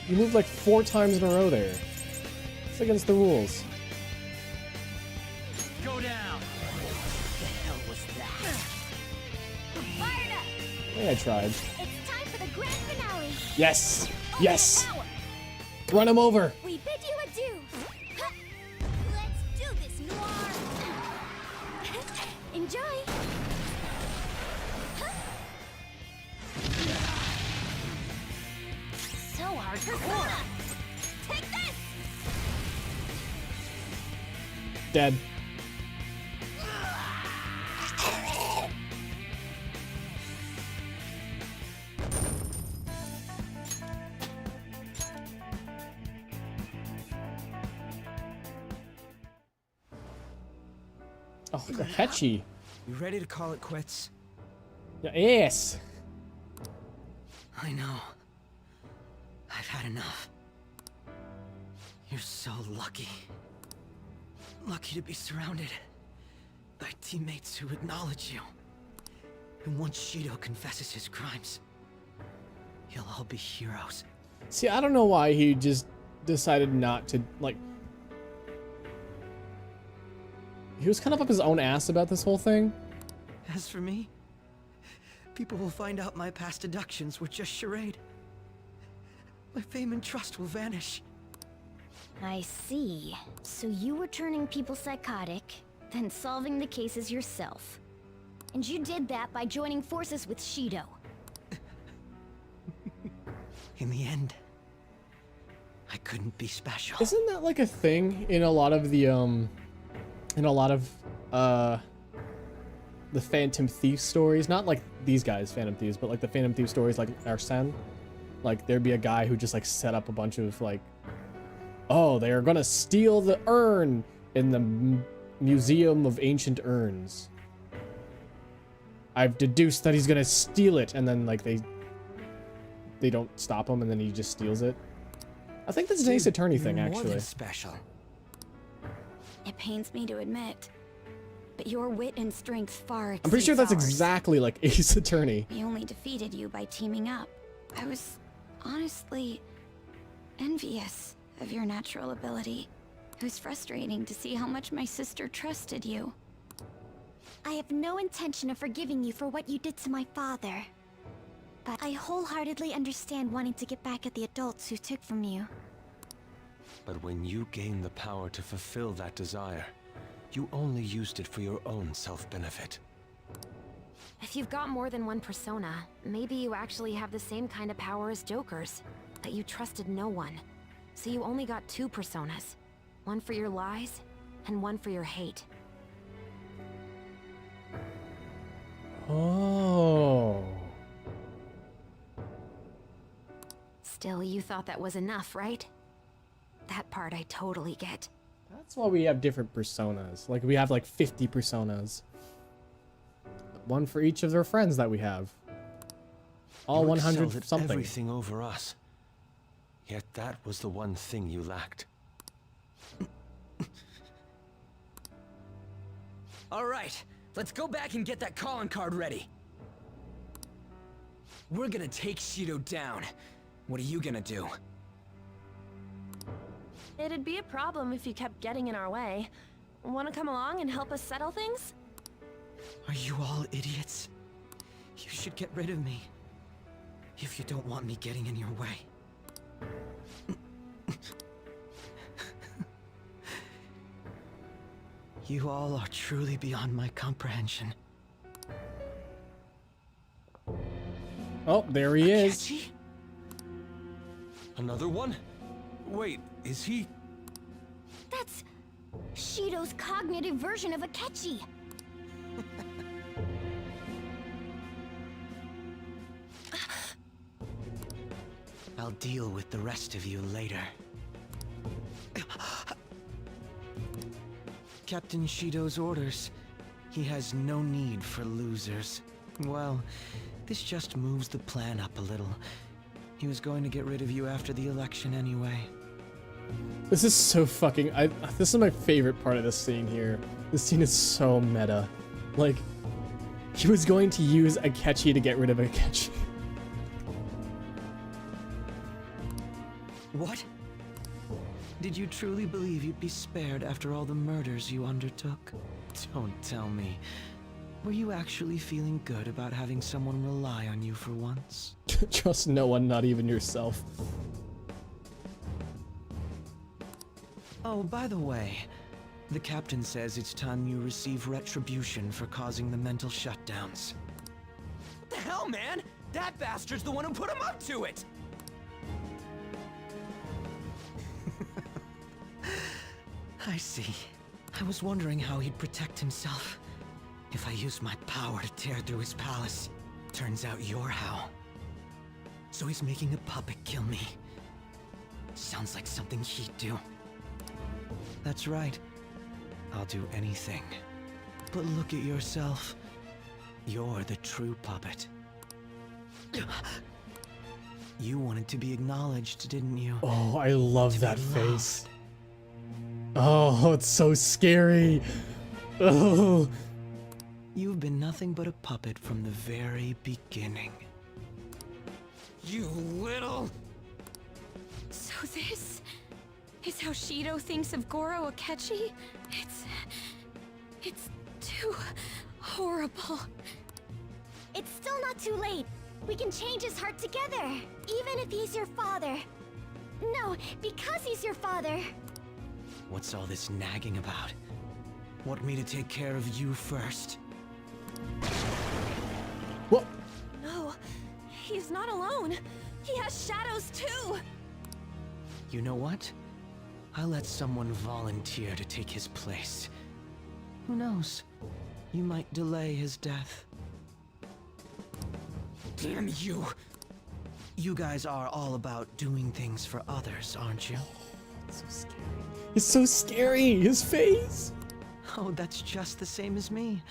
Speaker 1: You moved like 4 times in a row there. It's against the rules.
Speaker 14: Go down! What the hell was that?
Speaker 3: Fired up.
Speaker 1: I think I tried.
Speaker 3: It's time for the grand finale.
Speaker 1: Yes! Yes! Run him over!
Speaker 3: We bid you adieu. Huh. Let's do this, Noir. Enjoy. So hard. Persona. Take this.
Speaker 1: Dead. Oh, Akechi.
Speaker 14: You ready to call it quits?
Speaker 1: Yes.
Speaker 14: I know. I've had enough. You're so lucky. Lucky to be surrounded by teammates who acknowledge you. And once Shido confesses his crimes, you'll all be heroes.
Speaker 1: See, I don't know why he just decided not to, like... He was kind of up his own ass about this whole thing.
Speaker 14: As for me, people will find out my past deductions were just charade. My fame and trust will vanish.
Speaker 4: I see. So you were turning people psychotic, then solving the cases yourself. And you did that by joining forces with Shido.
Speaker 14: In the end, I couldn't be special.
Speaker 1: Isn't that like a thing in a lot of the, the Phantom Thief stories? Not like these guys, Phantom Thieves, but like the Phantom Thief stories like Arsene. Like, there'd be a guy who just, like, set up a bunch of, like, oh, they're gonna steal the urn in the Museum of Ancient Urns. I've deduced that he's gonna steal it, and then, like, they don't stop him, and then he just steals it. I think that's an Ace Attorney thing,
Speaker 14: You're more
Speaker 1: actually.
Speaker 14: than special.
Speaker 4: It pains me to admit, but your wit and strength far exceeds
Speaker 1: I'm pretty sure that's
Speaker 4: ours.
Speaker 1: exactly like Ace Attorney.
Speaker 4: We only defeated you by teaming up. I was honestly envious of your natural ability. It was frustrating to see how much my sister trusted you.
Speaker 3: I have no intention of forgiving you for what you did to my father. But I wholeheartedly understand wanting to get back at the adults who took from you.
Speaker 18: But when you gained the power to fulfill that desire, you only used it for your own self-benefit.
Speaker 15: If you've got more than one persona, maybe you actually have the same kind of power as Joker's. That you trusted no one. So you only got 2 personas. One for your lies, and one for your hate.
Speaker 1: Oh.
Speaker 15: Still, you thought that was enough, right? That part I totally get.
Speaker 1: That's why we have different personas. Like, we have like 50 personas. One for each of their friends that we have. All
Speaker 18: You
Speaker 1: 100
Speaker 18: excelled at
Speaker 1: something.
Speaker 18: everything over us. Yet that was the one thing you lacked.
Speaker 19: All right, let's go back and get that calling card ready. We're gonna take Shido down. What are you gonna do?
Speaker 20: It'd be a problem if you kept getting in our way. Want to come along and help us settle things?
Speaker 14: Are you all idiots? You should get rid of me. If you don't want me getting in your way. You all are truly beyond my comprehension.
Speaker 1: Oh, there he is.
Speaker 18: Another one? Wait, is he...
Speaker 4: That's Shido's cognitive version of Akechi.
Speaker 14: I'll deal with the rest of you later. Captain Shido's orders. He has no need for losers. Well, this just moves the plan up a little. He was going to get rid of you after the election anyway.
Speaker 1: This is so fucking... this is my favorite part of this scene here. This scene is so meta. Like, he was going to use Akechi to get rid of Akechi.
Speaker 14: What? Did you truly believe you'd be spared after all the murders you undertook? Don't tell me. Were you actually feeling good about having someone rely on you for once?
Speaker 1: Trust no one, not even yourself.
Speaker 14: Oh, by the way, the captain says it's time you receive retribution for causing the mental shutdowns.
Speaker 19: What the hell, man? That bastard's the one who put him up to it!
Speaker 14: I see. I was wondering how he'd protect himself. If I used my power to tear through his palace. Turns out you're how. So he's making a puppet kill me. Sounds like something he'd do. That's right. I'll do anything. But look at yourself. You're the true puppet. You wanted to be acknowledged, didn't you?
Speaker 1: Oh, I love that face. Oh, it's so scary. Oh.
Speaker 14: You've been nothing but a puppet from the very beginning.
Speaker 19: You little...
Speaker 15: So this is how Shido thinks of Goro Akechi? It's too horrible.
Speaker 4: It's still not too late. We can change his heart together, even if he's your father. No, because he's your father.
Speaker 14: What's all this nagging about? Want me to take care of you first?
Speaker 1: What?
Speaker 20: No, he's not alone. He has shadows too.
Speaker 14: You know what? I'll let someone volunteer to take his place. Who knows? You might delay his death.
Speaker 19: Damn you!
Speaker 14: You guys are all about doing things for others, aren't you?
Speaker 1: So scary. It's so scary, his face!
Speaker 14: Oh, that's just the same as me.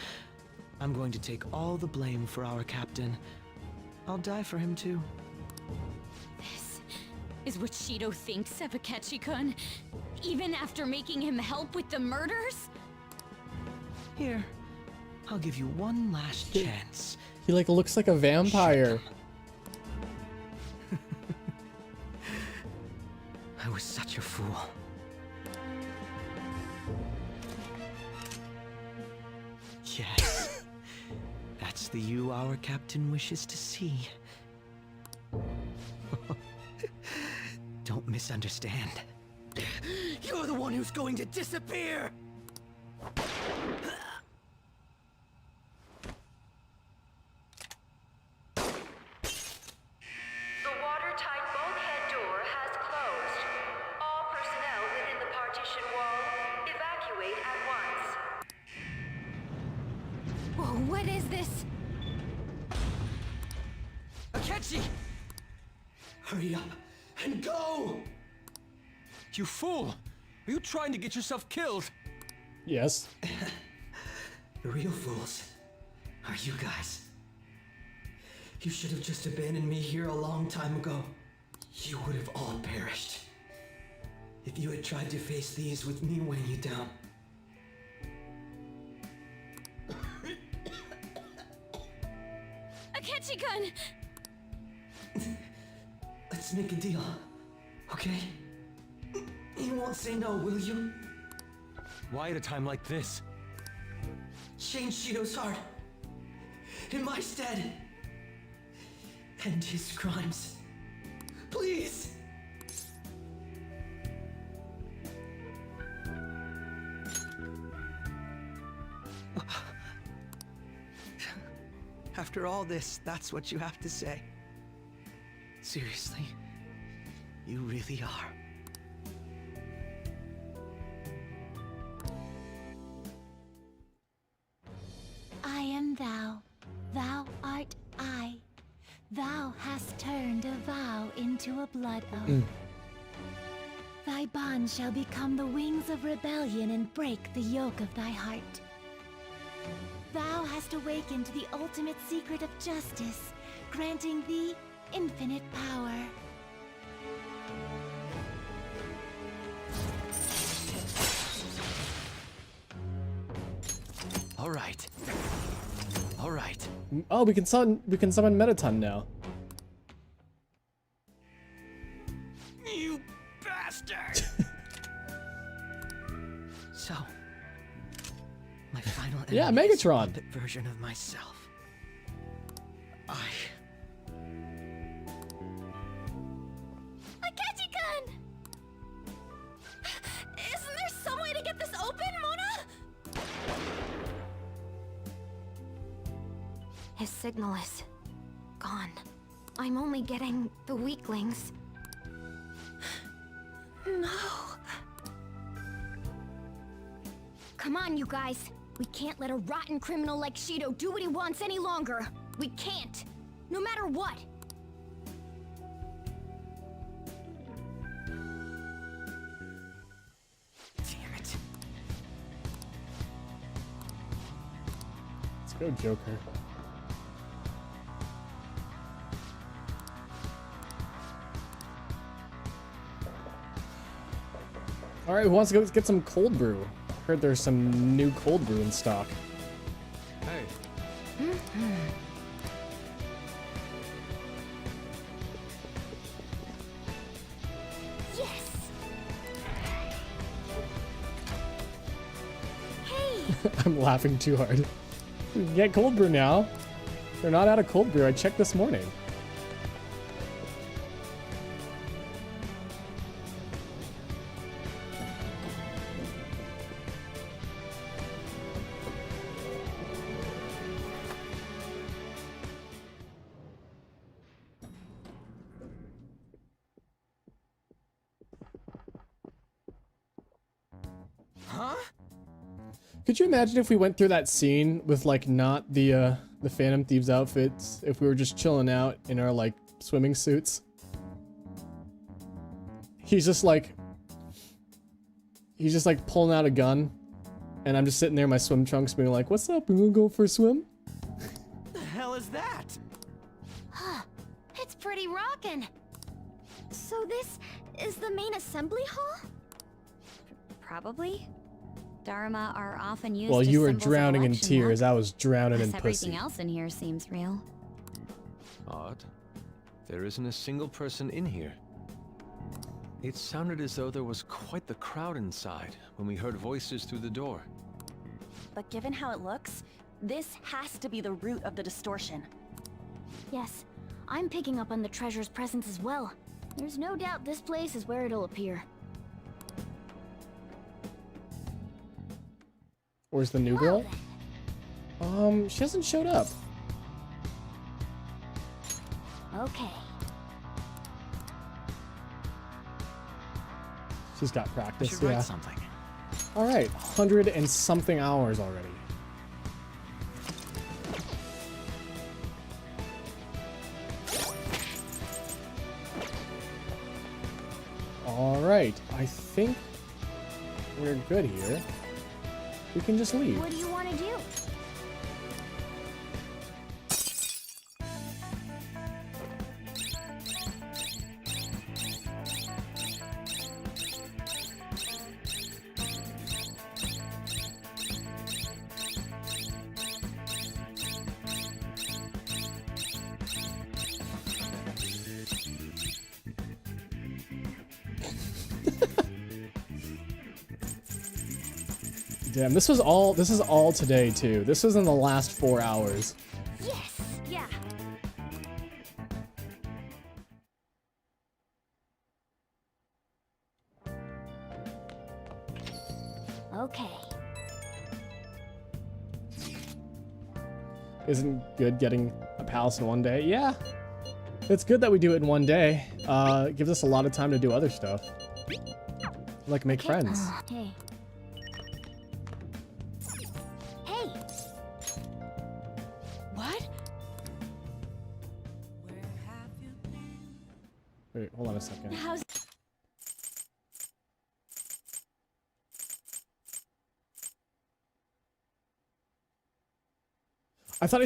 Speaker 14: I'm going to take all the blame for our captain. I'll die for him too.
Speaker 4: This is what Shido thinks of Akechi-kun, even after making him help with the murders?
Speaker 14: Here, I'll give you one last chance.
Speaker 1: He like looks like a vampire.
Speaker 14: I was such a fool. Yes. That's the you our captain wishes to see. Don't misunderstand.
Speaker 19: You're the one who's going to disappear!
Speaker 21: The watertight bulkhead door has closed. All personnel within the partition wall, evacuate at once.
Speaker 4: Whoa, what is this?
Speaker 19: Akechi!
Speaker 14: Hurry up and go!
Speaker 12: You fool! Are you trying to get yourself killed?
Speaker 1: Yes.
Speaker 14: The real fools are you guys. You should have just abandoned me here a long time ago. You would have all perished. If you had tried to face these with me weighing you down.
Speaker 20: Akechi-kun!
Speaker 14: Let's make a deal, okay? You won't say no, will you?
Speaker 18: Why at a time like this?
Speaker 14: Change Shido's heart. In my stead. End his crimes. Please!
Speaker 19: After all this, that's what you have to say.
Speaker 14: Seriously? You really are.
Speaker 4: I am thou, thou art I. Thou hast turned a vow into a blood oath. Thy bond shall become the wings of rebellion and break the yoke of thy heart. Thou hast awakened the ultimate secret of justice, granting thee infinite power.
Speaker 18: All right. All right.
Speaker 1: Oh, we can summon Mettaton now.
Speaker 14: You bastard! So, my final
Speaker 1: Yeah,
Speaker 14: enemy is a
Speaker 1: Megatron.
Speaker 14: puppet version of myself.
Speaker 20: Akechi-kun! Isn't there some way to get this open, Mona?
Speaker 15: His signal is gone. I'm only getting the weaklings.
Speaker 20: No.
Speaker 4: Come on, you guys. We can't let a rotten criminal like Shido do what he wants any longer. We can't. No matter what.
Speaker 14: Damn it.
Speaker 1: Let's go, Joker. All right, who wants to go get some cold brew? Heard there's some new cold brew in stock.
Speaker 12: Hey.
Speaker 4: Yes. Hey.
Speaker 1: I'm laughing too hard. We can get cold brew now. They're not out of cold brew. I checked this morning.
Speaker 14: Huh?
Speaker 1: Could you imagine if we went through that scene with like not the Phantom Thieves outfits, if we were just chilling out in our like swimming suits? He's just like pulling out a gun, and I'm just sitting there in my swim trunks being like, "What's up? We gonna go for a swim?"
Speaker 19: The hell is that?
Speaker 4: Huh. It's pretty rockin'. So this is the main assembly hall?
Speaker 9: Probably. Dharma are often used
Speaker 1: Well,
Speaker 9: as
Speaker 1: you were
Speaker 9: symbols of
Speaker 1: drowning in
Speaker 9: election
Speaker 1: tears.
Speaker 9: luck.
Speaker 1: I was drowning in
Speaker 9: Plus,
Speaker 1: pussy.
Speaker 9: everything else in here seems real.
Speaker 18: Odd. There isn't a single person in here. It sounded as though there was quite the crowd inside when we heard voices through the door.
Speaker 20: But given how it looks, this has to be the root of the distortion.
Speaker 4: Yes, I'm picking up on the treasure's presence as well. There's no doubt this place is where it'll appear.
Speaker 1: Where's the new girl? She hasn't showed up.
Speaker 4: Okay.
Speaker 1: She's got
Speaker 19: I
Speaker 1: practice,
Speaker 19: should
Speaker 1: yeah.
Speaker 19: write something.
Speaker 1: All right, 100 and something hours already. All right, I think we're good here. We can just leave.
Speaker 4: What do you want to do?
Speaker 1: Damn, this is all today too. This was in the last 4 hours.
Speaker 4: Yes, yeah. Okay.
Speaker 1: Isn't good getting a palace in one day? Yeah. It's good that we do it in one day. It gives us a lot of time to do other stuff. Like make friends.
Speaker 4: Hey. Hey. What?
Speaker 1: Wait, hold on a second.
Speaker 4: How's
Speaker 1: I thought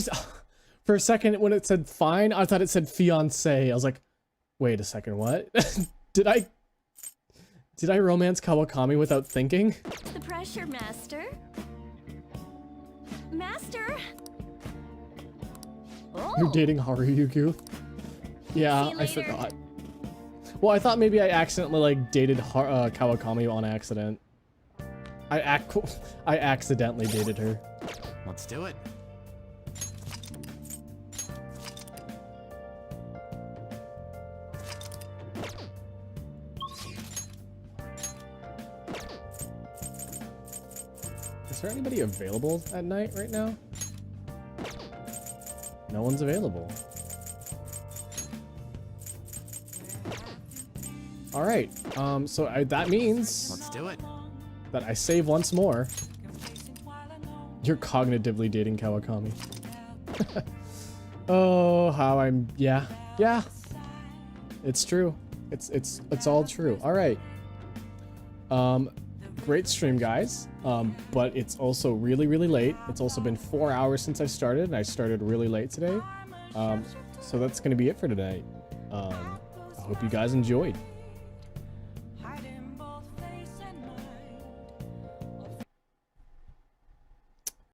Speaker 1: for a second when it said fine, I thought it said fiance. I was like, wait a second, what? Did I romance Kawakami without thinking?
Speaker 4: the pressure, Master? Master? Oh.
Speaker 1: You're dating Haruyuku? Yeah, I forgot. Well, I thought maybe I accidentally like dated Kawakami on accident. I accidentally dated her.
Speaker 6: Let's do it.
Speaker 1: Is there anybody available at night right now? No one's available. All right. So that means
Speaker 6: Let's do it.
Speaker 1: that I save once more. You're cognitively dating Kawakami. Oh, how I'm yeah. It's true. It's all true. All right. Great stream, guys. But it's also really late. It's also been 4 hours since I started, and I started really late today. So that's gonna be it for today. I hope you guys enjoyed.